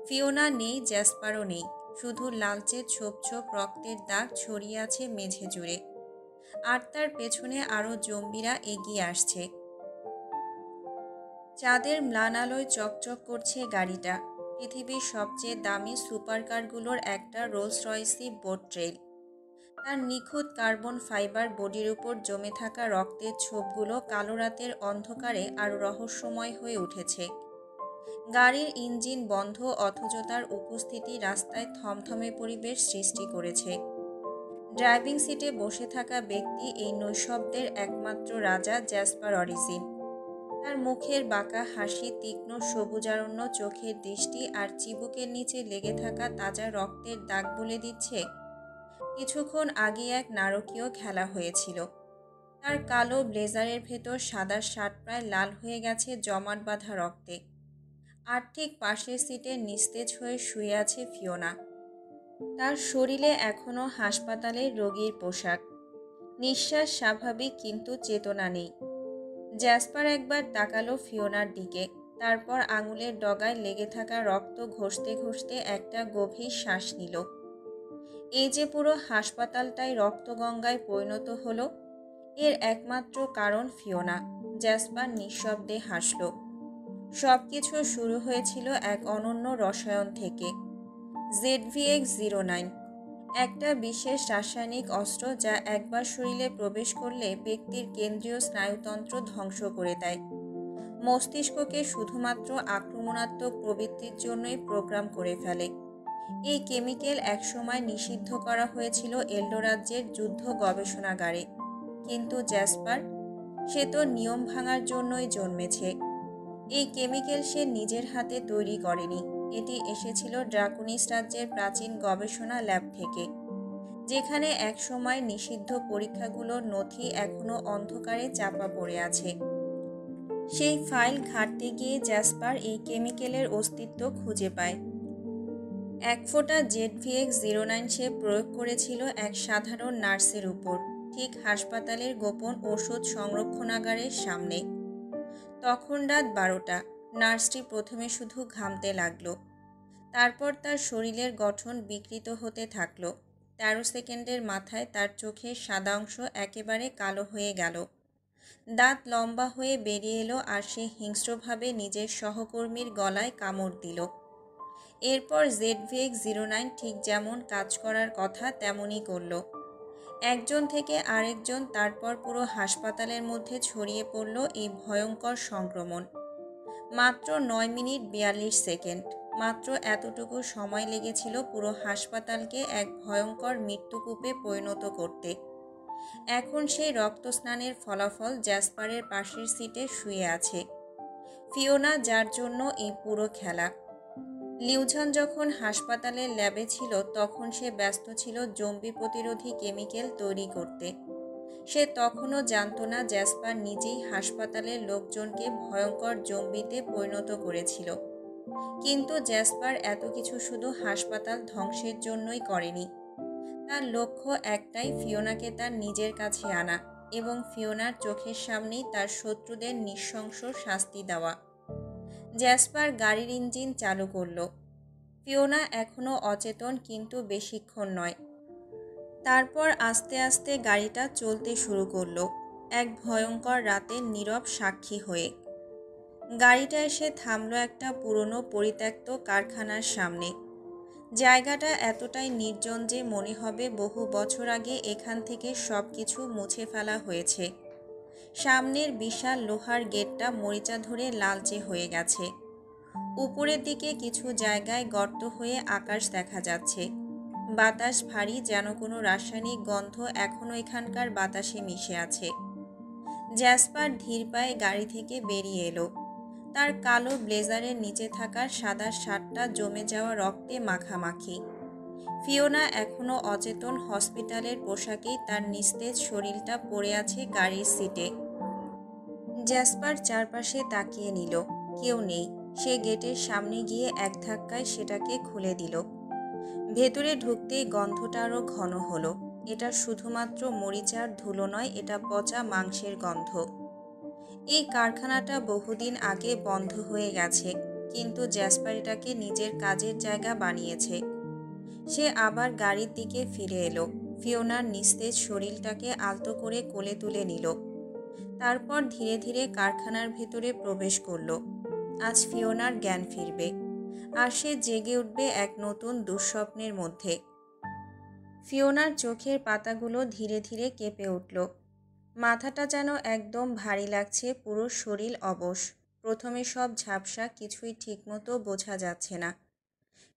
ফিওনা নেই, জ্যাসপারও নেই। শুধু লালচে ছোপ ছোপ রক্তের দাগ ছড়িয়ে আছে মেঝে জুড়ে। আর তার পেছনে আরও জম্বিরা এগিয়ে আসছে। চাঁদের ম্লান আলোয় চকচক করছে গাড়িটা। পৃথিবীর সবচেয়ে দামি সুপারকারগুলোর একটা রোলস রয়েসি বোট ট্রেল। তার নিখুঁত কার্বন ফাইবার বডির উপর জমে থাকা রক্তের ছোপগুলো কালো রাতের অন্ধকারে আরও রহস্যময় হয়ে উঠেছে। গাড়ির ইঞ্জিন বন্ধ, অথচ তার উপস্থিতি রাস্তায় থমথমে পরিবেশ সৃষ্টি করেছে। ড্রাইভিং সিটে বসে থাকা ব্যক্তি এই নৈশব্দের একমাত্র রাজা, জ্যাসপার অরিজিন। তার মুখের বাঁকা হাসি, তীক্ষ্ণ সবুজারণ্য চোখের দৃষ্টি আর চিবুকের নিচে লেগে থাকা তাজা রক্তের দাগ বলে দিচ্ছে কিছুক্ষণ আগে এক নারকীয় খেলা হয়েছিল। তার কালো ব্লেজারের ভেতর সাদা শার্ট প্রায় লাল হয়ে গেছে জমাট বাঁধা রক্তে। আর ঠিক পাশের সিটে নিস্তেজ হয়ে শুয়ে আছে ফিওনা। তার শরীরে এখনও হাসপাতালের রোগীর পোশাক। নিঃশ্বাস স্বাভাবিক, কিন্তু চেতনা নেই। জ্যাসপার একবার তাকালো ফিওনার দিকে, তারপর আঙুলের ডগায় লেগে থাকা রক্ত ঘষতে ঘষতে একটা গভীর শ্বাস নিল। এই যে পুরো হাসপাতালটাই রক্তগঙ্গায় পরিণত হলো, এর একমাত্র কারণ ফিওনা। জ্যাসপার নিঃশব্দে হাসল। সবকিছু শুরু হয়েছিল এক অনন্য রসায়ন থেকে। ZVX-09, একটা বিশেষ রাসায়নিক অস্ত্র যা একবার শরীরে প্রবেশ করলে ব্যক্তির কেন্দ্রীয় স্নায়ুতন্ত্র ধ্বংস করে দেয়। মস্তিষ্ককে শুধুমাত্র আক্রমণাত্মক প্রবৃত্তির জন্যই প্রোগ্রাম করে ফেলে। এই কেমিক্যাল একসময় নিষিদ্ধ করা হয়েছিল এল্ডো রাজ্যের যুদ্ধ গবেষণাগারে। কিন্তু জ্যাসপার, সে তো নিয়ম ভাঙার জন্যই জন্মেছে। এই কেমিক্যাল সে নিজের হাতে তৈরি করেনি। এটি এসেছিল ড্রাকুনিস রাজ্যের প্রাচীন গবেষণা ল্যাব থেকে, যেখানে একসময় নিষিদ্ধ পরীক্ষাগুলোর নথি এখনও অন্ধকারে চাপা পড়ে আছে। সেই ফাইল ঘাঁটতে গিয়ে জ্যাসপার এই কেমিক্যালের অস্তিত্ব খুঁজে পায়। এক ফোঁটা ZVX-09 সে প্রয়োগ করেছিল এক সাধারণ নার্সের উপর, ঠিক হাসপাতালের গোপন ওষুধ সংরক্ষণাগারের সামনে। তখন রাত 12টা। নার্সটি প্রথমে শুধু ঘামতে লাগলো। তারপর তার শরীরের গঠন বিকৃত হতে থাকলো। 13 সেকেন্ডের মাথায় তার চোখের সাদা অংশ একেবারে কালো হয়ে গেল। দাঁত লম্বা হয়ে বেরিয়ে এলো আর সে হিংস্রভাবে নিজের সহকর্মীর গলায় কামড় দিল। এরপর ZVX-09 ঠিক যেমন কাজ করার কথা তেমনই করল। একজন থেকে আরেকজন, তারপর পুরো হাসপাতালের মধ্যে ছড়িয়ে পড়ল এই ভয়ঙ্কর সংক্রমণ। মাত্র 9 মিনিট 42 সেকেন্ড। মাত্র এতটুকু সময় লেগেছিল পুরো হাসপাতালকে এক ভয়ঙ্কর মৃত্যুকূপে পরিণত করতে। এখন সেই রক্তস্নানের ফলাফল জ্যাসপারের পাশের সিটে শুয়ে আছে ফিওনা, যার জন্য এই পুরো খেলা। লিউঝান যখন হাসপাতালের ল্যাবে ছিল তখন সে ব্যস্ত ছিল জম্বি প্রতিরোধী কেমিক্যাল তৈরি করতে। সে তখনও জানত না জ্যাসপার নিজেই হাসপাতালের লোকজনকে ভয়ঙ্কর জম্বিতে পরিণত করেছিল। কিন্তু জ্যাসপার এত কিছু শুধু হাসপাতাল ধ্বংসের জন্যই করেনি। তার লক্ষ্য একটাই, ফিওনাকে তার নিজের কাছে আনা এবং ফিওনার চোখের সামনেই তার শত্রুদের নৃশংস শাস্তি দেওয়া। জ্যাসপার গাড়ির ইঞ্জিন চালু করলো। ফিওনা এখনও অচেতন, কিন্তু বেশিক্ষণ নয়। তারপর আস্তে আস্তে গাড়িটা চলতে শুরু করলো, এক ভয়ঙ্কর রাতের নীরব সাক্ষী হয়ে। গাড়িটা এসে থামলো একটা পুরনো পরিত্যক্ত কারখানার সামনে। জায়গাটা এতটাই নির্জন যে মনে হবে বহু বছর আগে এখান থেকে সব কিছু মুছে ফেলা হয়েছে। সামনের বিশাল লোহার গেটটা মরিচা ধরে লালচে হয়ে গেছে। উপরের দিকে কিছু জায়গায় গর্ত হয়ে আকাশ দেখা যাচ্ছে। বাতাস ভারী, যেন কোনো রাসায়নিক গন্ধ এখনও এখানকার বাতাসে মিশে আছে। জ্যাসপার ধীর পায়ে গাড়ি থেকে বেরিয়ে এলো। তার কালো ব্লেজারের নিচে থাকা সাদা শার্টটা জমে যাওয়া রক্তে মাখামাখি। ফিওনা এখনও অচেতন, হসপিটালের পোশাকেই তার নিস্তেজ শরীরটা পড়ে আছে গাড়ির সিটে। জ্যাসপার চারপাশে তাকিয়ে নিল, কেউ নেই। সে গেটের সামনে গিয়ে এক ধাক্কায় সেটাকে খুলে দিল। ভেতরে ঢুকতেই গন্ধটা আরও ঘন হলো। এটা শুধুমাত্র মরিচার ধুলো নয়, এটা পচা মাংসের গন্ধ। এই কারখানাটা বহুদিন আগে বন্ধ হয়ে গেছে, কিন্তু জ্যাসপার এটাকে নিজের কাজের জায়গা বানিয়েছে। সে আবার গাড়ির দিকে ফিরে এলো। ফিওনার নিস্তেজ শরীরটাকে আলতো করে কোলে তুলে নিল। তারপর ধীরে ধীরে কারখানার ভেতরে প্রবেশ করলো। আজ ফিওনার জ্ঞান ফিরবে, আর সে জেগে উঠবে এক নতুন দুঃস্বপ্নের মধ্যে। ফিওনার চোখের পাতাগুলো ধীরে ধীরে কেঁপে উঠল। মাথাটা যেন একদম ভারী লাগছে, পুরো শরীর অবশ। প্রথমে সব ঝাপসা, কিছুই ঠিকমতো বোঝা যাচ্ছে না।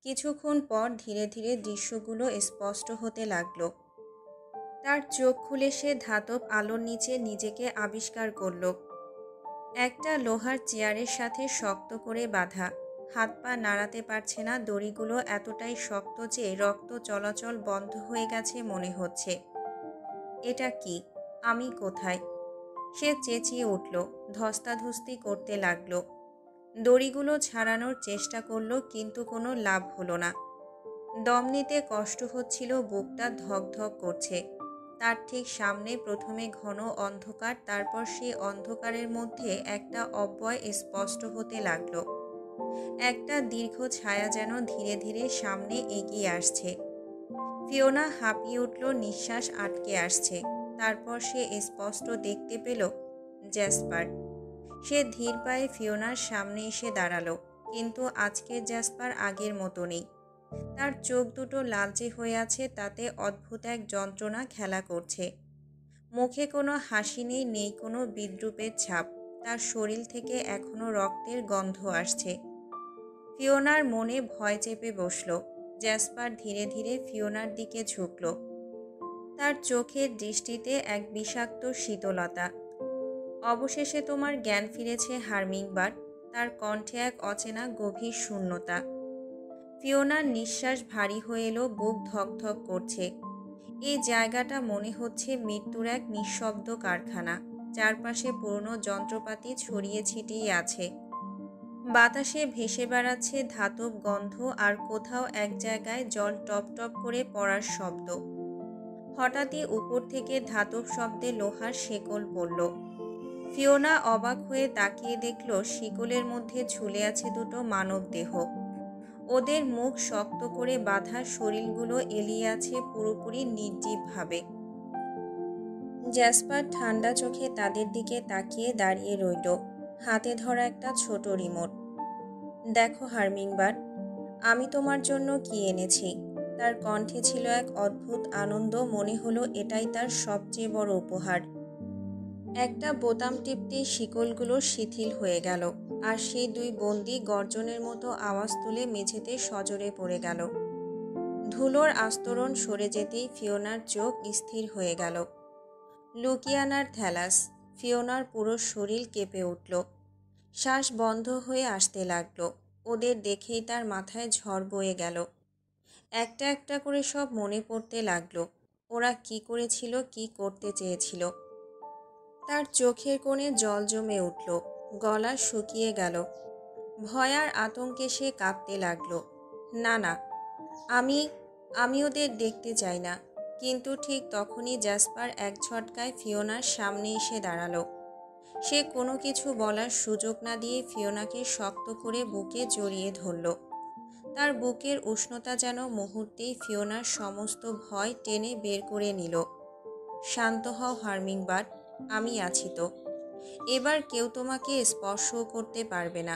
কিছুক্ষণ পর ধীরে ধীরে দৃশ্যগুলো স্পষ্ট হতে লাগলো। তার চোখ খুলে সে ধাতব আলোর নিচে নিজেকে আবিষ্কার করল। একটা লোহার চেয়ারের সাথে শক্ত করে বাঁধা, হাত পা নাড়াতে পারছে না। দড়িগুলো এতটাই শক্ত যে রক্ত চলাচল বন্ধ হয়ে গেছে মনে হচ্ছে। এটা কি? আমি কোথায়? সে চেঁচিয়ে উঠল, ধস্তাধস্তি করতে লাগলো। দড়িগুলো ছাড়ানোর চেষ্টা করলো, কিন্তু কোনো লাভ হলো না। দম নিতে কষ্ট হচ্ছিল, বুকটা ধক ধক করছে। তার ঠিক সামনে প্রথমে ঘন অন্ধকার, তারপর সেই অন্ধকারের মধ্যে একটা অব্যয় স্পষ্ট হতে লাগলো। একটা দীর্ঘ ছায়া যেন ধীরে ধীরে সামনে এগিয়ে আসছে। ফিওনা হাঁপিয়ে উঠল, নিঃশ্বাস আটকে আসছে। তারপর সে স্পষ্ট দেখতে পেল জ্যাসপার। সে ধীর পায়ে ফিওনার সামনে এসে দাঁড়ালো, কিন্তু আজকের জ্যাসপার আগের মতো নেই। তার চোখ দুটো লালচে হয়ে আছে, তাতে অদ্ভুত এক যন্ত্রণা খেলা করছে। মুখে কোনো হাসি নেই, নেই কোনো বিদ্রূপের ছাপ। তার শরীর থেকে এখনো রক্তের গন্ধ আসছে। ফিওনার মনে ভয় চেপে বসল। জ্যাসপার ধীরে ধীরে ফিওনার দিকে ঝুঁকল। তার চোখের দৃষ্টিতে এক বিষাক্ত শীতলতা। অবশেষে তোমার জ্ঞান ফিরেছে হার্মিংবার্ড। তার কণ্ঠে এক অচেনা গভীর শূন্যতা। ফিওনার নিঃশ্বাস ভারী হয়ে এলো, বুক ধকধক করছে। এই জায়গাটা মনে হচ্ছে মৃত্যুর এক নিঃশব্দ কারখানা। চারপাশে পুরনো যন্ত্রপাতি ছড়িয়ে ছিটিয়ে আছে। বাতাসে ভেসে বেড়াচ্ছে ধাতব গন্ধ, আর কোথাও এক জায়গায় জল টপ টপ করে পড়ার শব্দ। হঠাৎই উপর থেকে ধাতব শব্দে লোহার শেকল পড়ল। ফিওনা অবাক হয়ে তাকিয়ে দেখল শিকলের মধ্যে ঝুলে আছে দুটো মানব দেহ। ওদের মুখ শক্ত করে বাঁধা, শরীরগুলো এলিয়ে আছে পুরোপুরি নির্জীবভাবে। জ্যাসপার ঠান্ডা চোখে তাদের দিকে তাকিয়ে দাঁড়িয়ে রইল, হাতে ধরা একটা ছোট রিমোট। দেখো হার্মিংবার্ড, আমি তোমার জন্য কি এনেছি। তার কণ্ঠে ছিল এক অদ্ভুত আনন্দ, মনে হলো এটাই তার সবচেয়ে বড় উপহার। একটা বোতাম টিপতেই শিকলগুলো শিথিল হয়ে গেল, আর সেই দুই বন্দী গর্জনের মতো আওয়াজ তুলে মেঝেতে সজোরে পড়ে গেল। ধুলোর আস্তরণ সরে যেতেই ফিওনার চোখ স্থির হয়ে গেল। লুকিয়ানার থ্যালাস। ফিওনার পুরো শরীর কেঁপে উঠল, শ্বাস বন্ধ হয়ে আসতে লাগল। ওদের দেখেই তার মাথায় ঝড় বয়ে গেল। একটা একটা করে সব মনে পড়তে লাগলো। ওরা কি করেছিল, কি করতে চেয়েছিল। তার চোখের কোণে জল জমে উঠল, গলা শুকিয়ে গেল। ভয় আর আতঙ্কে সে কাঁপতে লাগলো। না না, আমি আমি ওদের দেখতে চাই না। কিন্তু ঠিক তখনই জ্যাসপার এক ঝটকায় ফিওনার সামনে এসে দাঁড়ালো। সে কোনো কিছু বলার সুযোগ না দিয়ে ফিওনাকে শক্ত করে বুকে জড়িয়ে ধরল। তার বুকের উষ্ণতা যেন মুহূর্তেই ফিওনার সমস্ত ভয় টেনে বের করে নিল। শান্ত হও হার্মিংবার্ড, আমি আছি তো। এবার কেউ তোমাকে স্পর্শও করতে পারবে না।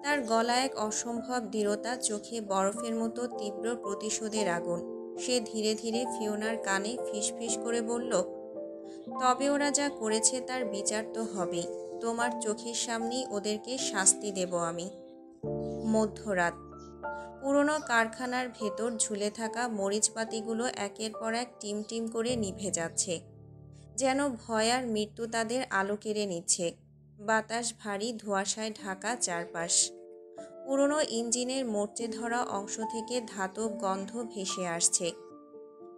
তার গলায় এক অসম্ভব দৃঢ়তা, চোখে বরফের মতো তীব্র প্রতিশোধের আগুন। সে ধীরে ধীরে ফিওনার কানে ফিসফিস করে বলল, তবে ওরা যা করেছে তার বিচার তো হবেই। তোমার চোখের সামনেই ওদেরকে শাস্তি দেব আমি। মধ্যরাত। পুরনো কারখানার ভেতর ঝুলে থাকা মরিচবাতিগুলো একের পর এক টিম টিম করে নিভে যাচ্ছে, যেন ভয় আর মৃত্যু তাদের আলো কেড়ে নিচ্ছে। বাতাস ভারী, ধোঁয়াশায় ঢাকা চারপাশ। পুরনো ইঞ্জিনের মরচে ধরা অংশ থেকে ধাতব গন্ধ ভেসে আসছে।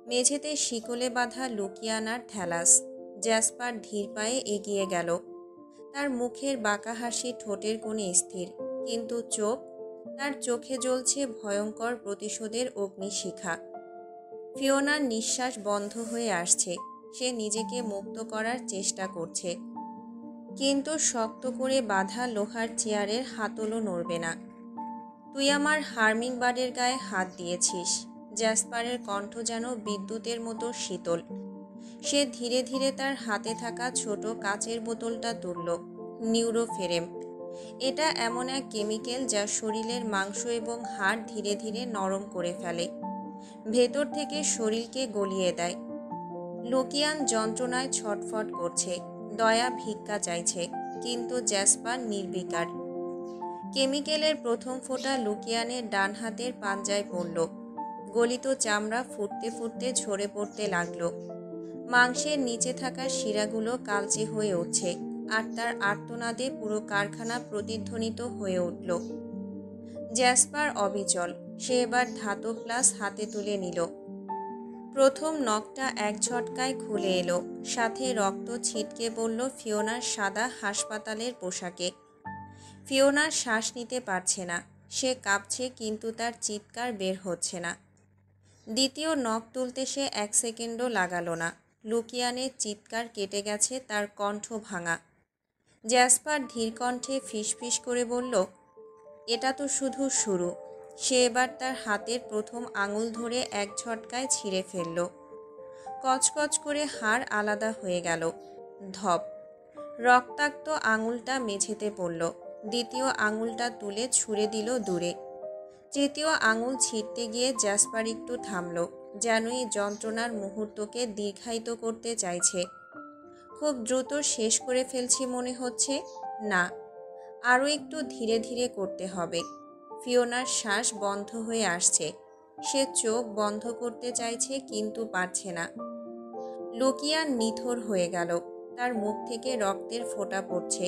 মেঝেতে শিকলে বাঁধা লুকিয়ানার থ্যালাস। জ্যাসপার ধীর পায়ে এগিয়ে গেল। তার মুখের বাঁকা হাসি ঠোঁটের কোণে স্থির, কিন্তু তার চোখে জ্বলছে ভয়ঙ্কর প্রতিশোধের অগ্নিশিখা। ফিওনার নিঃশ্বাস বন্ধ হয়ে আসছে। সে নিজেকে মুক্ত করার চেষ্টা করছে, কিন্তু শক্ত করে বাঁধা লোহার চেয়ারের হাতলও নড়বে না। তুই আমার হার্মিংবার্ডের গায়ে হাত দিয়েছিস। জ্যাসপারের কণ্ঠ যেন বিদ্যুতের মতো শীতল। সে ধীরে ধীরে তার হাতে থাকা ছোট কাচের বোতলটা তুলল। নিউরোফেরেম। এটা এমন এক কেমিক্যাল যা শরীরের মাংস এবং হাড় ধীরে ধীরে নরম করে ফেলে, ভেতর থেকে শরীরকে গলিয়ে দেয়। লুকিয়ান যন্ত্রণায় ছটফট করছে, দয়া ভিক্ষা চাইছে, কিন্তু জ্যাসপার নির্বিকার। কেমিক্যালের প্রথম ফোঁটা লুকিয়ানের ডান হাতের পাঞ্জায় পড়ল। গলিত চামড়া ফুটতে ফুটতে ঝরে পড়তে লাগলো। মাংসের নিচে থাকা শিরাগুলো কালচে হয়ে উঠছে, আর তার আর্তনাদে পুরো কারখানা প্রতিধ্বনিত হয়ে উঠল। জ্যাসপার অবিচল। সে এবার ধাতব গ্লাস হাতে তুলে নিল। প্রথম নখটা এক ঝটকায় খুলে এলো, সাথে রক্ত ছিটকে পড়ল ফিওনার সাদা হাসপাতালের পোশাকে। ফিওনার শ্বাস নিতে পারছে না। সে কাঁপছে, কিন্তু তার চিৎকার বের হচ্ছে না। দ্বিতীয় নখ তুলতে সে 1 সেকেন্ডও লাগালো না। লুকিয়ানের চিৎকার কেটে গেছে, তার কণ্ঠ ভাঙা। জ্যাসপার ধীর কণ্ঠে ফিসফিস করে বলল, এটা তো শুধু শুরু। সে এবার তার হাতের প্রথম আঙুল ধরে এক ঝটকায় ছিঁড়ে ফেলল। কচকচ করে হাড় আলাদা হয়ে গেল। ধপ। রক্তাক্ত আঙুলটা মেঝেতে পড়ল। দ্বিতীয় আঙুলটা তুলে ছুঁড়ে দিল দূরে। তৃতীয় আঙুল ছিঁড়তে গিয়ে জ্যাসপার একটু থামল, যেন এই যন্ত্রণার মুহূর্তকে দীর্ঘায়িত করতে চাইছে। খুব দ্রুত শেষ করে ফেলছি মনে হচ্ছে। না, আরও একটু ধীরে ধীরে করতে হবে। ফিওনার শ্বাস বন্ধ হয়ে আসছে। সে চোখ বন্ধ করতে চাইছে, কিন্তু পারছে না। লুকিয়ান নিথর হয়ে গেল। তার মুখ থেকে রক্তের ফোঁটা পড়ছে।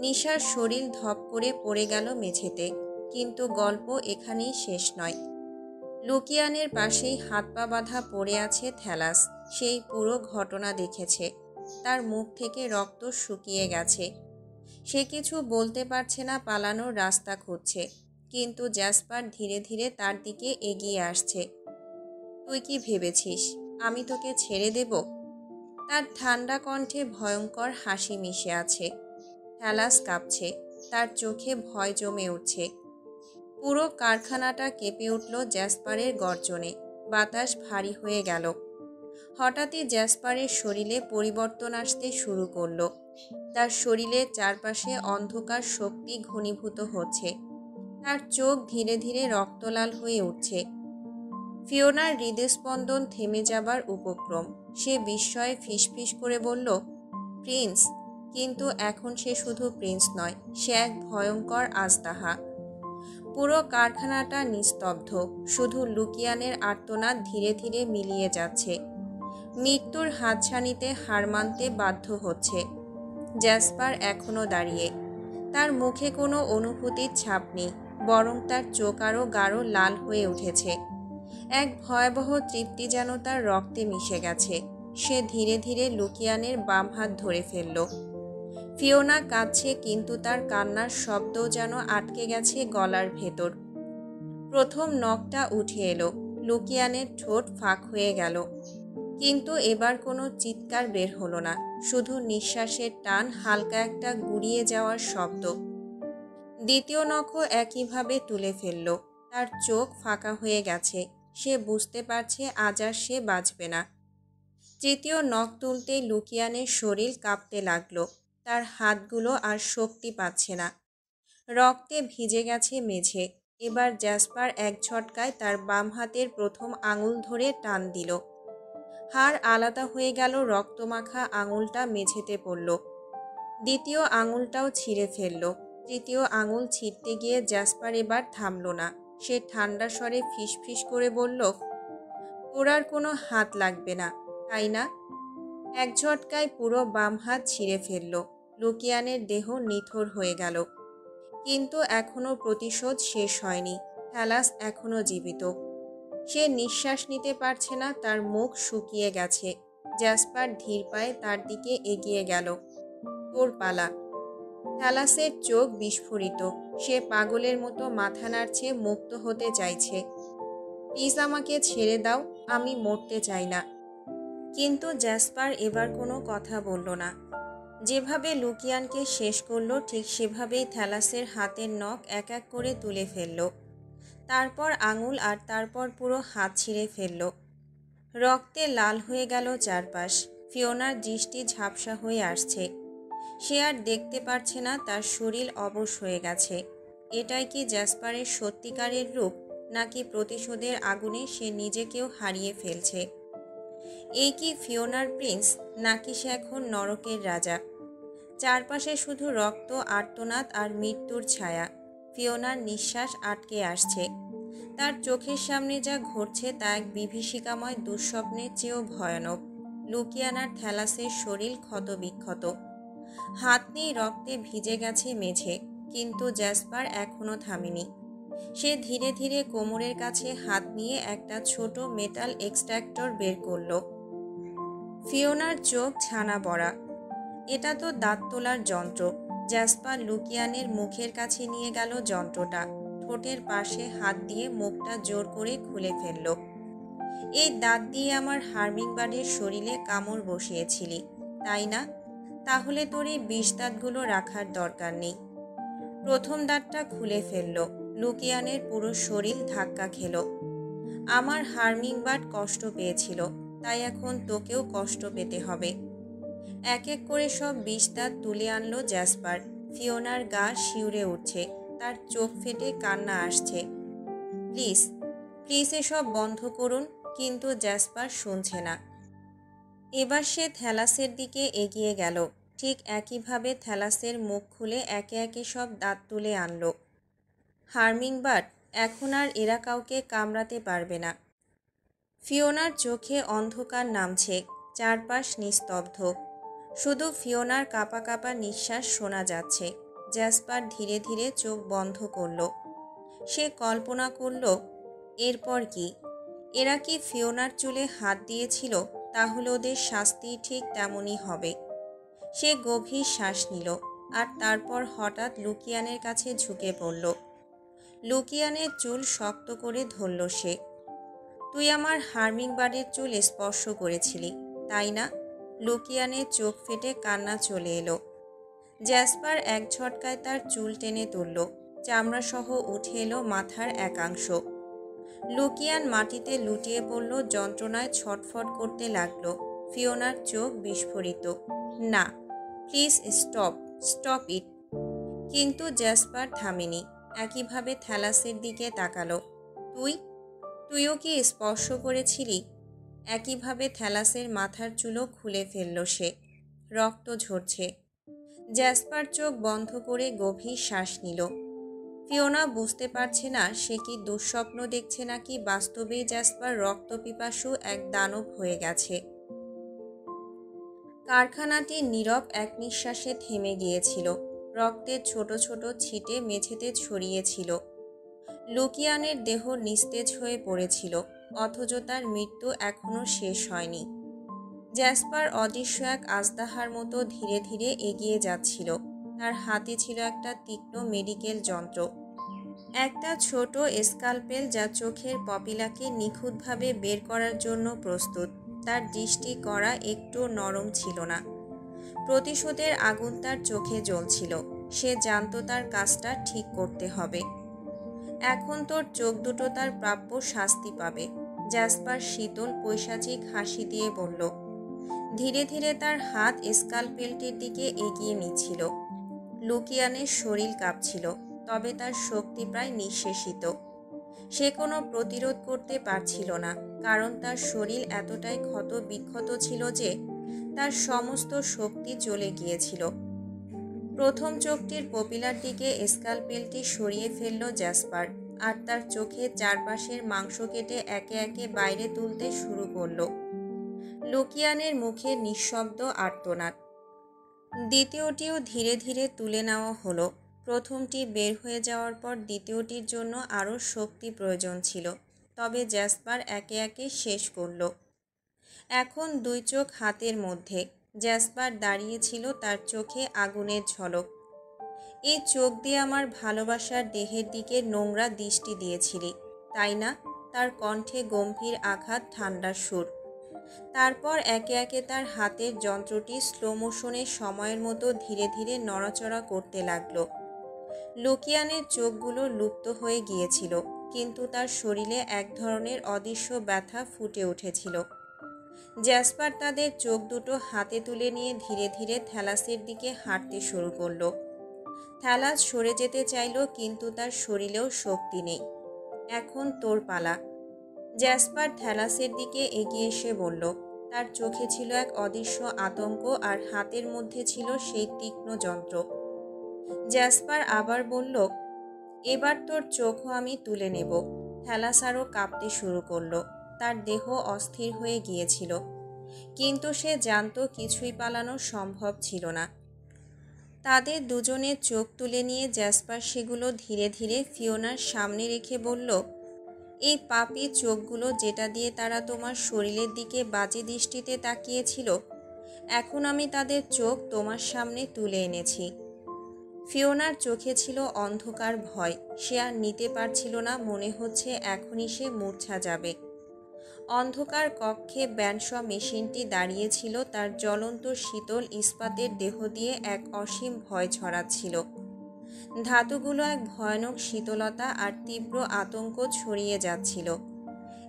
নিশার শরীর ধপ করে পড়ে গেল মেঝেতে। কিন্তু গল্প এখানেই শেষ নয়। লুকিয়ানের পাশেই হাত পা বাঁধা পড়ে আছে থ্যালাস। সেই পুরো ঘটনা দেখেছে। তার মুখ থেকে রক্ত শুকিয়ে গেছে। সে কিছু বলতে পারছে না, পালানোর রাস্তা খুঁজছে। কিন্তু জ্যাসপার ধীরে ধীরে তার দিকে এগিয়ে আসছে। তুই কি ভেবেছিস আমি তোকে ছেড়ে দেব? তার ঠান্ডা কণ্ঠে ভয়ঙ্কর হাসি মিশে আছে। থ্যালাস কাঁপছে, তার চোখে ভয় জমে উঠছে। পুরো কারখানাটা কেঁপে উঠল জ্যাসপারের গর্জনে। বাতাস ভারী হয়ে গেল। হঠাৎই জ্যাসপারের শরীরে পরিবর্তন আসতে শুরু করলো। তার শরীরের চারপাশে অন্ধকার শক্তি ঘনীভূত হচ্ছে। তার চোখ ধীরে ধীরে রক্তলাল হয়ে উঠছে। ফিওনার হৃদস্পন্দন থেমে যাবার উপক্রম। সে বিস্ময়ে ফিসফিস করে বলল, প্রিন্স। কিন্তু এখন সে শুধু প্রিন্স নয়, সে এক ভয়ঙ্কর আজদাহা। পুরো কারখানাটা নিস্তব্ধ। শুধু লুকিয়ানের আর্তনাদ ধীরে ধীরে মিলিয়ে যাচ্ছে। মৃত্যুর হাতছানিতে হার মানতে বাধ্য হচ্ছে। জ্যাসপার এখনও দাঁড়িয়ে। তার মুখে কোনো অনুভূতির ছাপ নেই, বরং তার চোখ আরও গাঢ় লাল হয়ে উঠেছে। এক ভয়াবহ তৃপ্তি যেন তার রক্তে মিশে গেছে। সে ধীরে ধীরে লুকিয়ানের বাম হাত ধরে ফেলল। ফিওনা কাঁদছে, কিন্তু তার কান্নার শব্দও যেন আটকে গেছে গলার ভেতর। প্রথম নখটা উঠে এলো। লুকিয়ানের ঠোঁট ফাঁক হয়ে গেল, কিন্তু এবার কোনো চিৎকার বের হলো না, শুধু নিঃশ্বাসের টান, হালকা একটা গুড়িয়ে যাওয়ার শব্দ। দ্বিতীয় নখও একইভাবে তুলে ফেলল। তার চোখ ফাঁকা হয়ে গেছে, সে বুঝতে পারছে আজ আর সে বাঁচবে না। তৃতীয় নখ তুলতেই লুকিয়ানের শরীর কাঁপতে লাগলো, তার হাতগুলো আর শক্তি পাচ্ছে না, রক্তে ভিজে গেছে মেঝে। এবার জ্যাসপার এক ঝটকায় তার বাম হাতের প্রথম আঙুল ধরে টান দিল। হাড় আলাদা হয়ে গেল, রক্তমাখা আঙুলটা মেঝেতে পড়ল। দ্বিতীয় আঙুলটাও ছিঁড়ে ফেলল। তৃতীয় আঙুল ছিঁড়তে গিয়ে জ্যাসপার এবার থামল না, সে ঠান্ডা স্বরে ফিসফিস করে বলল, তোর আর কোনো হাত লাগবে না, তাই না? এক ঝটকায় পুরো বাম হাত ছিঁড়ে ফেলল। লুকিয়ানের দেহ নিথর হয়ে গেল, কিন্তু এখনও প্রতিশোধ শেষ হয়নি। থ্যালাস এখনও জীবিত, সে নিঃশ্বাস নিতে পারছে না, তার মুখ শুকিয়ে গেছে। জ্যাসপার ধীর পায়ে তার দিকে এগিয়ে গেল। তোর পালা। থ্যালাসের চোখ বিস্ফোরিত, সে পাগলের মতো মাথা নাড়ছে, মুক্ত হতে চাইছে। প্লিজ আমাকে ছেড়ে দাও, আমি মরতে চাই না। কিন্তু জ্যাসপার এবার কোনো কথা বলল না। যেভাবে লুকিয়ানকে শেষ করলো ঠিক সেভাবেই থ্যালাসের হাতের নখ এক এক করে তুলে ফেলল, তারপর আঙুল আর তারপর পুরো হাত ছিঁড়ে ফেলল। রক্তে লাল হয়ে গেল চারপাশ। ফিওনার দৃষ্টি ঝাপসা হয়ে আসছে, সে আর দেখতে পারছে না, তার শরীর অবশ হয়ে গেছে। এটাই কি জ্যাসপারের সত্যিকারের রূপ, নাকি প্রতিশোধের আগুনে সে নিজেকেও হারিয়ে ফেলছে? এই কি ফিওনার প্রিন্স, নাকি সে এখন নরকের রাজা? চারপাশে শুধু রক্ত, আর্তনাদ আর মৃত্যুর ছায়া। ফিওনার নিঃশ্বাস আটকে আসছে, তার চোখের সামনে যা ঘটছে তা এক বিভীষিকাময় দুঃস্বপ্নের চেয়েও ভয়ানক। লুকিয়ানার থ্যালাসের শরীর ক্ষতবিক্ষত, হাত নেই, রক্তে ভিজে গেছে মেঝে, কিন্তু জ্যাসপার এখনও থামেনি। সে ধীরে ধীরে কোমরের কাছে হাত নিয়ে একটা ছোট মেটাল এক্সট্র্যাক্টর বের করল। ফিওনার চোখ ছানা বড়া। এটা তো দাঁত তোলার যন্ত্র। জ্যাসপার লুকিয়ানের মুখের কাছে নিয়ে গেল যন্ত্রটা, ঠোঁটের পাশে হাত দিয়ে মুখটা জোর করে খুলে ফেলল। এই দাঁত দিয়ে আমার হার্মিংবার্ডের শরীরে কামড় বসিয়েছিলি, তাই না? তাহলে তোর এই বিষ দাঁতগুলো রাখার দরকার নেই। প্রথম দাঁতটা খুলে ফেলল। লুকিয়ানের পুরো শরীর ধাক্কা খেল। আমার হার্মিংবার্ড কষ্ট পেয়েছিল, তাই এখন তোকেও কষ্ট পেতে হবে। এক এক করে সব বিষ দাঁত তুলে আনলো জ্যাসপার। ফিওনার গা শিউরে উঠছে, তার চোখ ফেটে কান্না আসছে। প্লিজ, প্লিজ এসব বন্ধ করুন। কিন্তু জ্যাসপার শুনছে না। এবার সে থ্যালাসের দিকে এগিয়ে গেল। ঠিক একইভাবে থ্যালাসের মুখ খুলে একে একে সব দাঁত তুলে আনলো। হার্মিংবার্ড, এখন আর এরা কাউকে কামড়াতে পারবে না। ফিওনার চোখে অন্ধকার নামছে, চারপাশ নিস্তব্ধ, শুধু ফিওনার কাঁপা কাঁপা নিঃশ্বাস শোনা যাচ্ছে। জ্যাসপার ধীরে ধীরে চোখ বন্ধ করল। সে কল্পনা করল, এরপর কি? এরা কি ফিওনার চুলে হাত দিয়েছিল? তাহলে ওদের শাস্তি ঠিক তেমনই হবে। সে গভীর শ্বাস নিল, আর তারপর হঠাৎ লুকিয়ানের কাছে ঝুঁকে পড়ল। লুকিয়ানের চুল শক্ত করে ধরল সে। তুই আমার হার্মিংবার্ডের চুল স্পর্শ করেছিলি, তাই না? লুকিয়ানের চোখ ফেটে কান্না চলে এলো। জ্যাসপার এক ঝটকায় তার চুল টেনে তুলল, চামড়া সহ উঠে এলো মাথার একাংশ। লুকিয়ান মাটিতে লুটিয়ে পড়ল, যন্ত্রণায় ছটফট করতে লাগলো। ফিওনার চোখ বিস্ফোরিত। না, প্লিজ স্টপ, স্টপ ইট। কিন্তু জ্যাসপার থামেনি, একইভাবে থ্যালাসের দিকে তাকালো। তুইও কি স্পর্শ করেছিলি? একইভাবে থ্যালাসের মাথার চুলও খুলে ফেলল সে। রক্ত ঝরছে। জ্যাসপার চোখ বন্ধ করে গভীর শ্বাস নিল। ফিওনা বুঝতে পারছে না সে কি দুঃস্বপ্ন দেখছে নাকি বাস্তবেই জ্যাসপার রক্তপিপাসু এক দানব হয়ে গেছে। কারখানাটি নীরব এক নিঃশ্বাসে থেমে গিয়েছিল। রক্তের ছোট ছোট ছিটে মেঝেতে ছড়িয়েছিল। লুকিয়ানের দেহ নিস্তেজ হয়ে পড়েছিল, অথচ তার মৃত্যু এখনও শেষ হয়নি। জ্যাসপার অদৃশ্য এক আজদাহার মতো ধীরে ধীরে এগিয়ে যাচ্ছিল। তার হাতে ছিল একটা তীক্ষ্ণ মেডিকেল যন্ত্র। একটা ছোট স্কালপেল যা চোখের পপিলাকে নিখুঁতভাবে বের করার জন্য প্রস্তুত। তার দৃষ্টি করা একটু নরম ছিল না। প্রতিশোধের আগুন তার চোখে জ্বলছিল। সে জানত তার কাজটা ঠিক করতে হবে। এখন তোর চোখ দুটো তার প্রাপ্য শাস্তি পাবে। জ্যাসপার শীতল পৈশাচিক হাসি দিয়ে বলল। ধীরে ধীরে তার হাত স্কালপেলটির দিকে এগিয়ে নিচ্ছিল। লুকিয়ানের শরীর কাঁপছিল, তবে তার শক্তি প্রায় নিঃশেষিত। সে কোনো প্রতিরোধ করতে পারছিল না, কারণ তার শরীর এতটাই ক্ষত বিক্ষত ছিল যে তার সমস্ত শক্তি চলে গিয়েছিল। প্রথম চোখটির পপিলার দিকে স্কালপেলটি সরিয়ে ফেলল জ্যাসপার, আর তার চোখে চারপাশের মাংস কেটে একে একে বাইরে তুলতে শুরু করলো। লুকিয়ানের মুখে নিঃশব্দ আর্তনাদ। দ্বিতীয়টিও ধীরে ধীরে তুলে নেওয়া হলো। প্রথমটি বের হয়ে যাওয়ার পর দ্বিতীয়টির জন্য আরও শক্তি প্রয়োজন ছিল, তবে জ্যাসপার একে একে শেষ করল। এখন দুই চোখ হাতের মধ্যে। জ্যাসপার দাঁড়িয়েছিল, তার চোখে আগুনের ঝলক। এই চোখ দিয়ে আমার ভালোবাসার দেহের দিকে নোংরা দৃষ্টি দিয়েছিলি, তাই না? তার কণ্ঠে গম্ভীর আঘাত, ঠান্ডা সুর। তারপর একে একে তার হাতের যন্ত্রটি স্লো মোশনের সময়ের মতো ধীরে ধীরে নড়াচড়া করতে লাগলো। লুকিয়ানের চোখগুলো লুপ্ত হয়ে গিয়েছিল, কিন্তু তার শরীরে এক ধরনের অদৃশ্য ব্যথা ফুটে উঠেছিল। জ্যাসপার তাদের চোখ দুটো হাতে তুলে নিয়ে ধীরে ধীরে থ্যালাসের দিকে হাঁটতে শুরু করলো। থ্যালাস সরে যেতে চাইল, কিন্তু তার শরীরেও শক্তি নেই। এখন তোর পালা। জ্যাসপার থ্যালাসের দিকে এগিয়ে এসে বলল। তার চোখে ছিল এক অদৃশ্য আতঙ্ক, আর হাতের মধ্যে ছিল সেই তীক্ষ্ণ যন্ত্র। জ্যাসপার আবার বলল, এবার তোর চোখও আমি তুলে নেব। থ্যালাস আরও কাঁপতে শুরু করলো। তার দেহ অস্থির হয়ে গিয়েছিল, কিন্তু সে জানত কিছুই পালানো সম্ভব ছিল না। তাদের দুজনের চোখ তুলে নিয়ে জ্যাসপার সেগুলো ধীরে ধীরে ফিওনার সামনে রেখে বলল, এই পাপী চোখগুলো যেটা দিয়ে তারা তোমার শরীরের দিকে বাজে দৃষ্টিতে তাকিয়েছিল, এখন আমি তাদের চোখ তোমার সামনে তুলে এনেছি। ফিওনার চোখে ছিল অন্ধকার ভয়। সে আর নিতে পারছিল না, মনে হচ্ছে এখনই সে মূর্ছা যাবে। অন্ধকার কক্ষে ব্যানস মেশিনটি দাঁড়িয়েছিল, তার জ্বলন্ত শীতল ইস্পাতের দেহ দিয়ে এক অসীম ভয় ছড়াচ্ছিল। ধাতুগুলো এক ভয়ানক শীতলতা আর তীব্র আতঙ্ক ছড়িয়ে যাচ্ছিল।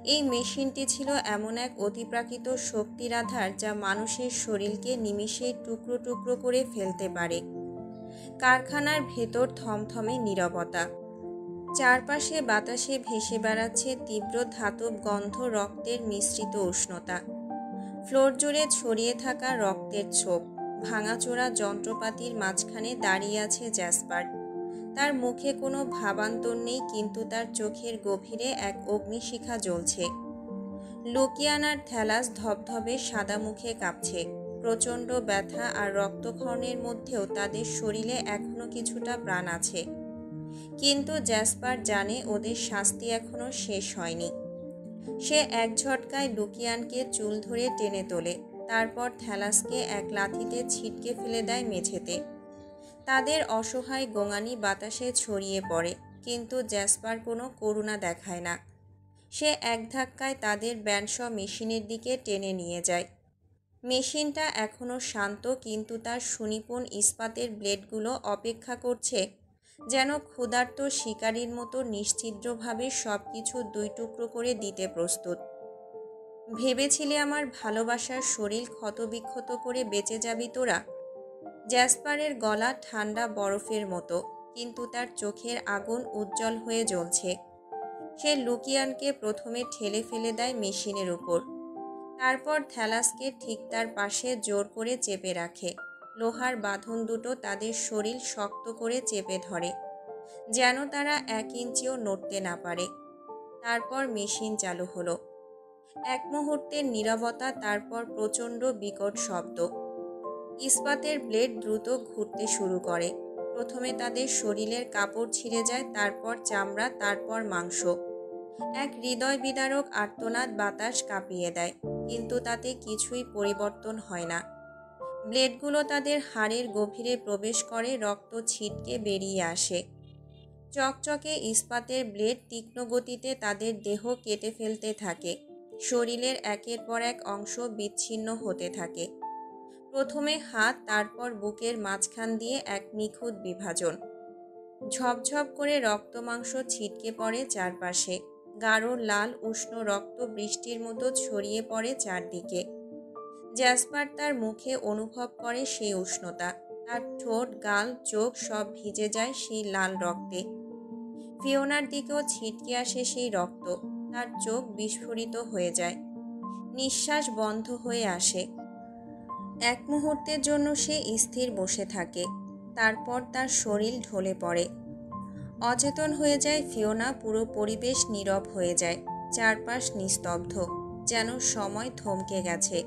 এই মেশিনটি ছিল এমন এক অতিপ্রাকৃত শক্তির আধার, যা মানুষের শরীরকে নিমিষেই টুকরো টুকরো করে ফেলতে পারে। কারখানার ভেতর থমথমে নীরবতা। চারপাশে বাতাসে ভেসে বেড়াচ্ছে তীব্র ধাতব গন্ধ, রক্তের মিশ্রিত উষ্ণতা। ফ্লোর জুড়ে ছড়িয়ে থাকা রক্তের ছোপ। ভাঙাচোরা যন্ত্রপাতির মাঝখানে দাঁড়িয়ে আছে জ্যাসপার। তার মুখে কোনো ভাবান্তর নেই, কিন্তু তার চোখের গভীরে এক অগ্নিশিখা জ্বলছে। লুকিয়ান আর থ্যালাস ধবধবে সাদা মুখে কাঁপছে। প্রচণ্ড ব্যথা আর রক্তক্ষরণের মধ্যেও তাদের শরীরে এখনো কিছুটা প্রাণ আছে। কিন্তু জ্যাসপার জানে ওদের শাস্তি এখনো শেষ হয়নি। সে এক ঝটকায় লুকিয়ানকে চুল ধরে টেনে তোলে, তারপর থ্যালাসকে এক লাথিতে ছিটকে ফেলে দেয় মেঝেতে। তাদের অসহায় গোঙানি বাতাসে ছড়িয়ে পড়ে, কিন্তু জ্যাসপার কোনো করুণা দেখায় না। সে এক ধাক্কায় তাদের ব্যানস মেশিনের দিকে টেনে নিয়ে যায়। মেশিনটা এখনও শান্ত, কিন্তু তার সুনিপুণ ইস্পাতের ব্লেডগুলো অপেক্ষা করছে, যেন ক্ষুধার্ত শিকারীর মতো নিশ্ছিদ্রভাবে সব কিছু দুই টুকরো করে দিতে প্রস্তুত। ভেবেছিলে আমার ভালোবাসার শরীর ক্ষতবিক্ষত করে বেঁচে যাবি তোরা? জ্যাসপারের গলা ঠান্ডা বরফের মতো, কিন্তু তার চোখের আগুন উজ্জ্বল হয়ে জ্বলছে। সে লুকিয়ানকে প্রথমে ঠেলে ফেলে দেয় মেশিনের উপর, তারপর থ্যালাসকে ঠিক তার পাশে জোর করে চেপে রাখে। লোহার বাঁধন দুটো তাদের শরীর শক্ত করে চেপে ধরে, যেন তারা 1 ইঞ্চিও নড়তে না পারে। তারপর মেশিন চালু হলো। এক মুহূর্তের নীরবতা, তারপর প্রচণ্ড বিকট শব্দ। ইস্পাতের ব্লেড দ্রুত ঘুরতে শুরু করে। প্রথমে তাদের শরীরের কাপড় ছিঁড়ে যায়, তারপর চামড়া, তারপর মাংস। এক হৃদয় বিদারক আর্তনাদ বাতাস কাঁপিয়ে দেয়, কিন্তু তাতে কিছুই পরিবর্তন হয় না। ব্লেডগুলো তাদের হাড়ের গভীরে প্রবেশ করে, রক্ত ছিটকে বেরিয়ে আসে। চকচকে ইস্পাতের ব্লেড তীক্ষ্ণ গতিতে তাদের দেহ কেটে ফেলতে থাকে। শরীরের একের পর এক অংশ বিচ্ছিন্ন হতে থাকে। প্রথমে হাত, তারপর বুকের মাঝখান দিয়ে এক নিখুঁত বিভাজন। ঝপঝপ করে রক্ত মাংস ছিটকে পড়ে চারপাশে। গাঢ় লাল উষ্ণ রক্ত বৃষ্টির মতো ছড়িয়ে পড়ে চারদিকে। জ্যাসপার তার মুখে অনুভব করে সেই উষ্ণতা। তার ঠোঁট, গাল, চোখ সব ভিজে যায় সেই লাল রক্তে। ফিওনার দিকেও ছিটকে আসে সেই রক্ত। তার চোখ বিস্ফোরিত হয়ে যায়। নিঃশ্বাস বন্ধ হয়ে আসে। এক মুহূর্তের জন্য সে স্থির বসে থাকে। তারপর তার শরীর ঢলে পড়ে। অচেতন হয়ে যায় ফিওনা। পুরো পরিবেশ নীরব হয়ে যায়। চারপাশ নিস্তব্ধ, যেন সময় থমকে গেছে।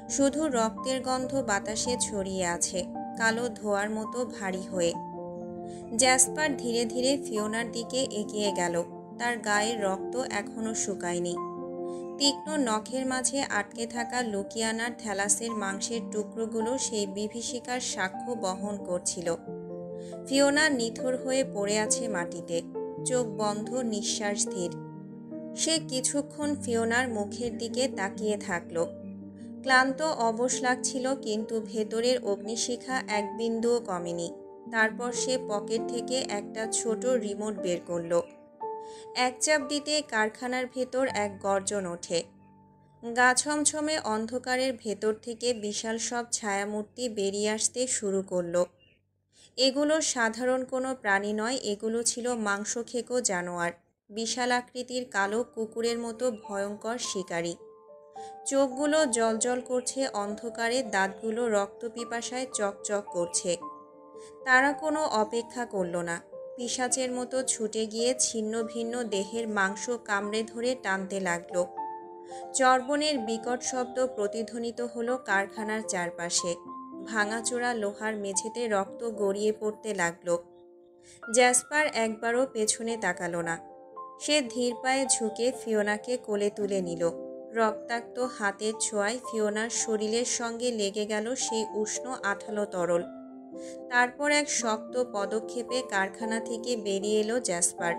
শুধু রক্তের গন্ধ বাতাসে ছড়িয়ে আছে, কালো ধোঁয়ার মতো ভারী হয়ে। জ্যাসপার ধীরে ধীরে ফিওনার দিকে এগিয়ে গেল। তার গায়ের রক্ত এখনো শুকায়নি। তীক্ষ্ণ নখের মাঝে আটকে থাকা লুকিয়ানার থ্যালাসের মাংসের টুকরোগুলো সেই বিভীষিকার সাক্ষ্য বহন করছিল। ফিওনা নিথর হয়ে পড়ে আছে মাটিতে, চোখ বন্ধ, নিঃশ্বাস ধীর। সে কিছুক্ষণ ফিওনার মুখের দিকে তাকিয়ে থাকল। ক্লান্ত, অবশ লাগছিল, কিন্তু ভেতরের অগ্নিশিখা এক বিন্দুও কমেনি। তারপর সে পকেট থেকে একটা ছোট রিমোট বের করল। এক চাপ দিতে কারখানার ভেতর এক গর্জন ওঠে। গা ছমছমে অন্ধকারের ভেতর থেকে বিশাল সব ছায়ামূর্তি বেরিয়ে আসতে শুরু করল। এগুলো সাধারণ কোনো প্রাণী নয়, এগুলো ছিল মাংসখেকো জানোয়ার। বিশাল আকৃতির, কালো কুকুরের মতো ভয়ঙ্কর শিকারী। চোখগুলো জ্বলজ্বল করছে অন্ধকারে, দাঁতগুলো রক্তপিপাসায় চকচক করছে। তারা কোনো অপেক্ষা করল না। পিশাচের মতো ছুটে গিয়ে ছিন্ন ভিন্ন দেহের মাংস কামড়ে ধরে টানতে লাগল। চর্বণের বিকট শব্দ প্রতিধ্বনিত হলো কারখানার চারপাশে। ভাঙাচোরা লোহার মেঝেতে রক্ত গড়িয়ে পড়তে লাগল। জ্যাসপার একবারও পেছনে তাকালো না। সে ধীর পায়ে ঝুঁকে ফিওনাকে কোলে তুলে নিল। রক্তাক্ত হাতের ছোঁয়ায় ফিওনার শরীরের সঙ্গে লেগে গেল সেই উষ্ণ আঠালো তরল। তারপর এক শক্ত পদক্ষেপে কারখানা থেকে বেরিয়ে এলো জ্যাসপার।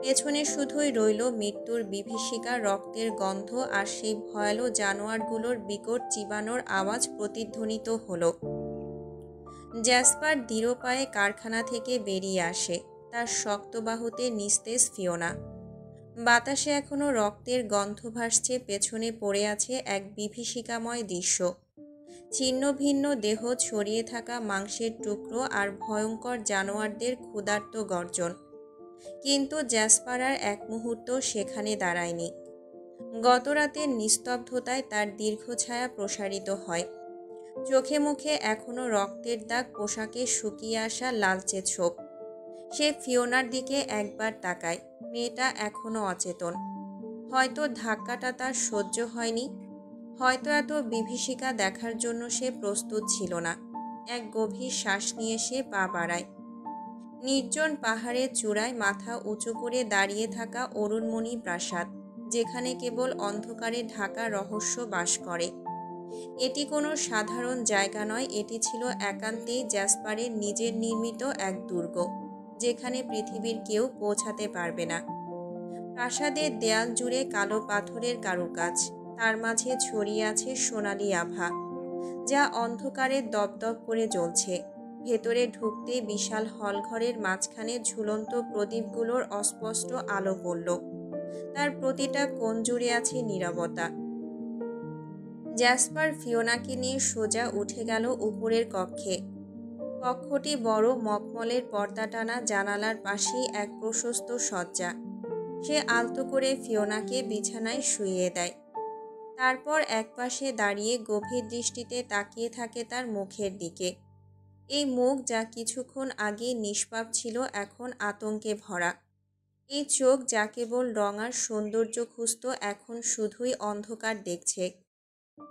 পেছনে শুধুই রইল মৃত্যুর বিভীষিকা, রক্তের গন্ধ আর সেই ভয়ালো জানোয়ারগুলোর বিকট চিবানোর আওয়াজ প্রতিধ্বনিত হলো। জ্যাসপার দৃঢ় পায়ে কারখানা থেকে বেরিয়ে আসে। তার শক্ত বাহুতে নিস্তেজ ফিওনা। বাতাসে এখনো রক্তের গন্ধ ভাসছে। পেছনে পড়ে আছে এক বিভীষিকাময় দৃশ্য। ছিন্ন ভিন্ন দেহ, ছড়িয়ে থাকা মাংসের টুকরো আর ভয়ঙ্কর জানোয়ারদের ক্ষুধার্ত গর্জন। কিন্তু জ্যাসপার আর এক মুহূর্ত সেখানে দাঁড়ায়নি। গতরাতের নিস্তব্ধতায় তার দীর্ঘ ছায়া প্রসারিত হয়। চোখে মুখে এখনো রক্তের দাগ, পোশাকে শুকিয়ে আসা লালচে ছোপ। সে ফিওনার দিকে একবার তাকায়। মেয়েটা এখনো অচেতন। হয়তো ধাক্কাটা তার সহ্য হয়নি, হয়তো এত বিভীষিকা দেখার জন্য সে প্রস্তুত ছিল না। এক গভীর শ্বাস নিয়ে সে পা বাড়ায়। নির্জন পাহাড়ের চূড়ায় মাথা উঁচু করে দাঁড়িয়ে থাকা অরুণমণি প্রাসাদ, যেখানে কেবল অন্ধকারে ঢাকা রহস্য বাস করে। এটি কোনো সাধারণ জায়গা নয়, এটি ছিল একান্তেই জ্যাসপারের নিজের নির্মিত এক দুর্গ, যেখানে পৃথিবীর কেউ পৌঁছাতে পারবে না। প্রাসাদের দেয়াল জুড়ে কালো পাথরের কারুকাজ, তার মাঝে ছড়িয়ে আছে সোনালি আভা, যা অন্ধকারে দপদপ করে জ্বলছে। ভেতরে ঢুকতে বিশাল হলঘরের মাঝখানে ঝুলন্ত প্রদীপগুলোর অস্পষ্ট আলো পড়ল। তার প্রতিটা কোণ জুড়ে আছে নীরবতা। জ্যাসপার ফিওনাকে নিয়ে সোজা উঠে গেল উপরের কক্ষে। কক্ষটি বড়, মখমলের পর্দা টানা, জানালার পাশেই এক প্রশস্ত শয্যা। সে আলতো করে ফিওনাকে বিছানায় শুইয়ে দেয়। তারপর একপাশে দাঁড়িয়ে গভীর দৃষ্টিতে তাকিয়ে থাকে তার মুখের দিকে। এই মুখ, যা কিছুক্ষণ আগে নিষ্পাপ ছিল, এখন আতঙ্কে ভরা। এই চোখ, যা কেবল রং আর সৌন্দর্য খুঁজত, এখন শুধুই অন্ধকার দেখছে।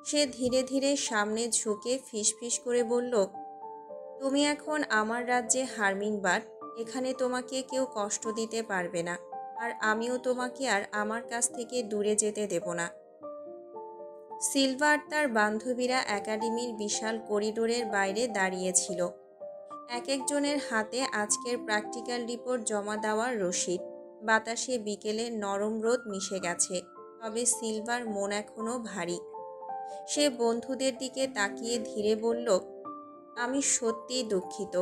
সে ধীরে ধীরে সামনে ঝুঁকে ফিসফিস করে বলল, তুমি এখন আমার রাজ্যে হারমিংবার্ড। এখানে তোমাকে কেউ কষ্ট দিতে পারবে না, আর আমিও তোমাকে আর আমার কাছ থেকে দূরে যেতে দেব না। সিলভা আর তার বান্ধবীরা একাডেমির বিশাল করিডোরের বাইরে দাঁড়িয়েছিল। এক একজনের হাতে আজকের প্র্যাকটিক্যাল রিপোর্ট জমা দেওয়ার রসিদ। বাতাসে বিকেলে নরম রোদ মিশে গেছে, তবে সিলভার মন এখনো ভারী। সে বন্ধুদের দিকে তাকিয়ে ধীরে বলল, আমি সত্যিই দুঃখিত।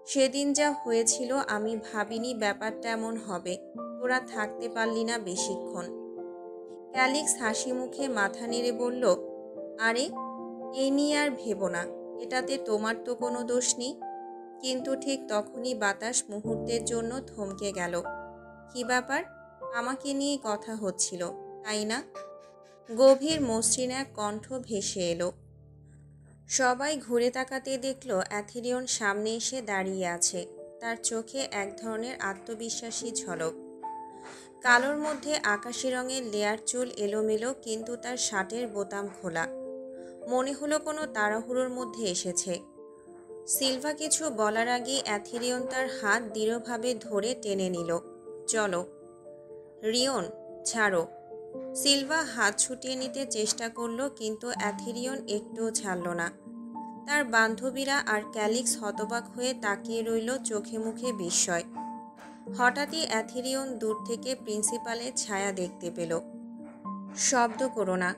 সেদিন যা হয়েছিল আমি ভাবিনি ব্যাপারটা এমন হবে। তোরা থাকতে পারলি না বেশিক্ষণ। ক্যালিক্স হাসি মুখে মাথা নেড়ে বলল, আরে, এই নিয়ে আর ভেবো না, এটাতে তোমার তো কোনো দোষ নেই। কিন্তু ঠিক তখনই বাতাস মুহূর্তের জন্য থমকে গেল। কি ব্যাপার? আমাকে নিয়ে কথা হচ্ছিল, তাই না? গভীর মসৃণ এক কণ্ঠ ভেসে এলো। সবাই ঘুরে তাকাতে দেখল অ্যাথেরিয়ন সামনে এসে দাঁড়িয়ে আছে। তার চোখে এক ধরনের আত্মবিশ্বাসী ঝলক। কালোর মধ্যে আকাশি রঙের লেয়ার চুল এলোমেলো, কিন্তু তার শার্টের বোতাম খোলা। মনে হলো কোনো তাড়াহুড়োর মধ্যে এসেছে। সিলভা কিছু বলার আগেই অ্যাথেরিয়ন তার হাত দৃঢ়ভাবে ধরে টেনে নিল। চলো। রিয়ন, ছাড়ো। সিলভা হাত ছুটিয়ে নিতে চেষ্টা করল, কিন্তু অ্যাথেরিয়ন একটুও ছাড়ল না। তার বান্ধবীরা আর ক্যালিক্স হতবাক হয়ে তাকিয়ে রইল, চোখে মুখে বিস্ময়। হঠাৎই অ্যাথেরিয়ন দূর থেকে প্রিন্সিপালের ছায়া দেখতে পেল। শব্দ করো না,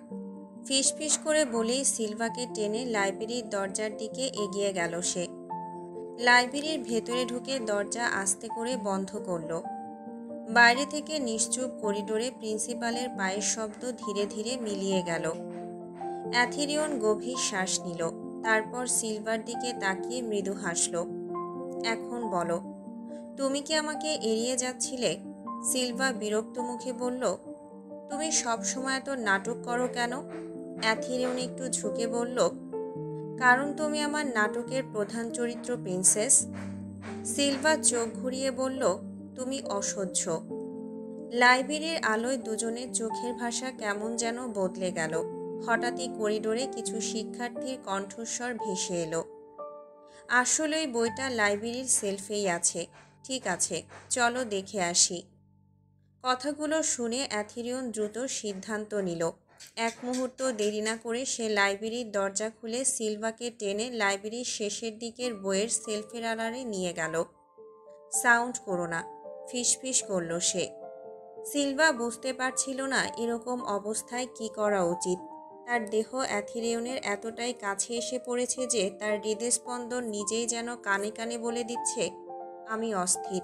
ফিসফিস করে বলেই সিলভাকে টেনে লাইব্রেরির দরজার দিকে এগিয়ে গেল সে। লাইব্রেরির ভেতরে ঢুকে দরজা আস্তে করে বন্ধ করল। বাইরে থেকে নিশ্চুপ করিডোরে প্রিন্সিপালের পায়ের শব্দ ধীরে ধীরে মিলিয়ে গেল। অ্যাথেরিয়ন গভীর শ্বাস নিল, তারপর সিলভার দিকে তাকিয়ে মৃদু হাসল। এখন বলো, তুমি কি আমাকে এড়িয়ে যাচ্ছিলে? সিলভা বিরক্ত মুখে বলল, তুমি সবসময় এত নাটক করো কেন? অ্যাথেরিয়ন একটু ঝুঁকে বলল, কারণ তুমি আমার নাটকের প্রধান চরিত্র প্রিন্সেস। সিলভা চোখ ঘুরিয়ে বলল, তুমি অসহ্য। লাইব্রেরির আলোয় দুজনের চোখের ভাষা কেমন যেন বদলে গেল। হঠাৎই করিডোরে কিছু শিক্ষার্থীর কণ্ঠস্বর ভেসে এলো। আসলে ওই বইটা লাইব্রেরির সেলফেই আছে। ঠিক আছে, চলো দেখে আসি। কথাগুলো শুনে অ্যাথেরিয়ন দ্রুত সিদ্ধান্ত নিল। এক মুহূর্ত দেরি না করে সে লাইব্রেরির দরজা খুলে সিলভাকে টেনে লাইব্রেরির শেষের দিকের বইয়ের সেলফের আড়ালে নিয়ে গেল। সাউন্ড করো না, ফিসফিস করল সে। সিলভা বুঝতে পারছিল না এরকম অবস্থায় কি করা উচিত। তার দেহ অ্যাথেরিয়নের এতটাই কাছে এসে পড়েছে যে তার হৃদস্পন্দন নিজেই যেন কানে কানে বলে দিচ্ছে, আমি অস্থির।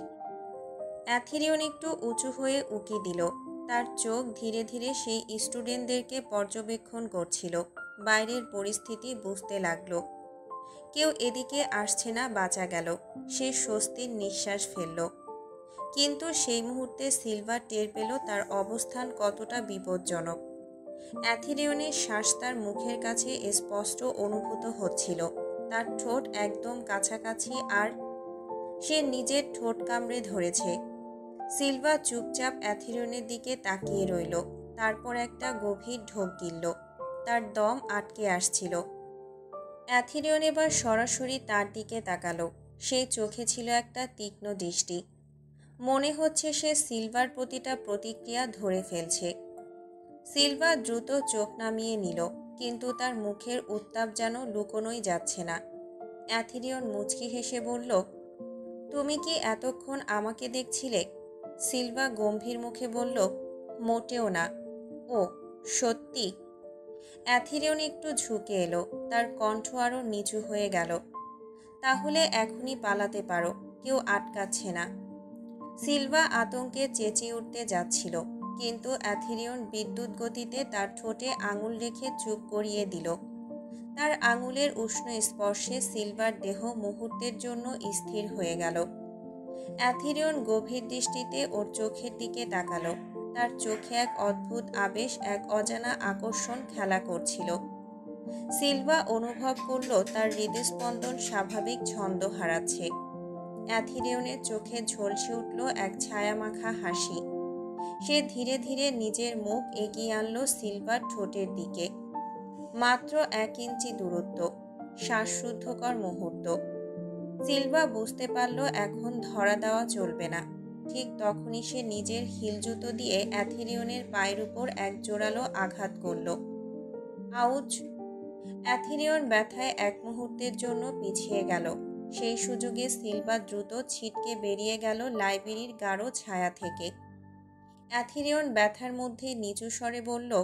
অ্যাথেরিয়ন একটু উঁচু হয়ে উকি দিল। তার চোখ ধীরে ধীরে সেই স্টুডেন্টদেরকে পর্যবেক্ষণ করছিল। বাইরের পরিস্থিতি বুঝতে লাগলো। কেউ এদিকে আসছে না, বাঁচা গেল। সে স্বস্তির নিঃশ্বাস ফেলল। কিন্তু সেই মুহূর্তে সিলভা টের পেল তার অবস্থান কতটা বিপজ্জনক। অ্যাথেরিয়নের শ্বাস তার মুখের কাছে স্পষ্ট অনুভূত হচ্ছিল। তার ঠোঁট একদম কাছাকাছি, আর সে নিজের ঠোঁট কামড়ে ধরেছে। সিলভা চুপচাপ অ্যাথেরিয়নের দিকে তাকিয়ে রইল। তারপর একটা গভীর ঢোক গিলল। তার দম আটকে আসছিল। অ্যাথেরিয়ন এবার সরাসরি তার দিকে তাকালো। সেই চোখে ছিল একটা তীক্ষ্ণ দৃষ্টি। মনে হচ্ছে সে সিলভার প্রতিটা প্রতিক্রিয়া ধরে ফেলছে। সিলভা দ্রুত চোখ নামিয়ে নিল, কিন্তু তার মুখের উত্তাপ যেন লুকোনোই যাচ্ছে না। অ্যাথেরিয়ন মুচকি হেসে বলল, তুমি কি এতক্ষণ আমাকে দেখছিলে? সিলভা গম্ভীর মুখে বলল, মোটেও না। ও, সত্যি? অ্যাথেরিয়ন একটু ঝুঁকে এলো। তার কণ্ঠ আরও নিচু হয়ে গেল। তাহলে এখনই পালাতে পারো, কেউ আটকাচ্ছে না। সিলভা আতঙ্কে চেঁচিয়ে উঠতে যাচ্ছিল, কিন্তু অ্যাথেরিয়ন বিদ্যুৎ গতিতে তার ঠোঁটে আঙুল রেখে চুপ করিয়ে দিল। তার আঙুলের উষ্ণ স্পর্শে সিলভার দেহ মুহূর্তের জন্য স্থির হয়ে গেল। অ্যাথেরিয়ন গভীর দৃষ্টিতে ওর চোখের দিকে তাকালো। তার চোখে এক অদ্ভুত আবেশ, এক অজানা আকর্ষণ খেলা করছিল। সিলভা অনুভব করল তার হৃদস্পন্দন স্বাভাবিক ছন্দ হারাচ্ছে। অ্যাথেরিয়নের চোখে ঝলসে উঠল এক ছায়ামাখা হাসি। সে ধীরে ধীরে নিজের মুখ এগিয়ে আনল সিলভার ঠোঁটের দিকে। মাত্র 1 ইঞ্চি দূরত্ব, শ্বাসরুদ্ধকর মুহূর্ত। সিলভা বুঝতে পারল এখন ধরা দেওয়া চলবে না। ঠিক তখনই সে নিজের হিল জুতো দিয়ে অ্যাথেরিয়নের পায়ের উপর এক জোরালো আঘাত করল। আউচ! অ্যাথেরিয়ন ব্যথায় এক মুহূর্তের জন্য পিছিয়ে গেল। সেই সুযোগে সিলভা দ্রুত ছিটকে বেরিয়ে গেল লাইব্রেরির গাঢ় ছায়া থেকে। অ্যাথিরিয়ন ব্যথার মধ্যে নিচু স্বরে বলল,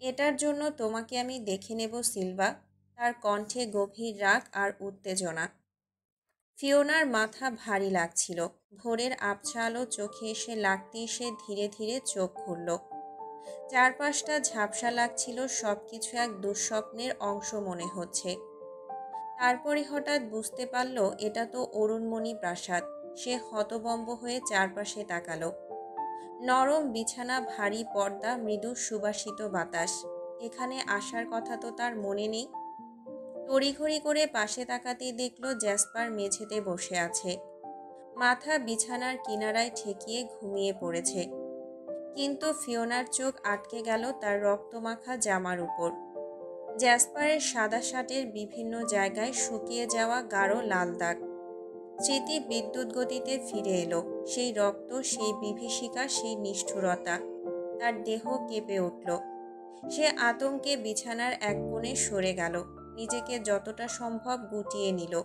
এটার জন্য তোমাকে আমি দেখে নেব সিলভা। তার কণ্ঠে গভীর রাগ আর উত্তেজনা। ফিওনার মাথা ভারী লাগছিল। ভোরের আবছা আলো চোখে এসে লাগতেই সে ধীরে ধীরে চোখ খুলল। চারপাশটা ঝাপসা লাগছিল, সবকিছু এক দুঃস্বপ্নের অংশ মনে হচ্ছে। তারপরে হঠাৎ বুঝতে পারল এটা তো অরুণমণি প্রাসাদ। সে হতভম্ব হয়ে চারপাশে তাকালো। নরম বিছানা, ভারী পর্দা, মৃদু সুবাসিত বাতাস। এখানে আসার কথা তো তার মনে নেই। তড়িঘড়ি করে পাশে তাকাতেই দেখল জ্যাসপার মেঝেতে বসে আছে। মাথা বিছানার কিনারায় ঠেকিয়ে ঘুমিয়ে পড়েছে। কিন্তু ফিওনার চোখ আটকে গেল তার রক্তমাখা জামার উপর। জ্যাসপারের সাদা শার্টের বিভিন্ন জায়গায় শুকিয়ে যাওয়া গাঢ় লাল দাগ। স্মৃতি বিদ্যুৎ গতিতে ফিরে এলো। সেই রক্ত, সেই বিভীষিকা, সেই নিষ্ঠুরতা। তার দেহ কেঁপে উঠল। সে আতঙ্কে বিছানার এক কোণে সরে গেল, নিজেকে যতটা সম্ভব গুটিয়ে নিল।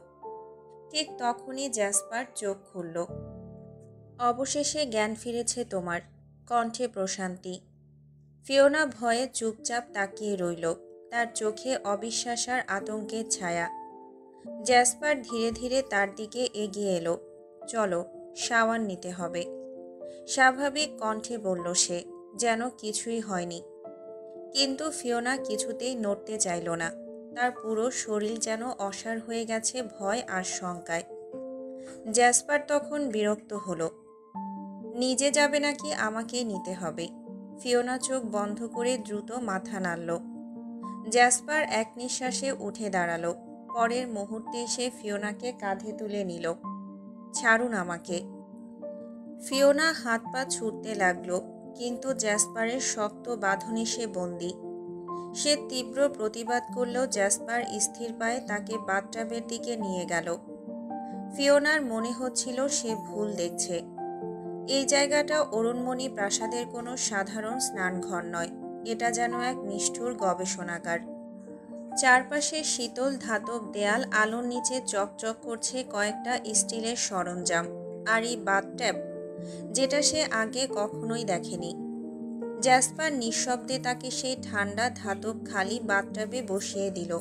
ঠিক তখনই জ্যাসপার চোখ খুলল। অবশেষে জ্ঞান ফিরেছে তোমার, কণ্ঠে প্রশান্তি। ফিওনা ভয়ে চুপচাপ তাকিয়ে রইল, তার চোখে অবিশ্বাস আর আতঙ্কের ছায়া। জ্যাসপার ধীরে ধীরে তার দিকে এগিয়ে এলো। চলো, শাওয়ার নিতে হবে, স্বাভাবিক কণ্ঠে বলল সে, যেন কিছুই হয়নি। কিন্তু ফিওনা কিছুতেই নড়তে চাইল না। তার পুরো শরীর যেন অসাড় হয়ে গেছে ভয় আর শঙ্কায়। জ্যাসপার তখন বিরক্ত হলো। নিজে যাবে নাকি আমাকেই নিতে হবে? ফিওনা চোখ বন্ধ করে দ্রুত মাথা নাড়ল। জ্যাসপার এক নিঃশ্বাসে উঠে দাঁড়ালো। পরের মুহূর্তে সে ফিওনাকে কাঁধে তুলে নিল। ছাড়ুন আমাকে। ফিওনা হাত পা ছুটতে লাগলো, কিন্তু জ্যাসপারের শক্ত বাঁধনে সে বন্দী। সে তীব্র প্রতিবাদ করলেও জ্যাসপার স্থির পায়ে তাকে বাথটাবের দিকে নিয়ে গেল। ফিওনার মনে হচ্ছিল সে ভুল দেখছে। এই জায়গাটা অরুণমণি প্রাসাদের কোনো সাধারণ স্নানঘর নয়, এটা যেন এক নিষ্ঠুর গবেষণাগার। চারপাশে শীতল ধাতব দেয়াল, আলোর নিচে চকচক করছে কয়েকটা স্টিলের সরঞ্জাম, আর এই বাথট্যাব, যেটা সে আগে কখনোই দেখেনি। জ্যাসপার নিঃশব্দে তাকে সেই ঠান্ডা ধাতব খালি বাথট্যাবে বসিয়ে দিল।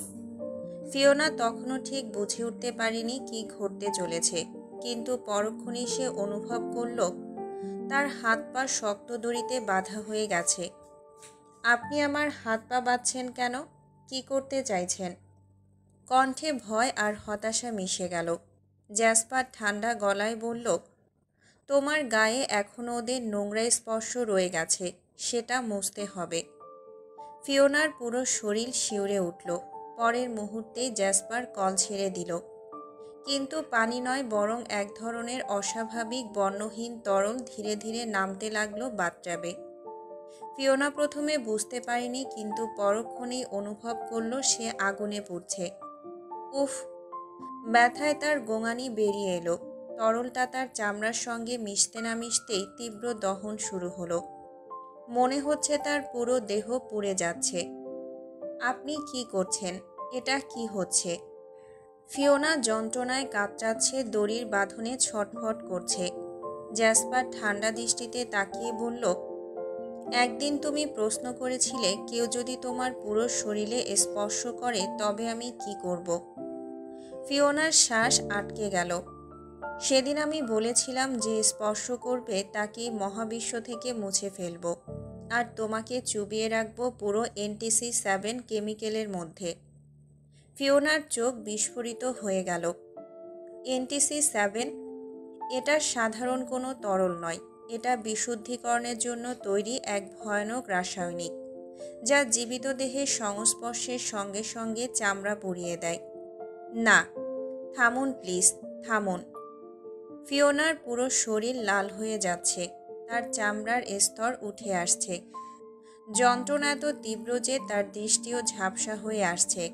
ফিওনা তখনও ঠিক বুঝে উঠতে পারেনি কি ঘটতে চলেছে, কিন্তু পরক্ষণেই সে অনুভব করল তার হাত পা শক্ত দড়িতে বাঁধা হয়ে গেছে। আপনি আমার হাত পা বাঁধছেন কেন? কি করতে চাইছেন? কণ্ঠে ভয় আর হতাশা মিশে গেল। জ্যাসপার ঠান্ডা গলায় বলল, তোমার গায়ে এখনও ওদের নোংরা স্পর্শ রয়ে গেছে, সেটা মুছতে হবে। ফিওনার পুরো শরীর শিউরে উঠল। পরের মুহূর্তেই জ্যাসপার কল ছেড়ে দিল। কিন্তু পানি নয়, বরং এক ধরনের অস্বাভাবিক বর্ণহীন তরল ধীরে ধীরে নামতে লাগলো বাথটাবে। ফিওনা প্রথমে বুঝতে পারেনি, কিন্তু পরক্ষণেই অনুভব করল সে আগুনে পুড়ছে। উফ! ব্যথায় তার গোঙানি বেরিয়ে এলো। তরলটা তার চামড়ার সঙ্গে মিশতে না মিশতেই তীব্র দহন শুরু হলো। মনে হচ্ছে তার পুরো দেহ পুড়ে যাচ্ছে। আপনি কি করছেন? এটা কি হচ্ছে? ফিওনা যন্ত্রণায় কাতরাচ্ছে, দড়ির বাঁধনে ছটফট করছে। জ্যাসপার ঠান্ডা দৃষ্টিতে তাকিয়ে বলল, একদিন তুমি প্রশ্ন করেছিলে কেউ যদি তোমার পুরো শরীরে স্পর্শ করে তবে আমি কি করব। ফিওনার শ্বাস আটকে গেল। সেদিন আমি বলেছিলাম যে স্পর্শ করবে তাকে মহাবিশ্ব থেকে মুছে ফেলব, আর তোমাকে চুবিয়ে রাখবো পুরো NTC-7 কেমিক্যালের মধ্যে। ফিওনার চোখ বিস্ফোরিত হয়ে গেল। NTC-7? এটা সাধারণ কোনো তরল নয়, এটা বিশুদ্ধিকরণের জন্য তৈরি এক ভয়ানক রাসায়নিক, যা জীবিত দেহের সংস্পর্শের সঙ্গে সঙ্গে চামড়া পুড়িয়ে দেয়। না, থামুন প্লিজ, থামুন। ফিওনার পুরো শরীর লাল হয়ে যাচ্ছে, তার চামড়ার স্তর উঠে আসছে। যন্ত্রণা এত তীব্র যে তার দৃষ্টিও ঝাপসা হয়ে আসছে।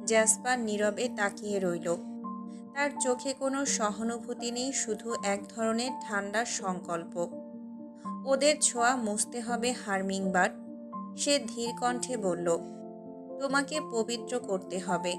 জ্যাসপার নীরবে তাকিয়ে রইল। তার চোখে কোনো সহানুভূতি নেই, শুধু এক ধরনের ঠান্ডা সংকল্প। ওদের ছোঁয়া মুছতে হবে হার্মিংবার্ড। সে ধীর কণ্ঠে বলল, তোমাকে পবিত্র করতে হবে,